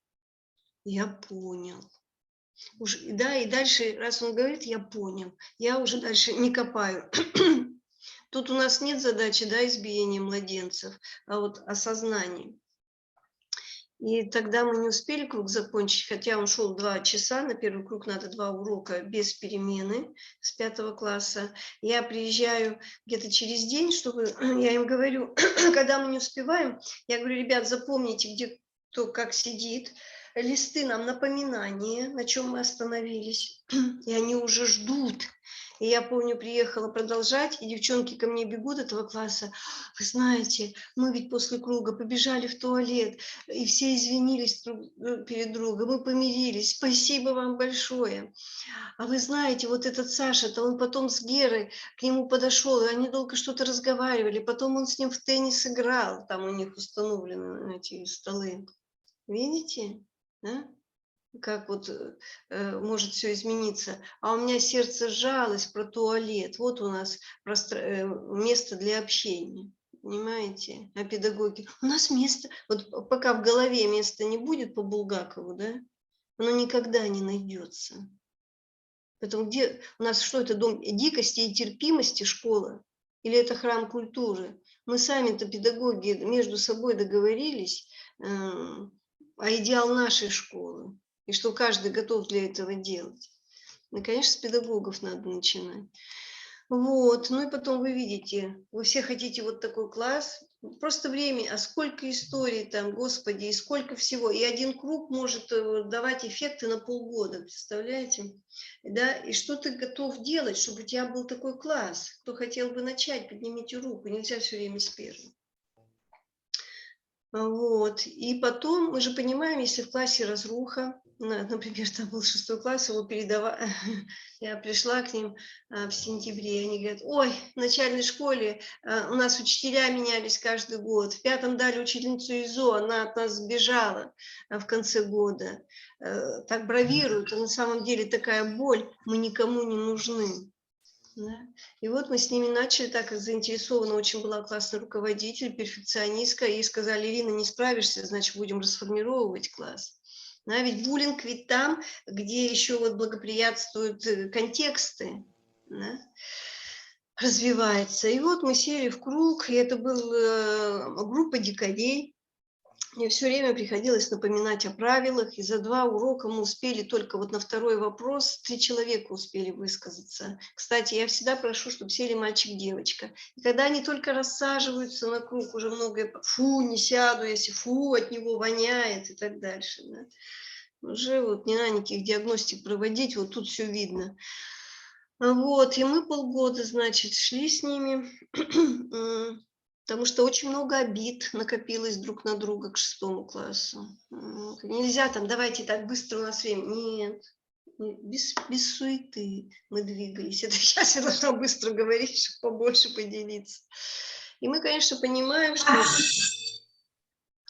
Я понял. Да, и дальше, раз он говорит, я понял, я уже дальше не копаю. Тут у нас нет задачи, да, избиения младенцев, а вот осознание. И тогда мы не успели круг закончить, хотя он шел 2 часа, на первый круг надо 2 урока без перемены с 5 класса. Я приезжаю где-то через день, чтобы, я им говорю, когда мы не успеваем, я говорю, ребят, запомните, где кто как сидит, листы нам напоминания, на чем мы остановились, и они уже ждут. И я помню, приехала продолжать, и девчонки ко мне бегут этого класса. Вы знаете, мы ведь после круга побежали в туалет, и все извинились перед другом, мы помирились. Спасибо вам большое. А вы знаете, вот этот Саша-то, он потом с Герой к нему подошел, и они долго что-то разговаривали, потом он с ним в теннис играл, там у них установлены эти столы. Видите? Да? Как вот может все измениться. А у меня сердце сжалось про туалет. Вот у нас место для общения. Понимаете? А педагоги. У нас место, вот пока в голове места не будет по Булгакову, да, оно никогда не найдется. Поэтому где у нас что это, дом дикости и терпимости, школа? или это храм культуры? Мы сами-то, педагоги, между собой договорились, а идеал нашей школы, и что каждый готов для этого делать. Ну, конечно, с педагогов надо начинать. Вот, ну и потом вы видите, вы все хотите вот такой класс, просто время, а сколько историй там, Господи, и сколько всего, и один круг может давать эффекты на полгода, представляете? Да, и что ты готов делать, чтобы у тебя был такой класс? Кто хотел бы начать, поднимите руку, нельзя все время с первым. Вот, и потом, мы же понимаем, если в классе разруха, например, там был 6 класс, его передавали, я пришла к ним в сентябре, и они говорят, ой, в начальной школе у нас учителя менялись каждый год, в 5 дали учительницу ИЗО, она от нас сбежала в конце года, так бравируют, а на самом деле такая боль, мы никому не нужны. Да. И вот мы с ними начали, так как заинтересована очень была классный руководитель, перфекционистка, и сказали, Ирина, не справишься, значит, будем расформировать класс. Да, ведь буллинг ведь там, где еще вот благоприятствуют контексты, да, развивается. И вот мы сели в круг, и это была группа дикарей. Мне все время приходилось напоминать о правилах, и за 2 урока мы успели только вот на второй вопрос, 3 человека успели высказаться. Кстати, я всегда прошу, чтобы сели мальчик-девочка. И когда они только рассаживаются на круг, уже многое, фу, не сяду, если фу, от него воняет и так дальше. Да. Уже вот не надо никаких диагностик проводить, вот тут все видно. Вот, и мы полгода, значит, шли с ними. Потому что очень много обид накопилось друг на друга к 6 классу. Нельзя там, давайте так быстро у нас время. Нет, без суеты мы двигались. Это сейчас я должна быстро говорить, чтобы побольше поделиться. И мы, конечно, понимаем,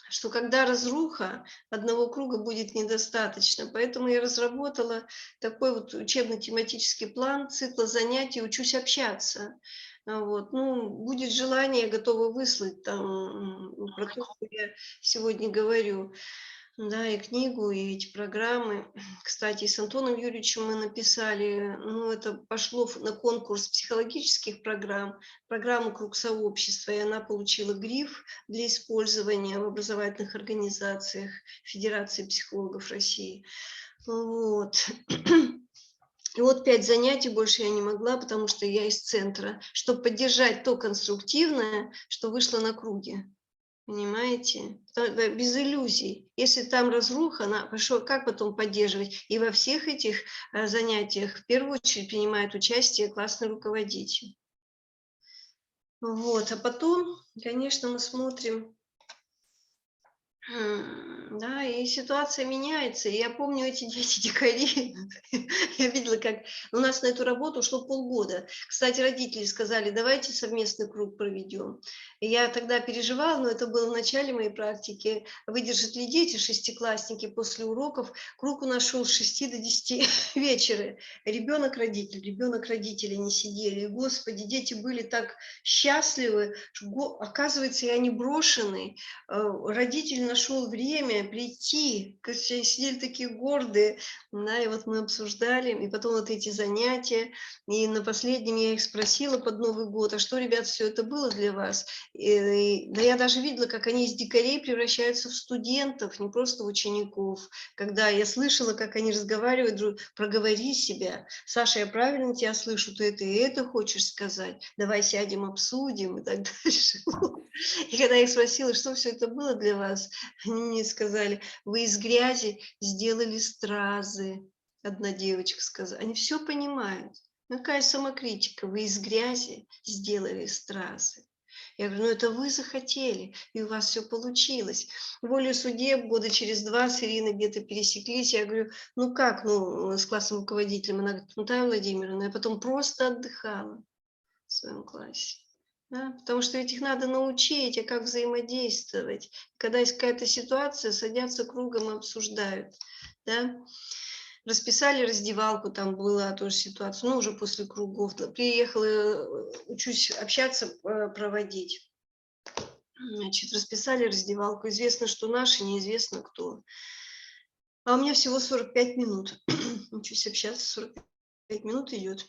что когда разруха, одного круга будет недостаточно. Поэтому я разработала такой вот учебно-тематический план цикла занятий «Учусь общаться». Вот. Ну, будет желание, готова выслать там про то, что я сегодня говорю. Да, и книгу, и эти программы. Кстати, с Антоном Юрьевичем мы написали, ну, это пошло на конкурс психологических программ, программу «Круг сообщества», и она получила гриф для использования в образовательных организациях Федерации психологов России. Вот. И вот 5 занятий больше я не могла, потому что я из центра, чтобы поддержать то конструктивное, что вышло на круге. Понимаете? Без иллюзий. Если там разруха, как потом поддерживать? И во всех этих занятиях в первую очередь принимает участие классный руководитель. Вот. А потом, конечно, мы смотрим, да, и ситуация меняется. И я помню эти дети-дикари. Я видела, как у нас на эту работу ушло полгода. Кстати, родители сказали, давайте совместный круг проведем. И я тогда переживала, но это было в начале моей практики. Выдержат ли дети, 6-классники, после уроков? Круг у нас шел с 6 до 10 вечера. Ребенок-родители не сидели. И, Господи, дети были так счастливы. Оказывается, я не брошенный. Родитель нашел время прийти, сидели такие гордые, да, и вот мы обсуждали, и потом вот эти занятия, и на последнем я их спросила под Новый год, а что, ребят, все это было для вас? Да я даже видела, как они из дикарей превращаются в студентов, не просто в учеников, когда я слышала, как они разговаривают, проговори себя, Саша, я правильно тебя слышу, ты это и это хочешь сказать, давай сядем, обсудим и так дальше. И когда я их спросила, что все это было для вас, они мне сказали, вы из грязи сделали стразы. Одна девочка сказала. Они все понимают. Какая самокритика? Вы из грязи сделали стразы. Я говорю, ну это вы захотели, и у вас все получилось. Волею судеб года через 2 с Ириной где-то пересеклись. Я говорю, ну как, с классным руководителем? Она говорит, Наталья Владимировна, я потом просто отдыхала в своем классе. Да? Потому что ведь их надо научить, а как взаимодействовать. Когда есть какая-то ситуация, садятся кругом и обсуждают. Да? Расписали раздевалку, там была тоже ситуация, ну, уже после кругов. Приехала, учусь общаться, проводить. Значит, расписали раздевалку. Известно, что наши, неизвестно кто. А у меня всего 45 минут. Учусь общаться, 45 минут идет.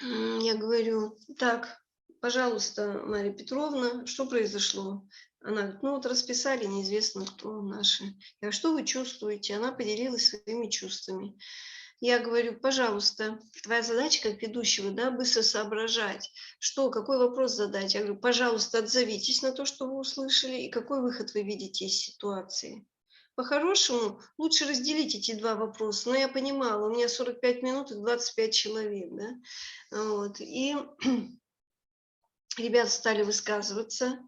Я говорю, так, пожалуйста, Мария Петровна, что произошло? Она говорит, ну вот расписали, неизвестно кто наши. Я говорю, что вы чувствуете? Она поделилась своими чувствами. Я говорю, пожалуйста, твоя задача как ведущего, да, быстро соображать, что, какой вопрос задать. Я говорю, пожалуйста, отзовитесь на то, что вы услышали, и какой выход вы видите из ситуации. По-хорошему, лучше разделить эти два вопроса. Но я понимала, у меня 45 минут и 25 человек, да. Вот. И ребята стали высказываться.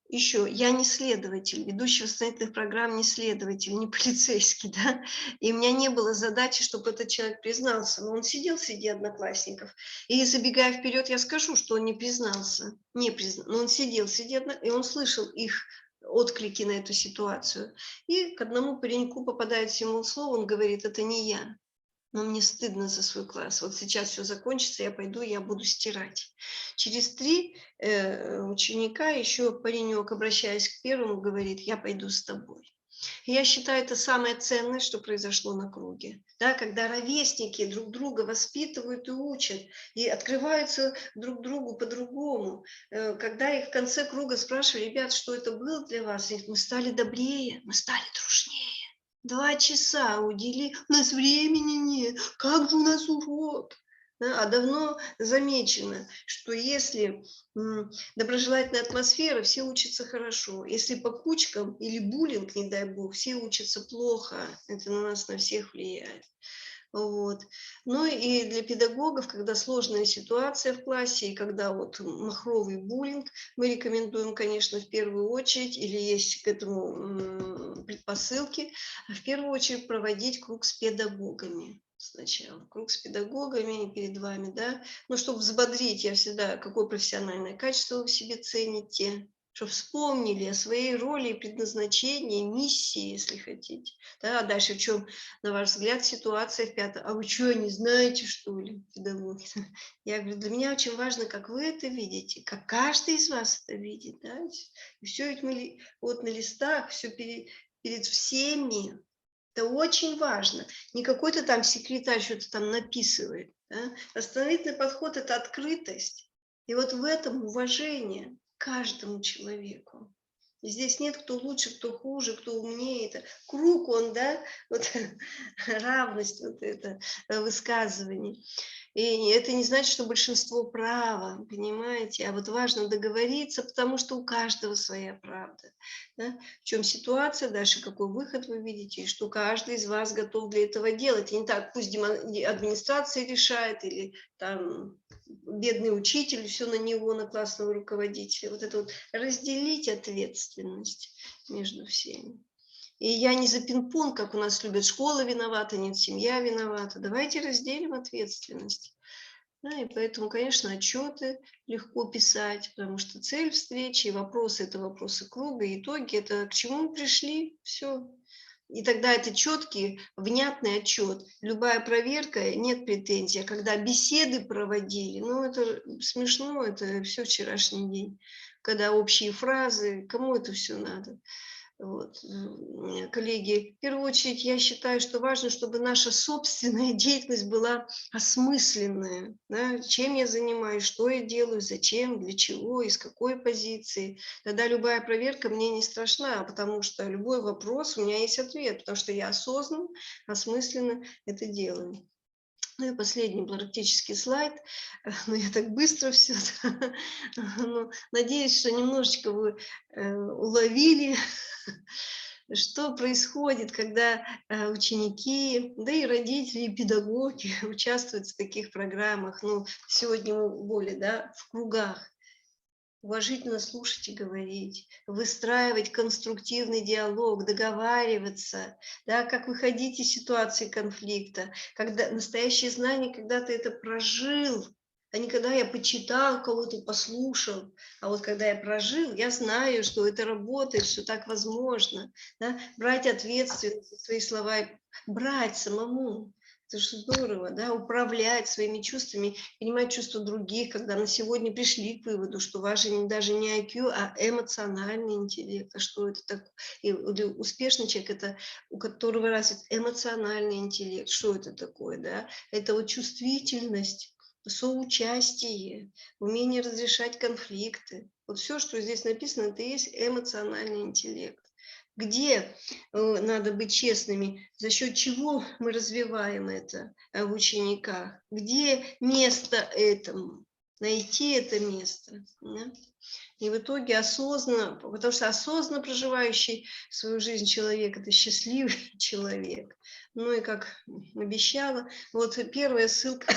Еще, я не следователь, ведущий восстановительных программ не следователь, не полицейский, да, и у меня не было задачи, чтобы этот человек признался, но он сидел среди одноклассников, и забегая вперед, я скажу, что он не признался, но он сидел среди одноклассников, и он слышал их отклики на эту ситуацию, и к одному пареньку попадает символ слова, он говорит, это не я. Но мне стыдно за свой класс. Вот сейчас все закончится, я пойду, я буду стирать. Через 3 ученика еще паренек, обращаясь к первому, говорит, я пойду с тобой. И я считаю, это самое ценное, что произошло на круге. Да, когда ровесники друг друга воспитывают и учат, и открываются друг другу по-другому. Когда их в конце круга спрашивали, ребят, что это было для вас, мы стали добрее, мы стали дружнее. 2 часа удели, у нас времени нет, как же у нас урок? Да, а давно замечено, что если доброжелательная атмосфера, все учатся хорошо. Если по кучкам или буллинг, не дай бог, все учатся плохо. Это на нас, на всех влияет. Вот. Ну и для педагогов, когда сложная ситуация в классе, и когда вот махровый буллинг, мы рекомендуем, конечно, в первую очередь, или есть к этому предпосылки, в первую очередь проводить круг с педагогами сначала. Круг с педагогами перед вами, да. Ну, чтобы взбодрить, я всегда, какое профессиональное качество вы в себе цените, чтобы вспомнили о своей роли и предназначении, миссии, если хотите. Да, а дальше в чем, на ваш взгляд, ситуация в 5? А вы что, не знаете, что ли, педагоги? Я говорю, для меня очень важно, как вы это видите, как каждый из вас это видит. Да? И все ведь мы вот на листах, все перед всеми. Это очень важно. Не какой-то там секретарь что-то там написывает. Да? Восстановительный подход – это открытость. И вот в этом уважение каждому человеку. И здесь нет кто лучше, кто хуже, кто умнее. Это круг он, да, вот равность, вот это высказывание. И это не значит, что большинство право, понимаете, а вот важно договориться, потому что у каждого своя правда. Да? В чем ситуация, дальше какой выход вы видите, и что каждый из вас готов для этого делать. И не так, пусть администрация решает, или там бедный учитель, все на него, на классного руководителя. Вот это вот разделить ответственность между всеми. И я не за пинг-понг, как у нас любят, школа виновата, нет, семья виновата. Давайте разделим ответственность. Да, и поэтому, конечно, отчеты легко писать, потому что цель встречи, вопросы – это вопросы круга, итоги – это к чему мы пришли, все. И тогда это четкий, внятный отчет. Любая проверка, нет претензий. А когда беседы проводили, ну это смешно, это все вчерашний день. Когда общие фразы, кому это все надо? Вот. Коллеги, в первую очередь я считаю, что важно, чтобы наша собственная деятельность была осмысленная. Да? Чем я занимаюсь, что я делаю, зачем, для чего, из какой позиции. Тогда любая проверка мне не страшна, потому что любой вопрос, у меня есть ответ, потому что я осознанно, осмысленно это делаю. Ну и последний практический слайд, но я так быстро все, надеюсь, что немножечко вы уловили, что происходит, когда ученики, да и родители, и педагоги участвуют в таких программах, ну, сегодня более, да, в кругах. Уважительно слушать и говорить, выстраивать конструктивный диалог, договариваться, да, как выходить из ситуации конфликта, когда настоящее знание, когда ты это прожил, а не когда я почитал, кого-то послушал, а вот когда я прожил, я знаю, что это работает, что так возможно, да, брать ответственность за свои слова, брать самому. Это же здорово, да, управлять своими чувствами, понимать чувства других, когда на сегодня пришли к выводу, что важен даже не IQ, а эмоциональный интеллект. А что это такое? И успешный человек – это у которого развит эмоциональный интеллект. Что это такое, да? Это вот чувствительность соучастие, умение разрешать конфликты. Вот все, что здесь написано, это и есть эмоциональный интеллект. Где надо быть честными, за счет чего мы развиваем это в учениках, где место этому, найти это место. Да? И в итоге осознанно, потому что осознанно проживающий свою жизнь человек – это счастливый человек. Ну и как обещала, вот первая ссылка,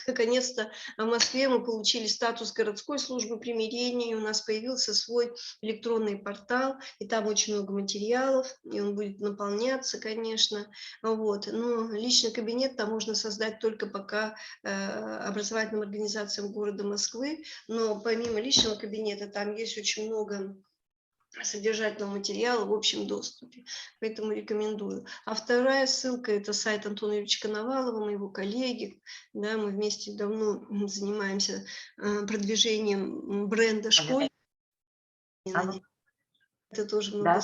наконец-то в Москве мы получили статус городской службы примирения, у нас появился свой электронный портал, и там очень много материалов, и он будет наполняться, конечно. Вот. Но личный кабинет там можно создать только пока образовательным организациям города Москвы, но помимо личного кабинета там есть очень много содержательного материала в общем доступе, поэтому рекомендую. А вторая ссылка – это сайт Антона Юрьевича Коновалова, моего коллеги. Да, мы вместе давно занимаемся продвижением бренда школы. Это тоже много. Да.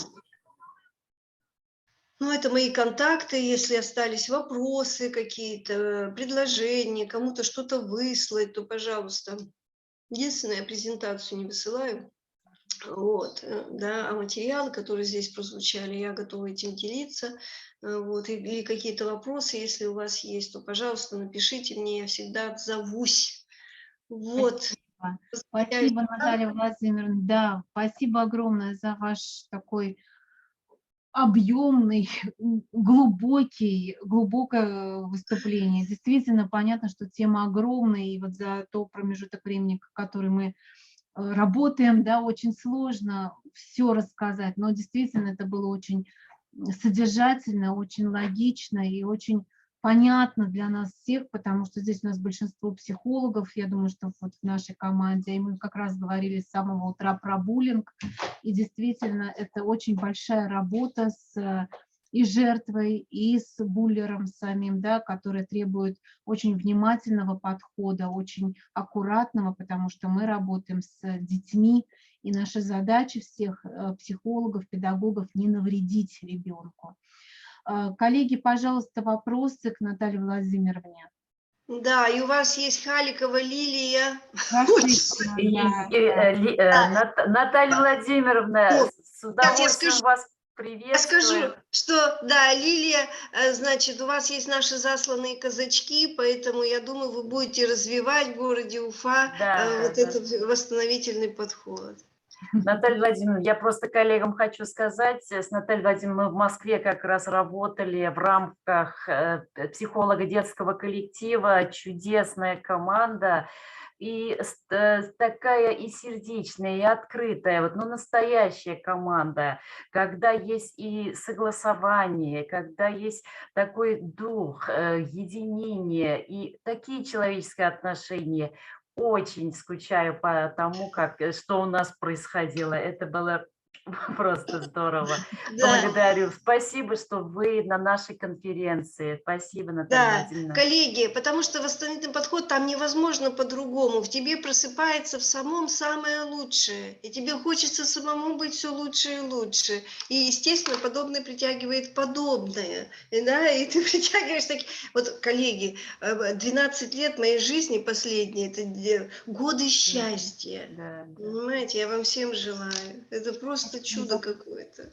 Ну, это мои контакты, если остались вопросы какие-то, предложения, кому-то что-то выслать, то, пожалуйста. Единственное, я презентацию не высылаю. Вот, да, а материалы, которые здесь прозвучали, я готова этим делиться. Вот, или какие-то вопросы, если у вас есть, то, пожалуйста, напишите мне, я всегда отзовусь. Вот. Спасибо, Наталья Владимировна. Да, спасибо огромное за ваш такой объемный, глубокое выступление. Действительно, понятно, что тема огромная, и вот за тот промежуток времени, который мы работаем, да, очень сложно все рассказать, но действительно это было очень содержательно, очень логично и очень понятно для нас всех, потому что здесь у нас большинство психологов, я думаю, что вот в нашей команде, и мы как раз говорили с самого утра про буллинг, и действительно это очень большая работа с и жертвой, и с буллером самим, да, который требует очень внимательного подхода, очень аккуратного, потому что мы работаем с детьми, и наша задача всех психологов, педагогов не навредить ребенку. Коллеги, пожалуйста, вопросы к Наталье Владимировне. Да, и у вас есть Халикова Лилия. Наталья Владимировна, с удовольствием вас приветствую. Я скажу, что, да, Лилия, значит, у вас есть наши засланные казачки, поэтому, я думаю, вы будете развивать в городе Уфа этот восстановительный подход. Наталья Владимировна, я просто коллегам хочу сказать, с Натальей Владимировной мы в Москве как раз работали в рамках психолога детского коллектива, чудесная команда. И такая и сердечная, и открытая, вот, ну, настоящая команда, когда есть и согласование, когда есть такой дух единения и такие человеческие отношения. Очень скучаю по тому, что у нас происходило. Это было просто здорово. Да. Благодарю. Спасибо, что вы на нашей конференции. Спасибо, Наталья Владимировна. Коллеги, потому что восстановительный подход там невозможно по-другому. В тебе просыпается в самом самое лучшее. И тебе хочется самому быть все лучше и лучше. И, естественно, подобное притягивает подобное. Да? И ты притягиваешь такие... Вот, коллеги, 12 лет моей жизни последние, это годы счастья. Да. Понимаете, я вам всем желаю. Это просто чудо какое-то.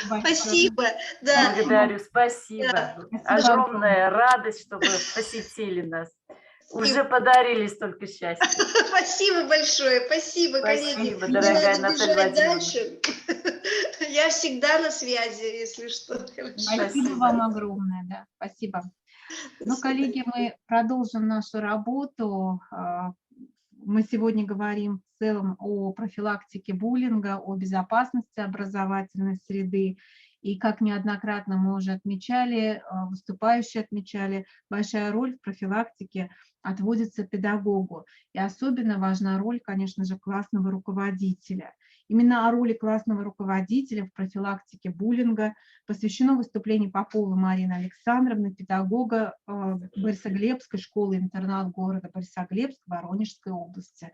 Спасибо. Да. Благодарю, спасибо. Да. Огромная радость, что вы посетили нас. Уже подарили столько счастья. Спасибо большое, спасибо, коллеги. Спасибо, дорогая Наталья Владимировна. Я всегда на связи, если что. Спасибо вам огромное, да, спасибо. Ну, коллеги, мы продолжим нашу работу. Мы сегодня говорим в целом о профилактике буллинга, о безопасности образовательной среды. И как неоднократно мы уже отмечали, выступающие отмечали, большая роль в профилактике отводится педагогу. И особенно важна роль, конечно же, классного руководителя. Именно о роли классного руководителя в профилактике буллинга посвящено выступление Поповой Марины Александровны, педагога Борисоглебской школы-интернат города Борисоглебск Воронежской области.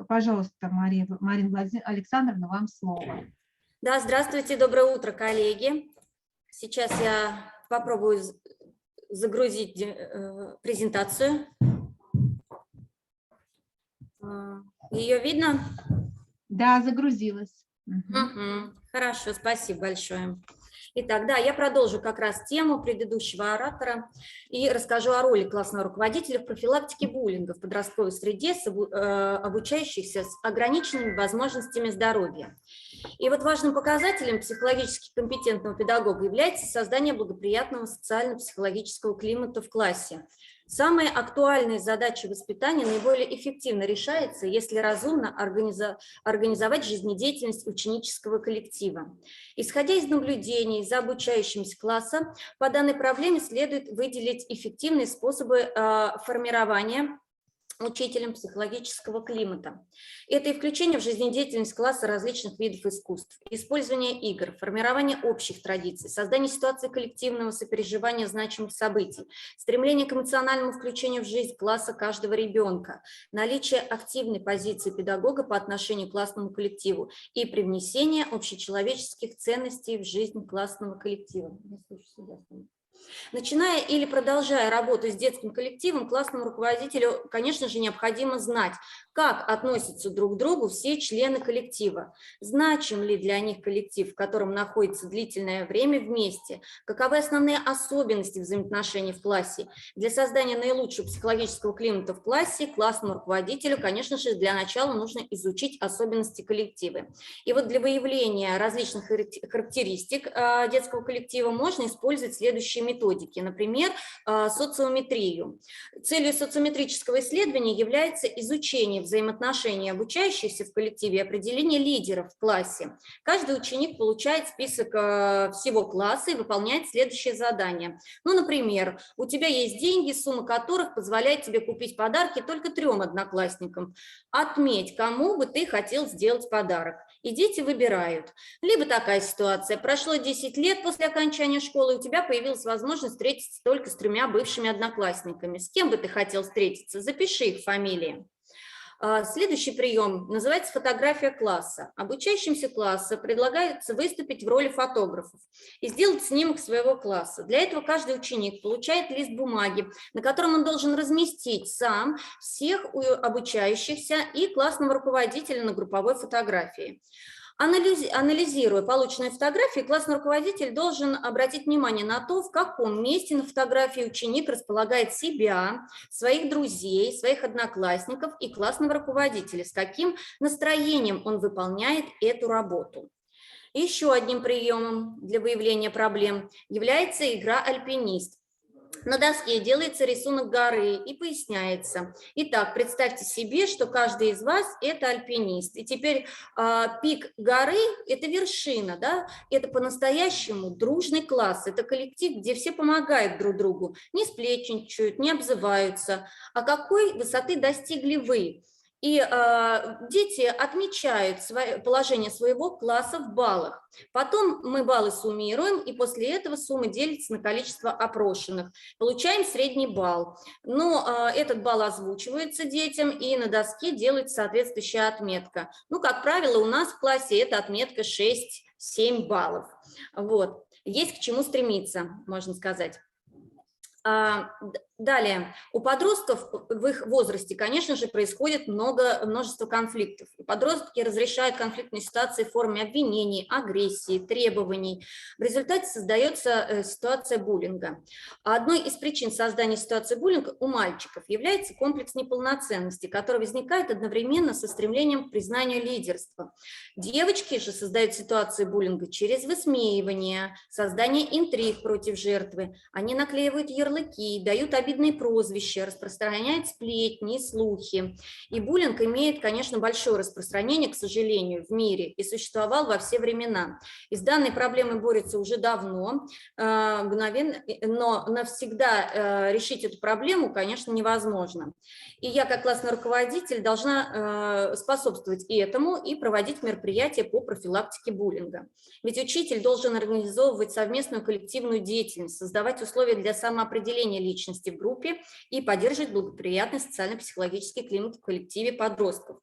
Пожалуйста, Марина Александровна, вам слово. Да, здравствуйте, доброе утро, коллеги. Сейчас я попробую загрузить презентацию. Ее видно? Да, загрузилась. Хорошо, спасибо большое. Итак, да, я продолжу как раз тему предыдущего оратора и расскажу о роли классного руководителя в профилактике буллинга в подростковой среде обучающихся с ограниченными возможностями здоровья. И вот важным показателем психологически компетентного педагога является создание благоприятного социально-психологического климата в классе. Самые актуальные задачи воспитания наиболее эффективно решаются, если разумно организовать жизнедеятельность ученического коллектива. Исходя из наблюдений за обучающимся класса, по данной проблеме следует выделить эффективные способы формирования учителем психологического климата. Это и включение в жизнедеятельность класса различных видов искусств, использование игр, формирование общих традиций, создание ситуации коллективного сопереживания значимых событий, стремление к эмоциональному включению в жизнь класса каждого ребенка, наличие активной позиции педагога по отношению к классному коллективу и привнесение общечеловеческих ценностей в жизнь классного коллектива. Начиная или продолжая работу с детским коллективом, классному руководителю, конечно же, необходимо знать, как относятся друг к другу все члены коллектива, значим ли для них коллектив, в котором находится длительное время вместе, каковы основные особенности взаимоотношений в классе. Для создания наилучшего психологического климата в классе классному руководителю, конечно же, для начала нужно изучить особенности коллектива. И вот для выявления различных характеристик детского коллектива можно использовать следующие методики, например, социометрию. Целью социометрического исследования является изучение взаимоотношений обучающихся в коллективе и определение лидеров в классе. Каждый ученик получает список всего класса и выполняет следующее задание. Ну, например, у тебя есть деньги, сумма которых позволяет тебе купить подарки только 3 одноклассникам. Отметь, кому бы ты хотел сделать подарок. И дети выбирают. Либо такая ситуация. Прошло 10 лет после окончания школы, и у тебя появилась возможность встретиться только с 3 бывшими одноклассниками. С кем бы ты хотел встретиться? Запиши их фамилии. Следующий прием называется фотография класса. Обучающимся класса предлагается выступить в роли фотографов и сделать снимок своего класса. Для этого каждый ученик получает лист бумаги, на котором он должен разместить сам всех обучающихся и классного руководителя на групповой фотографии. Анализируя полученные фотографии, классный руководитель должен обратить внимание на то, в каком месте на фотографии ученик располагает себя, своих друзей, своих одноклассников и классного руководителя, с каким настроением он выполняет эту работу. Еще одним приемом для выявления проблем является игра «Альпинист». На доске делается рисунок горы и поясняется. Итак, представьте себе, что каждый из вас – это альпинист. И теперь пик горы – это вершина, да? Это по-настоящему дружный класс, это коллектив, где все помогают друг другу, не сплетничают, не обзываются. А какой высоты достигли вы? И дети отмечают положение своего класса в баллах. Потом мы баллы суммируем, и после этого сумма делится на количество опрошенных. Получаем средний балл. Но этот балл озвучивается детям, и на доске делается соответствующая отметка. Ну, как правило, у нас в классе эта отметка 6-7 баллов. Вот. Есть к чему стремиться, можно сказать. Далее, у подростков в их возрасте, конечно же, происходит множество конфликтов. И подростки разрешают конфликтные ситуации в форме обвинений, агрессии, требований. В результате создается ситуация буллинга. Одной из причин создания ситуации буллинга у мальчиков является комплекс неполноценности, который возникает одновременно со стремлением к признанию лидерства. Девочки же создают ситуацию буллинга через высмеивание, создание интриг против жертвы. Они наклеивают ярлыки, дают обидные прозвища, распространяют сплетни, слухи. И буллинг имеет, конечно, большое распространение, к сожалению, в мире и существовал во все времена. И с данной проблемой борются уже давно, но навсегда решить эту проблему, конечно, невозможно. И я, как классный руководитель, должна способствовать этому и проводить мероприятия по профилактике буллинга. Ведь учитель должен организовывать совместную коллективную деятельность, создавать условия для самоопределения личности в группе и поддерживать благоприятный социально-психологический климат в коллективе подростков.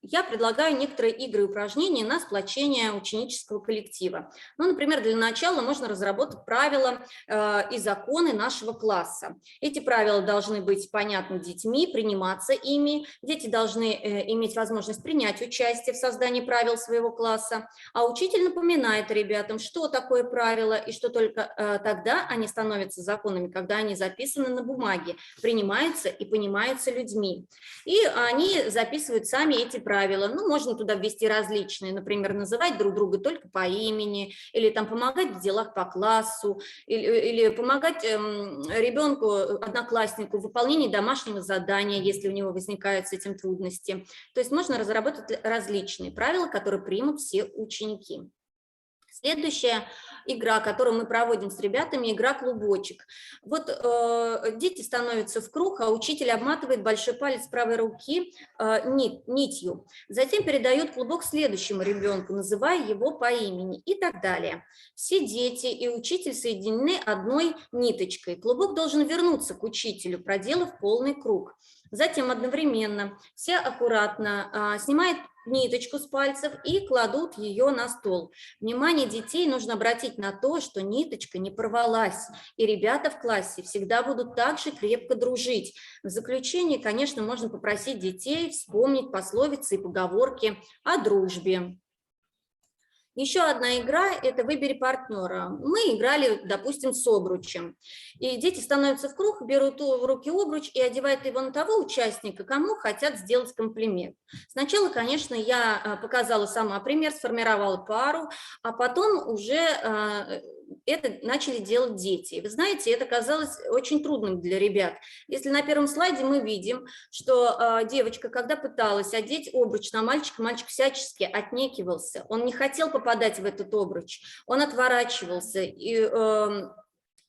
я предлагаю некоторые игры и упражнения на сплочение ученического коллектива. Ну, например, для начала можно разработать правила и законы нашего класса. Эти правила должны быть понятны детьми, приниматься ими. Дети должны иметь возможность принять участие в создании правил своего класса, а учитель напоминает ребятам, что такое правило, и что только тогда они становятся законами, когда они записаны на бумаге, принимаются и понимаются людьми. И они записывают сами эти правила. Ну, можно туда ввести различные, например, называть друг друга только по имени, или там помогать в делах по классу, или помогать ребенку, однокласснику в выполнении домашнего задания, если у него возникают с этим трудности. То есть можно разработать различные правила, которые примут все ученики. Следующая игра, которую мы проводим с ребятами, игра «Клубочек». Вот дети становятся в круг, а учитель обматывает большой палец правой руки нитью. Затем передает клубок следующему ребенку, называя его по имени и так далее. Все дети и учитель соединены одной ниточкой. Клубок должен вернуться к учителю, проделав полный круг. Затем одновременно все аккуратно снимают ниточку с пальцев и кладут ее на стол. Внимание детей нужно обратить на то, что ниточка не порвалась, и ребята в классе всегда будут так же крепко дружить. В заключение, конечно, можно попросить детей вспомнить пословицы и поговорки о дружбе. Еще одна игра – это «Выбери партнера». Мы играли, допустим, с обручем. И дети становятся в круг, берут в руки обруч и одевают его на того участника, кому хотят сделать комплимент. Сначала, конечно, я показала сама пример, сформировала пару, а потом уже это начали делать дети. Вы знаете, это казалось очень трудным для ребят. Если на первом слайде мы видим, что девочка, когда пыталась одеть обруч на мальчика, мальчик всячески отнекивался. Он не хотел попадать в этот обруч, он отворачивался. И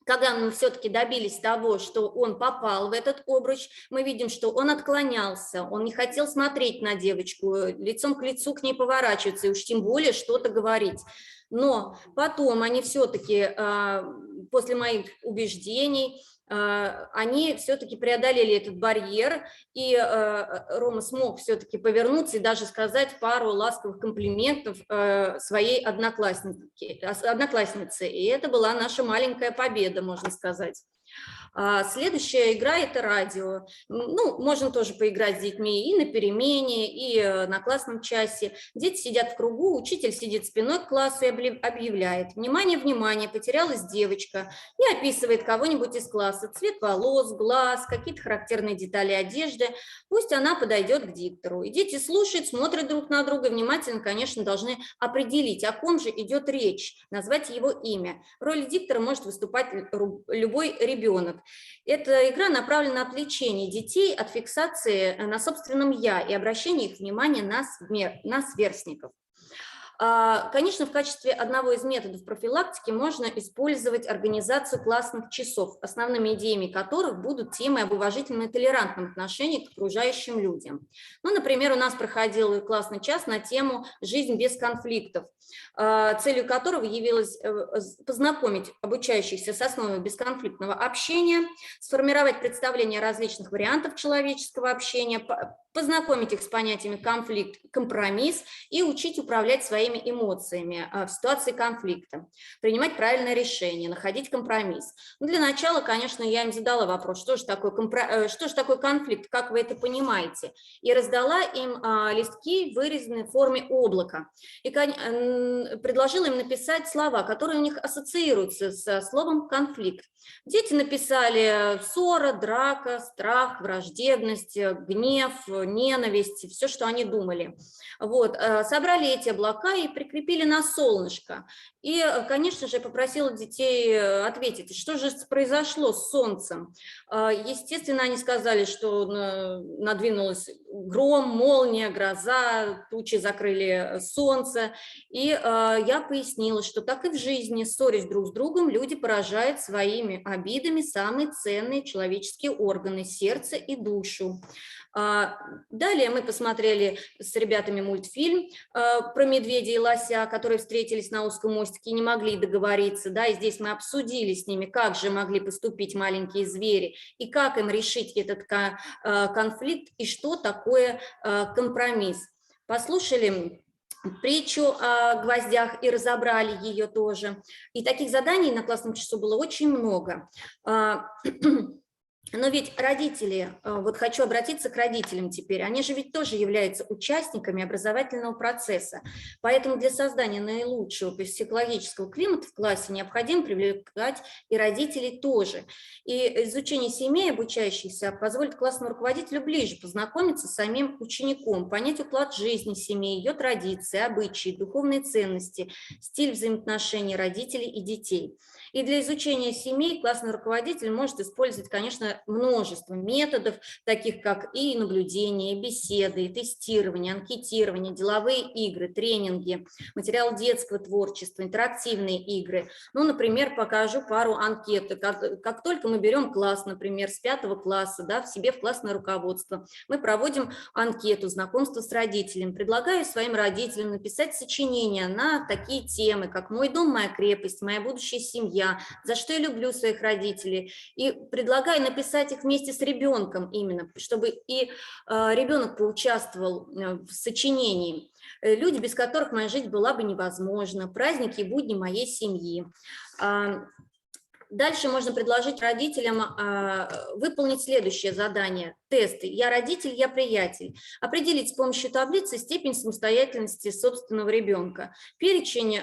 когда мы все-таки добились того, что он попал в этот обруч, мы видим, что он отклонялся, он не хотел смотреть на девочку, лицом к лицу к ней поворачиваться, и уж тем более что-то говорить. Но потом они все-таки, после моих убеждений, они все-таки преодолели этот барьер, и Рома смог все-таки повернуться и даже сказать пару ласковых комплиментов своей однокласснице. И это была наша маленькая победа, можно сказать. Следующая игра – это радио. Ну, можно тоже поиграть с детьми и на перемене, и на классном часе. Дети сидят в кругу, учитель сидит спиной к классу и объявляет: «Внимание, внимание, потерялась девочка», и описывает кого-нибудь из класса: цвет волос, глаз, какие-то характерные детали одежды. Пусть она подойдет к диктору. И дети слушают, смотрят друг на друга, внимательно, конечно, должны определить, о ком же идет речь, назвать его имя. В роли диктора может выступать любой ребенок. Эта игра направлена на отвлечение детей от фиксации на собственном «я» и обращение их внимания на сверстников. Конечно, в качестве одного из методов профилактики можно использовать организацию классных часов, основными идеями которых будут темы об уважительном и толерантном отношении к окружающим людям. Ну, например, у нас проходил классный час на тему «Жизнь без конфликтов», целью которого явилось познакомить обучающихся с основами бесконфликтного общения, сформировать представление различных вариантов человеческого общения, познакомить их с понятиями конфликт, компромисс и учить управлять своими эмоциями в ситуации конфликта, принимать правильное решение, находить компромисс. Но для начала, конечно, я им задала вопрос, что же такое конфликт, как вы это понимаете, и раздала им листки, вырезанные в форме облака, и предложила им написать слова, которые у них ассоциируются со словом конфликт. Дети написали ссора, драка, страх, враждебность, гнев, ненависть, все, что они думали. Вот. Собрали эти облака и прикрепили на солнышко. И, конечно же, попросила детей ответить, что же произошло с солнцем. Естественно, они сказали, что надвинулась гром, молния, гроза, тучи закрыли солнце. И я пояснила, что так и в жизни, ссорясь друг с другом, люди поражают своими обидами самые ценные человеческие органы – сердце и душу. Далее мы посмотрели с ребятами мультфильм про медведя и лося, которые встретились на узком мостике и не могли договориться. Да, и здесь мы обсудили с ними, как же могли поступить маленькие звери и как им решить этот конфликт и что такое компромисс. послушали притчу о гвоздях и разобрали ее тоже. И таких заданий на классном часу было очень много. Но ведь родители, вот хочу обратиться к родителям теперь, они же ведь тоже являются участниками образовательного процесса. Поэтому для создания наилучшего психологического климата в классе необходимо привлекать и родителей тоже. И изучение семей обучающихся позволит классному руководителю ближе познакомиться с самим учеником, понять уклад жизни семьи, ее традиции, обычаи, духовные ценности, стиль взаимоотношений родителей и детей. И для изучения семей классный руководитель может использовать, конечно, множество методов, таких как и наблюдение, и беседы, и тестирование, анкетирование, деловые игры, тренинги, материал детского творчества, интерактивные игры. Ну, например, покажу пару анкет. Как только мы берем класс, например, с 5 класса, да, в себе в классное руководство, мы проводим анкету знакомства с родителем. Предлагаю своим родителям написать сочинения на такие темы, как «Мой дом, моя крепость», «Моя будущая семья», «За что я люблю своих родителей». И предлагаю написать их вместе с ребенком именно, чтобы и ребенок поучаствовал в сочинении. Люди, без которых моя жизнь была бы невозможна, праздники и будни моей семьи. Дальше можно предложить родителям выполнить следующее задание. Тесты. Я родитель, я приятель. Определить с помощью таблицы степень самостоятельности собственного ребенка. Перечень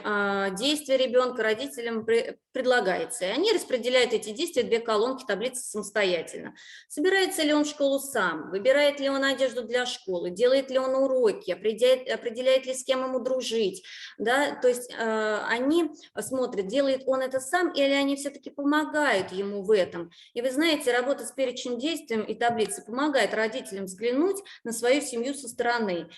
действий ребенка родителям предлагается. И они распределяют эти действия в 2 колонки таблицы самостоятельно. Собирается ли он в школу сам? Выбирает ли он одежду для школы? Делает ли он уроки? Определяет ли, с кем ему дружить? Да? То есть они смотрят, делает он это сам или они все-таки помогают ему в этом. И вы знаете, работа с перечнем действий и таблицей помогает родителям взглянуть на свою семью со стороны.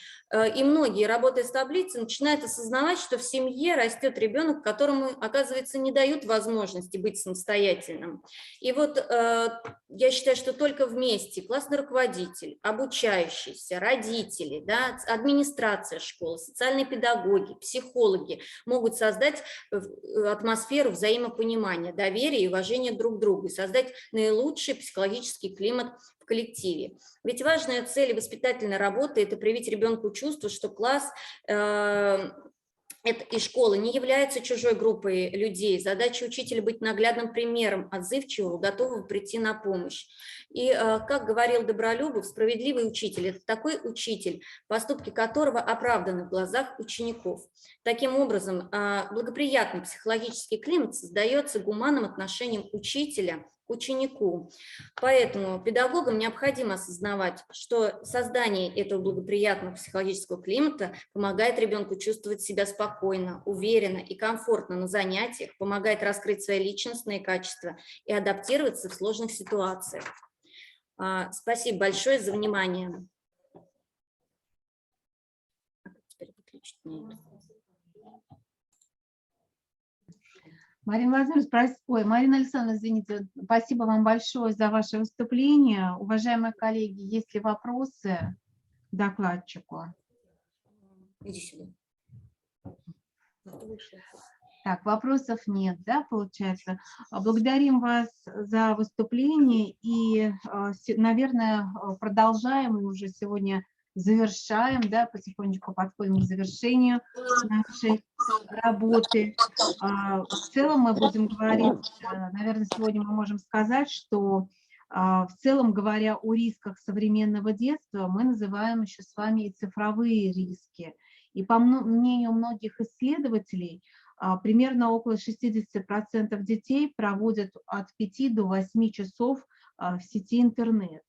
И многие, работая с таблицей, начинают осознавать, что в семье растет ребенок, которому, оказывается, не дают возможности быть самостоятельным. И вот я считаю, что только вместе классный руководитель, обучающийся, родители, да, администрация школы, социальные педагоги, психологи могут создать атмосферу взаимопонимания, доверия и уважения друг к другу и создать наилучший психологический климат в коллективе. Ведь важная цель воспитательной работы – это привить ребенку чувство, что класс и школа не являются чужой группой людей. Задача учителя быть наглядным примером, отзывчивого, готового прийти на помощь. И, как говорил Добролюбов, справедливый учитель – это такой учитель, поступки которого оправданы в глазах учеников. Таким образом, благоприятный психологический климат создается гуманным отношением учителя к ученику. Поэтому педагогам необходимо осознавать, что создание этого благоприятного психологического климата помогает ребенку чувствовать себя спокойно, уверенно и комфортно на занятиях, помогает раскрыть свои личностные качества и адаптироваться в сложных ситуациях. Спасибо большое за внимание. Теперь выключить мне. Марина Владимировна, Марина Александровна, извините, спасибо вам большое за ваше выступление. Уважаемые коллеги, есть ли вопросы к докладчику? Иди сюда. Так, вопросов нет, да, получается. Благодарим вас за выступление и, наверное, продолжаем, и уже сегодня завершаем, да, потихонечку подходим к завершению нашей работы. В целом мы будем говорить, наверное, сегодня мы можем сказать, что в целом, говоря о рисках современного детства, мы называем еще с вами и цифровые риски. И по мнению многих исследователей, примерно около 60% детей проводят от 5 до 8 часов в сети интернет.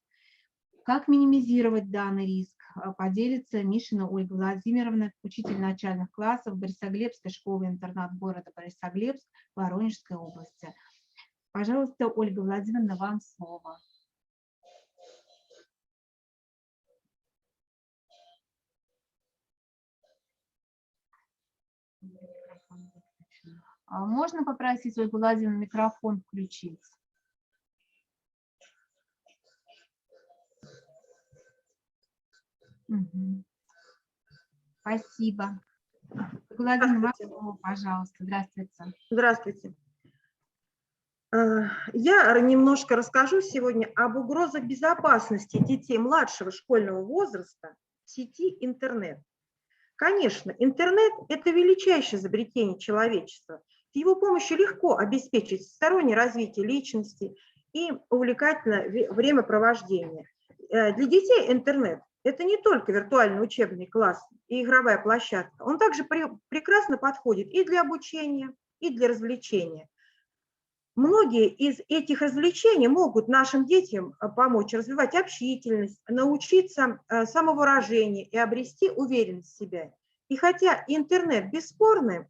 Как минимизировать данный риск, поделится Мишина Ольга Владимировна, учитель начальных классов Борисоглебской школы-интернат города Борисоглебск Воронежской области. Пожалуйста, Ольга Владимировна, вам слово. Можно попросить Ольгу Владимировну микрофон включить? Угу. Спасибо. Владимир, пожалуйста, здравствуйте. Здравствуйте. Я немножко расскажу сегодня об угрозах безопасности детей младшего школьного возраста в сети интернет. Конечно, интернет – это величайшее изобретение человечества. С его помощью легко обеспечить всестороннее развитие личности и увлекательное времяпровождение. Для детей интернет – это не только виртуальный учебный класс и игровая площадка, он также прекрасно подходит и для обучения, и для развлечения. Многие из этих развлечений могут нашим детям помочь развивать общительность, научиться самовыражению и обрести уверенность в себе. И хотя интернет бесспорный,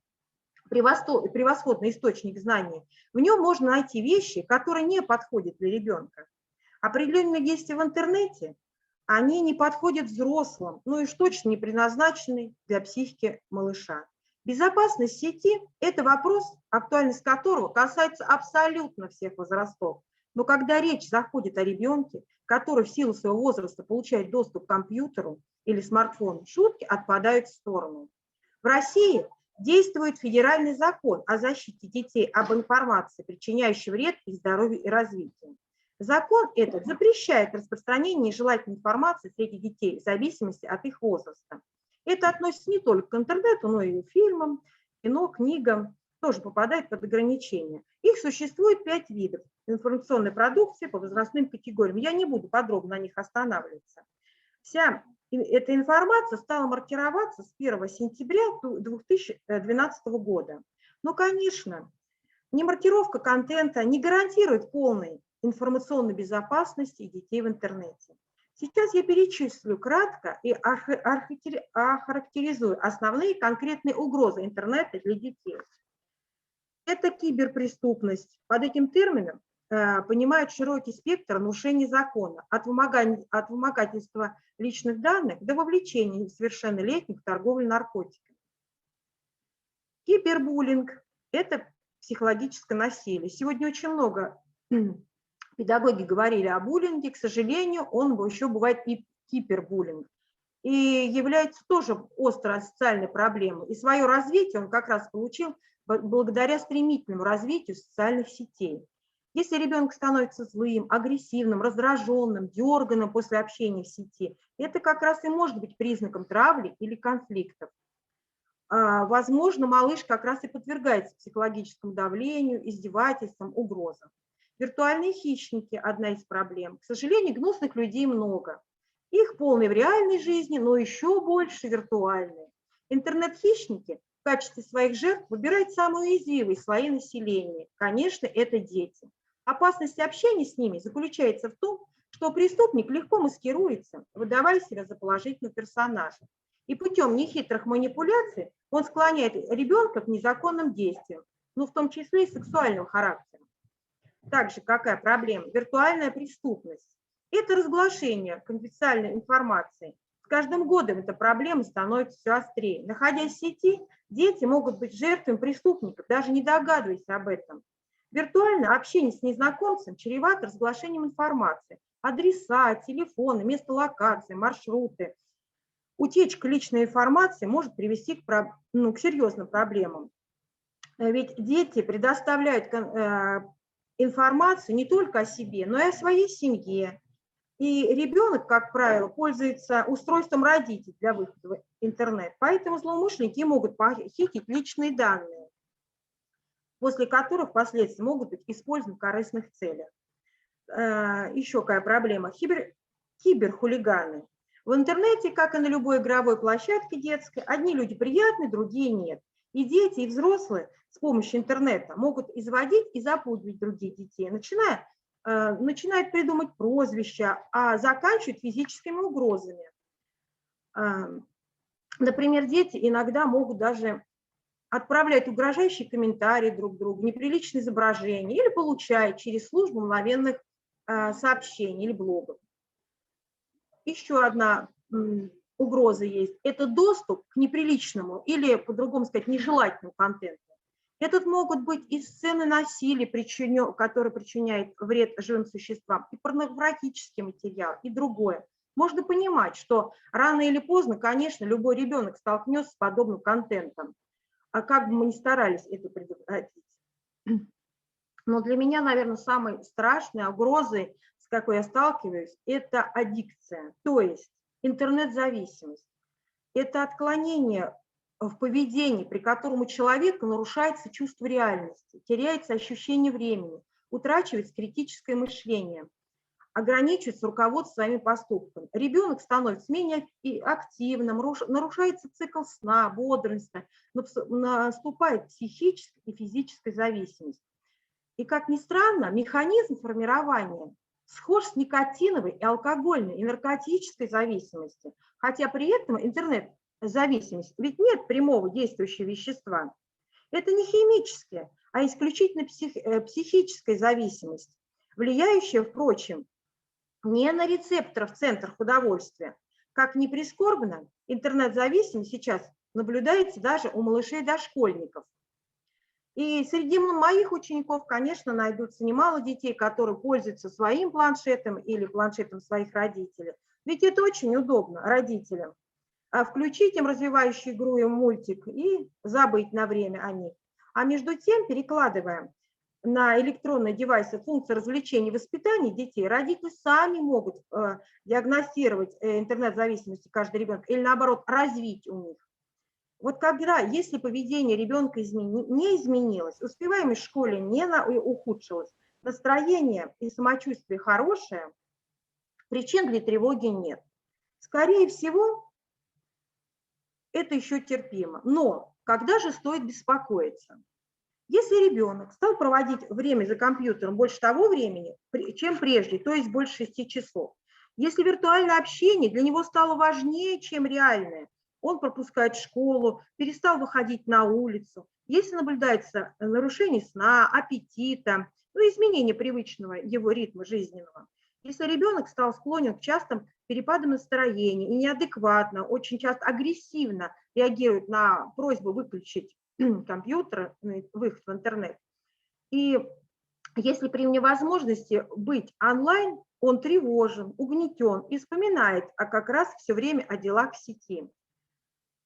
превосходный источник знаний, в нем можно найти вещи, которые не подходят для ребенка. Определенные действия в интернете, они не подходят взрослым, ну и уж точно не предназначены для психики малыша. Безопасность сети – это вопрос, актуальность которого касается абсолютно всех возрастов. Но когда речь заходит о ребенке, который в силу своего возраста получает доступ к компьютеру или смартфону, шутки отпадают в сторону. В России действует федеральный закон о защите детей об информации, причиняющей вред их здоровью и развитию. Закон этот запрещает распространение нежелательной информации среди детей в зависимости от их возраста. Это относится не только к интернету, но и к фильмам, кино, книгам, тоже попадает под ограничения. Их существует 5 видов информационной продукции по возрастным категориям. Я не буду подробно на них останавливаться. Вся эта информация стала маркироваться с 1 сентября 2012 года. Но, конечно, не маркировка контента не гарантирует полной информационной безопасности детей в интернете. Сейчас я перечислю кратко и охарактеризую основные конкретные угрозы интернета для детей. Это киберпреступность. Под этим термином понимают широкий спектр нарушений закона, от вымогательства личных данных до вовлечения несовершеннолетних в торговлю наркотиками. Кибербуллинг – это психологическое насилие. Сегодня очень много педагоги говорили о буллинге, к сожалению, он еще бывает и кибербуллинг. И является тоже острой социальной проблемой. И свое развитие он как раз получил благодаря стремительному развитию социальных сетей. Если ребенок становится злым, агрессивным, раздраженным, дерганым после общения в сети, это как раз и может быть признаком травли или конфликтов. Возможно, малыш как раз и подвергается психологическому давлению, издевательствам, угрозам. Виртуальные хищники – одна из проблем. К сожалению, гнусных людей много. Их полные в реальной жизни, но еще больше виртуальные. Интернет-хищники в качестве своих жертв выбирают самые уязвимые слои населения. Конечно, это дети. Опасность общения с ними заключается в том, что преступник легко маскируется, выдавая себя за положительного персонажа. И путем нехитрых манипуляций он склоняет ребенка к незаконным действиям, но в том числе и сексуального характера. Также какая проблема? Виртуальная преступность. Это разглашение конфиденциальной информации. С каждым годом эта проблема становится все острее. Находясь в сети, дети могут быть жертвами преступников, даже не догадываясь об этом. Виртуальное общение с незнакомцем чревато разглашением информации. Адреса, телефоны, место локации, маршруты. Утечка личной информации может привести к серьезным проблемам. Ведь дети предоставляют информацию не только о себе, но и о своей семье. И ребенок, как правило, пользуется устройством родителей для выхода в интернет. Поэтому злоумышленники могут похитить личные данные, после которых впоследствии могут быть использованы в корыстных целях. Еще какая проблема? Киберхулиганы. В интернете, как и на любой игровой площадке детской, одни люди приятны, другие нет. И дети, и взрослые с помощью интернета могут изводить и запугивать других детей, начинают придумать прозвища, а заканчивают физическими угрозами. Например, дети иногда могут даже отправлять угрожающие комментарии друг другу, неприличные изображения или получать через службу мгновенных сообщений или блогов. Еще одна угроза есть – это доступ к неприличному или, по-другому сказать, нежелательному контенту. Этот могут быть и сцены насилия, которые причиняют вред живым существам, и порнографический материал, и другое. Можно понимать, что рано или поздно, конечно, любой ребенок столкнется с подобным контентом, а как бы мы ни старались это предотвратить. Но для меня, наверное, самой страшной угрозой, с какой я сталкиваюсь, это аддикция, то есть интернет-зависимость. это отклонение в поведении, при котором у человека нарушается чувство реальности, теряется ощущение времени, утрачивается критическое мышление, ограничивается руководство своими поступками. Ребенок становится менее активным, нарушается цикл сна, бодрствования, наступает психическая и физическая зависимость. И, как ни странно, механизм формирования схож с никотиновой и алкогольной и наркотической зависимостью, хотя при этом интернет-зависимость, ведь нет прямого действующего вещества. Это не химическая, а исключительно психическая зависимость, влияющая, впрочем, не на рецепторы в центрах удовольствия. Как ни прискорбно, интернет-зависимость сейчас наблюдается даже у малышей-дошкольников. И среди моих учеников, конечно, найдутся немало детей, которые пользуются своим планшетом или планшетом своих родителей. Ведь это очень удобно родителям. Включить им развивающую игру и мультик и забыть на время о них. А между тем, перекладывая на электронные девайсы функции развлечений и воспитания детей, родители сами могут диагностировать интернет-зависимость каждого ребенка или, наоборот, развить у них. Вот когда, если поведение ребенка не изменилось, успеваемость в школе не ухудшилась, настроение и самочувствие хорошее, причин для тревоги нет. Скорее всего, это еще терпимо. Но когда же стоит беспокоиться? Если ребенок стал проводить время за компьютером больше того времени, чем прежде, то есть больше 6 часов, если виртуальное общение для него стало важнее, чем реальное, он пропускает школу, перестал выходить на улицу, если наблюдается нарушение сна, аппетита, изменение привычного его ритма жизненного, если ребенок стал склонен к частым перепадам настроения и неадекватно, очень часто агрессивно реагирует на просьбу выключить компьютер, выход в интернет, и если при невозможности быть онлайн, он тревожен, угнетен и вспоминает как раз все время о делах в сети.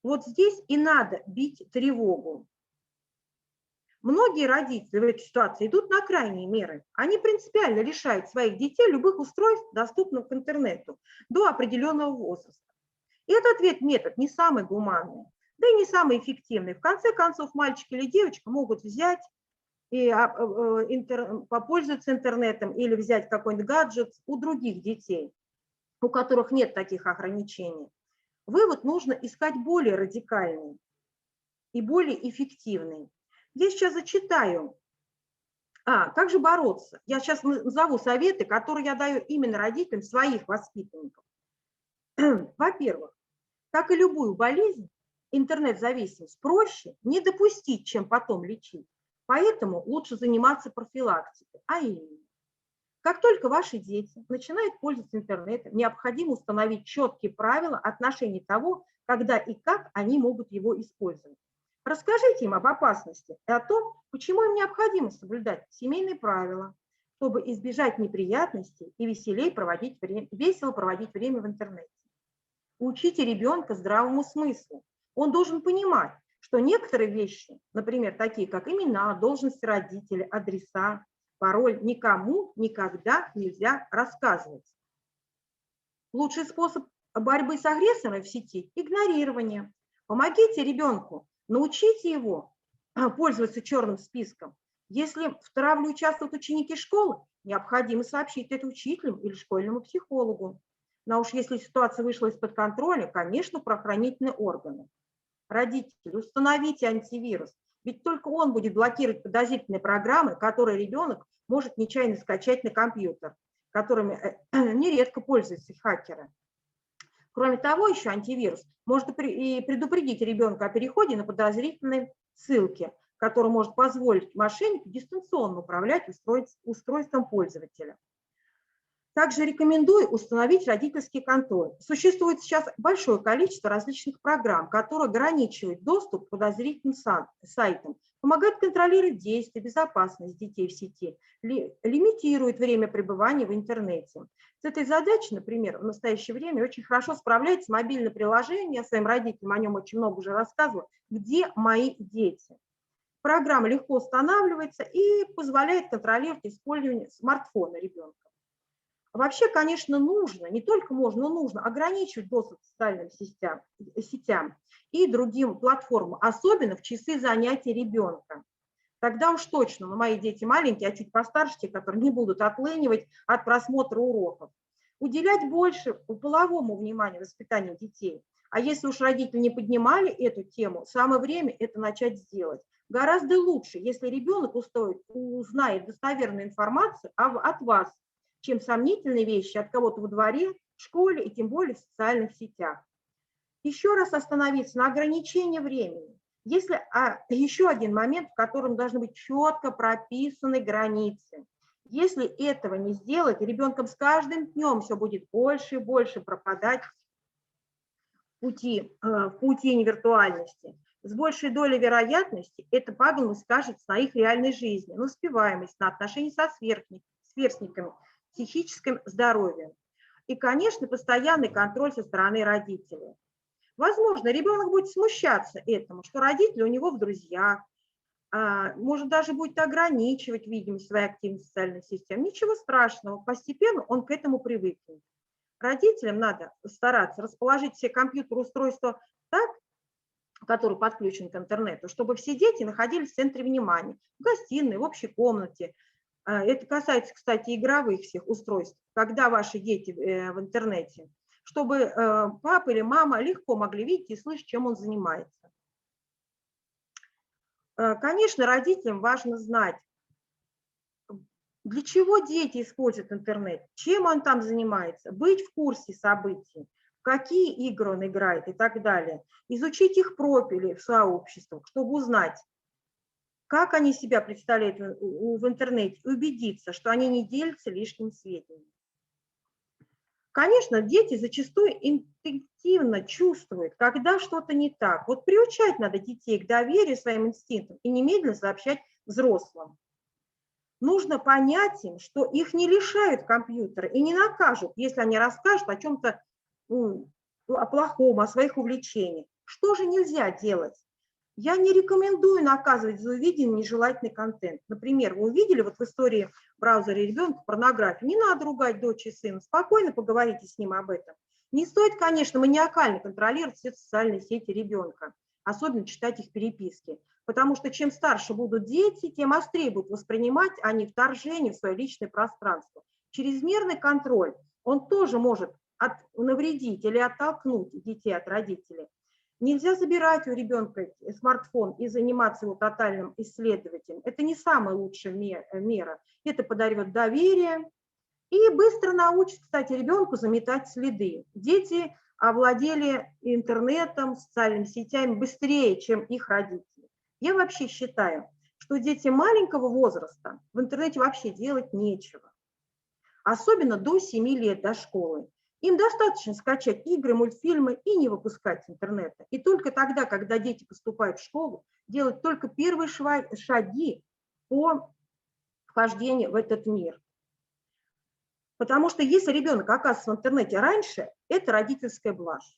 Вот здесь и надо бить тревогу. Многие родители в этой ситуации идут на крайние меры. Они принципиально лишают своих детей любых устройств, доступных к интернету, до определенного возраста. И этот метод не самый гуманный, да и не самый эффективный. В конце концов, мальчик или девочка могут взять и попользоваться интернетом или взять какой-нибудь гаджет у других детей, у которых нет таких ограничений. Вывод нужно искать более радикальный и более эффективный. Я сейчас зачитаю. Как же бороться? Я сейчас назову советы, которые я даю именно родителям своих воспитанников. Во-первых, как и любую болезнь, интернет-зависимость проще не допустить, чем потом лечить. Поэтому лучше заниматься профилактикой. А именно, как только ваши дети начинают пользоваться интернетом, необходимо установить четкие правила отношения того, когда и как они могут его использовать. Расскажите им об опасности и о том, почему им необходимо соблюдать семейные правила, чтобы избежать неприятностей и весело проводить время в интернете. Учите ребенка здравому смыслу. Он должен понимать, что некоторые вещи, например, такие как имена, должности родителей, адреса, пароль, никому никогда нельзя рассказывать. Лучший способ борьбы с агрессором в сети – игнорирование. Помогите ребенку, научите его пользоваться черным списком. Если в травле участвуют ученики школы, необходимо сообщить это учителям или школьному психологу. Но уж если ситуация вышла из-под контроля, конечно, правоохранительные органы. Родители, установите антивирус, ведь только он будет блокировать подозрительные программы, которые ребенок может нечаянно скачать на компьютер, которыми нередко пользуются хакеры. Кроме того, еще антивирус может и предупредить ребенка о переходе на подозрительные ссылки, который может позволить мошеннику дистанционно управлять устройством пользователя. Также рекомендую установить родительский контроль. Существует сейчас большое количество различных программ, которые ограничивают доступ к подозрительным сайтам, помогают контролировать действия, безопасность детей в сети, лимитируют время пребывания в интернете. С этой задачей, например, в настоящее время очень хорошо справляется мобильное приложение, я своим родителям о нем очень много уже рассказывала, «Где мои дети?». Программа легко устанавливается и позволяет контролировать использование смартфона ребенка. Вообще, конечно, нужно, не только можно, но нужно ограничивать доступ к социальным сетям и другим платформам, особенно в часы занятий ребенка. Тогда уж точно, но мои дети маленькие, а чуть постарше, те, которые не будут отлынивать от просмотра уроков. Уделять больше половому вниманию воспитанию детей. А если уж родители не поднимали эту тему, самое время это начать сделать. Гораздо лучше, если ребенок узнает достоверную информацию от вас, чем сомнительные вещи от кого-то во дворе, в школе и тем более в социальных сетях. Еще раз остановиться на ограничении времени. Еще один момент, в котором должны быть четко прописаны границы. Если этого не сделать, ребенком с каждым днем все будет больше и больше пропадать в паутине виртуальности. С большей долей вероятности эта пагубность скажется на их реальной жизни, на успеваемость, на отношения со сверстниками, психическим здоровьем. И, конечно, постоянный контроль со стороны родителей. Возможно, ребенок будет смущаться этому, что родители у него в друзьях, может даже будет ограничивать видимость своей активности в социальных сетях. Ничего страшного, постепенно он к этому привыкнет. Родителям надо стараться расположить все компьютеры, устройства так, который подключен к интернету, чтобы все дети находились в центре внимания, в гостиной, в общей комнате. Это касается, кстати, игровых всех устройств, когда ваши дети в интернете, чтобы папа или мама легко могли видеть и слышать, чем он занимается. Конечно, родителям важно знать, для чего дети используют интернет, чем он там занимается, быть в курсе событий, в какие игры он играет и так далее. Изучить их профили в сообществах, чтобы узнать, как они себя представляют в интернете, и убедиться, что они не делятся лишними сведениями. Конечно, дети зачастую интуитивно чувствуют, когда что-то не так. Вот приучать надо детей к доверию своим инстинктам и немедленно сообщать взрослым. Нужно понять им, что их не лишают компьютера и не накажут, если они расскажут о чем-то о плохом, о своих увлечениях. Что же нельзя делать? Я не рекомендую наказывать за увиденный нежелательный контент. Например, вы увидели вот в истории браузера ребенка порнографию, не надо ругать дочь и сына, спокойно поговорите с ним об этом. Не стоит, конечно, маниакально контролировать все социальные сети ребенка, особенно читать их переписки, потому что чем старше будут дети, тем острее будут воспринимать они вторжение в свое личное пространство. Чрезмерный контроль, он тоже может навредить или оттолкнуть детей от родителей. Нельзя забирать у ребенка смартфон и заниматься его тотальным исследованием. Это не самая лучшая мера. Это подарит доверие и быстро научит, кстати, ребенку заметать следы. Дети овладели интернетом, социальными сетями быстрее, чем их родители. Я вообще считаю, что дети маленького возраста в интернете вообще делать нечего. Особенно до 7 лет, до школы. Им достаточно скачать игры, мультфильмы и не выпускать с интернета. И только тогда, когда дети поступают в школу, делать только первые шаги по вхождению в этот мир. Потому что если ребенок оказывается в интернете раньше, это родительская блажь.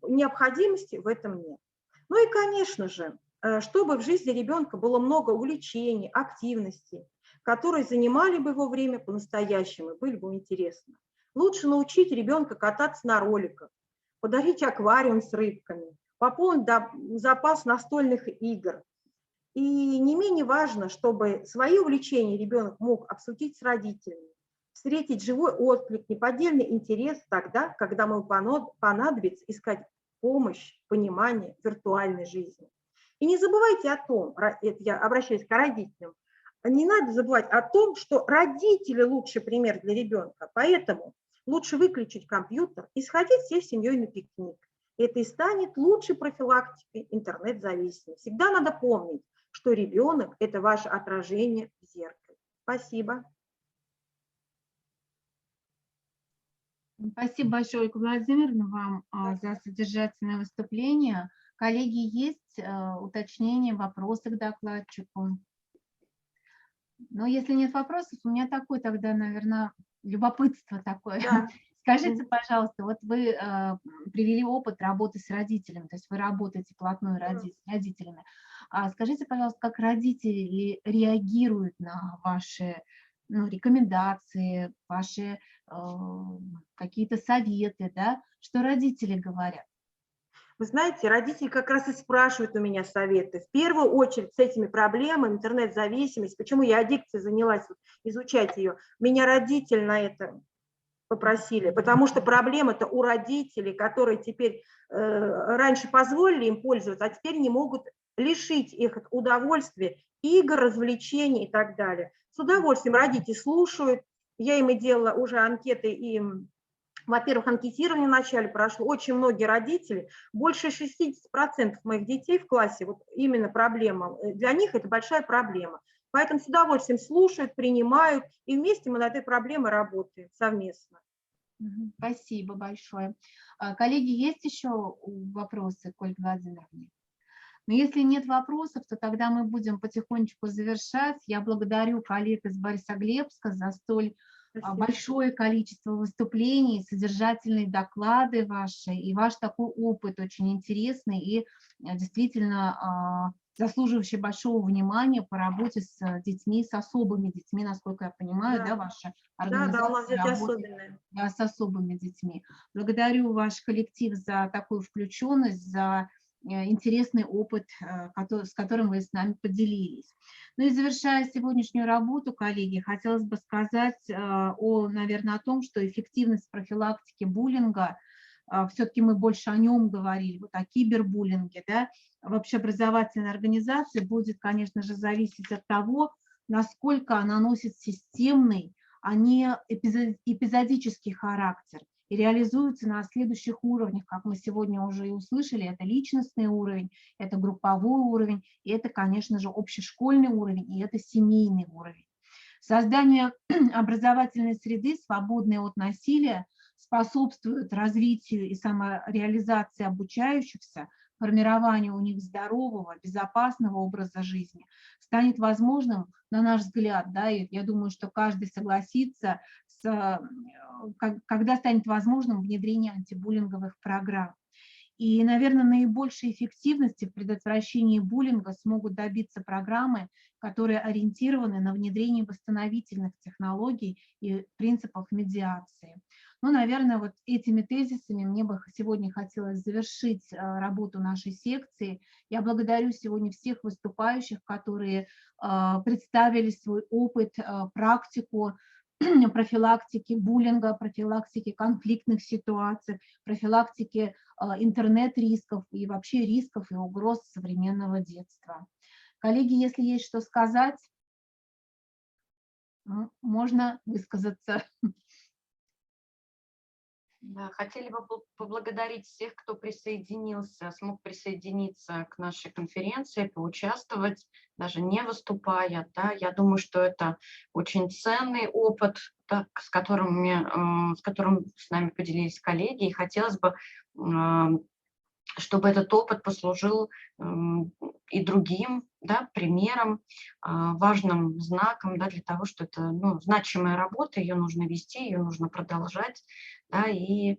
Необходимости в этом нет. Ну и, конечно же, чтобы в жизни ребенка было много увлечений, активностей, которые занимали бы его время по-настоящему и были бы интересны. Лучше научить ребенка кататься на роликах, подарить аквариум с рыбками, пополнить запас настольных игр. И не менее важно, чтобы свои увлечения ребенок мог обсудить с родителями, встретить живой отклик, неподдельный интерес тогда, когда ему понадобится искать помощь, понимание в виртуальной жизни. И не забывайте о том, это я обращаюсь к родителям, не надо забывать о том, что родители лучший пример для ребенка, поэтому лучше выключить компьютер и сходить всей семьей на пикник. Это и станет лучшей профилактикой интернет-зависимости. Всегда надо помнить, что ребенок – это ваше отражение в зеркале. Спасибо. Спасибо большое, Ольга Владимировна, вам за содержательное выступление. Коллеги, есть уточнения, вопросы к докладчику? Но если нет вопросов, у меня такое тогда, наверное, любопытство такое. Да. Скажите, пожалуйста, вот вы привели опыт работы с родителями, то есть вы работаете вплотную с родителями. Скажите, пожалуйста, как родители реагируют на ваши рекомендации, ваши какие-то советы, да? Что родители говорят? Вы знаете, родители как раз и спрашивают у меня советы. В первую очередь с этими проблемами, интернет-зависимость, почему я аддикцией занялась, изучать ее, меня родители на это попросили, потому что проблема-то у родителей, которые теперь раньше позволили им пользоваться, а теперь не могут лишить их от удовольствия, игр, развлечений и так далее. С удовольствием родители слушают, я им и делала уже анкеты, и, во-первых, анкетирование вначале прошло, очень многие родители, больше 60% моих детей в классе, вот именно проблема, для них это большая проблема. Поэтому с удовольствием слушают, принимают, и вместе мы над этой проблемой работаем совместно. Спасибо большое. Коллеги, есть еще вопросы к Ольге Владимировне? Но если нет вопросов, то тогда мы будем потихонечку завершать. Я благодарю коллег из Борисоглебска за столь большое количество выступлений, содержательные доклады ваши, и ваш такой опыт очень интересный и действительно заслуживающий большого внимания по работе с детьми, с особыми детьми, насколько я понимаю, да, ваша организация. Да, у нас дети особенные. Да, с особыми детьми. Благодарю ваш коллектив за такую включенность, за интересный опыт, с которым вы с нами поделились. Ну и завершая сегодняшнюю работу, коллеги, хотелось бы сказать, наверное, о том, что эффективность профилактики буллинга, все-таки мы больше о нем говорили, вот о кибербуллинге, да, в общеобразовательной организации будет, конечно же, зависеть от того, насколько она носит системный, а не эпизодический характер и реализуется на следующих уровнях, как мы сегодня уже и услышали, это личностный уровень, это групповой уровень, и это, конечно же, общешкольный уровень, и это семейный уровень. Создание образовательной среды, свободной от насилия, способствует развитию и самореализации обучающихся, формированию у них здорового, безопасного образа жизни, станет возможным, на наш взгляд, да, и я думаю, что каждый согласится, когда станет возможным внедрение антибуллинговых программ. И, наверное, наибольшей эффективности в предотвращении буллинга смогут добиться программы, которые ориентированы на внедрение восстановительных технологий и принципов медиации. Ну, наверное, вот этими тезисами мне бы сегодня хотелось завершить работу нашей секции. Я благодарю сегодня всех выступающих, которые представили свой опыт, практику профилактики буллинга, профилактики конфликтных ситуаций, профилактики интернет-рисков и вообще рисков и угроз современного детства. Коллеги, если есть что сказать, можно высказаться. Да, хотели бы поблагодарить всех, кто присоединился, смог присоединиться к нашей конференции, поучаствовать, даже не выступая. Да. Я думаю, что это очень ценный опыт, да, с которым с нами поделились коллеги, и хотелось бы, чтобы этот опыт послужил и другим, да, примером, важным знаком, да, для того, что это значимая работа, ее нужно вести, ее нужно продолжать, да, и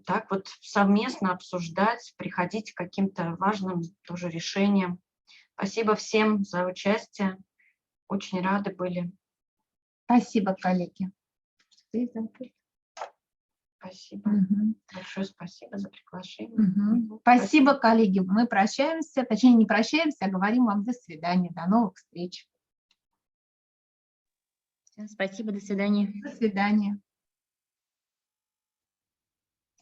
так вот совместно обсуждать, приходить к каким-то важным тоже решениям. Спасибо всем за участие, очень рады были. Спасибо, коллеги. Спасибо. Большое спасибо за приглашение. Спасибо, коллеги. Мы прощаемся, точнее не прощаемся, а говорим вам до свидания, до новых встреч. Спасибо, до свидания. До свидания.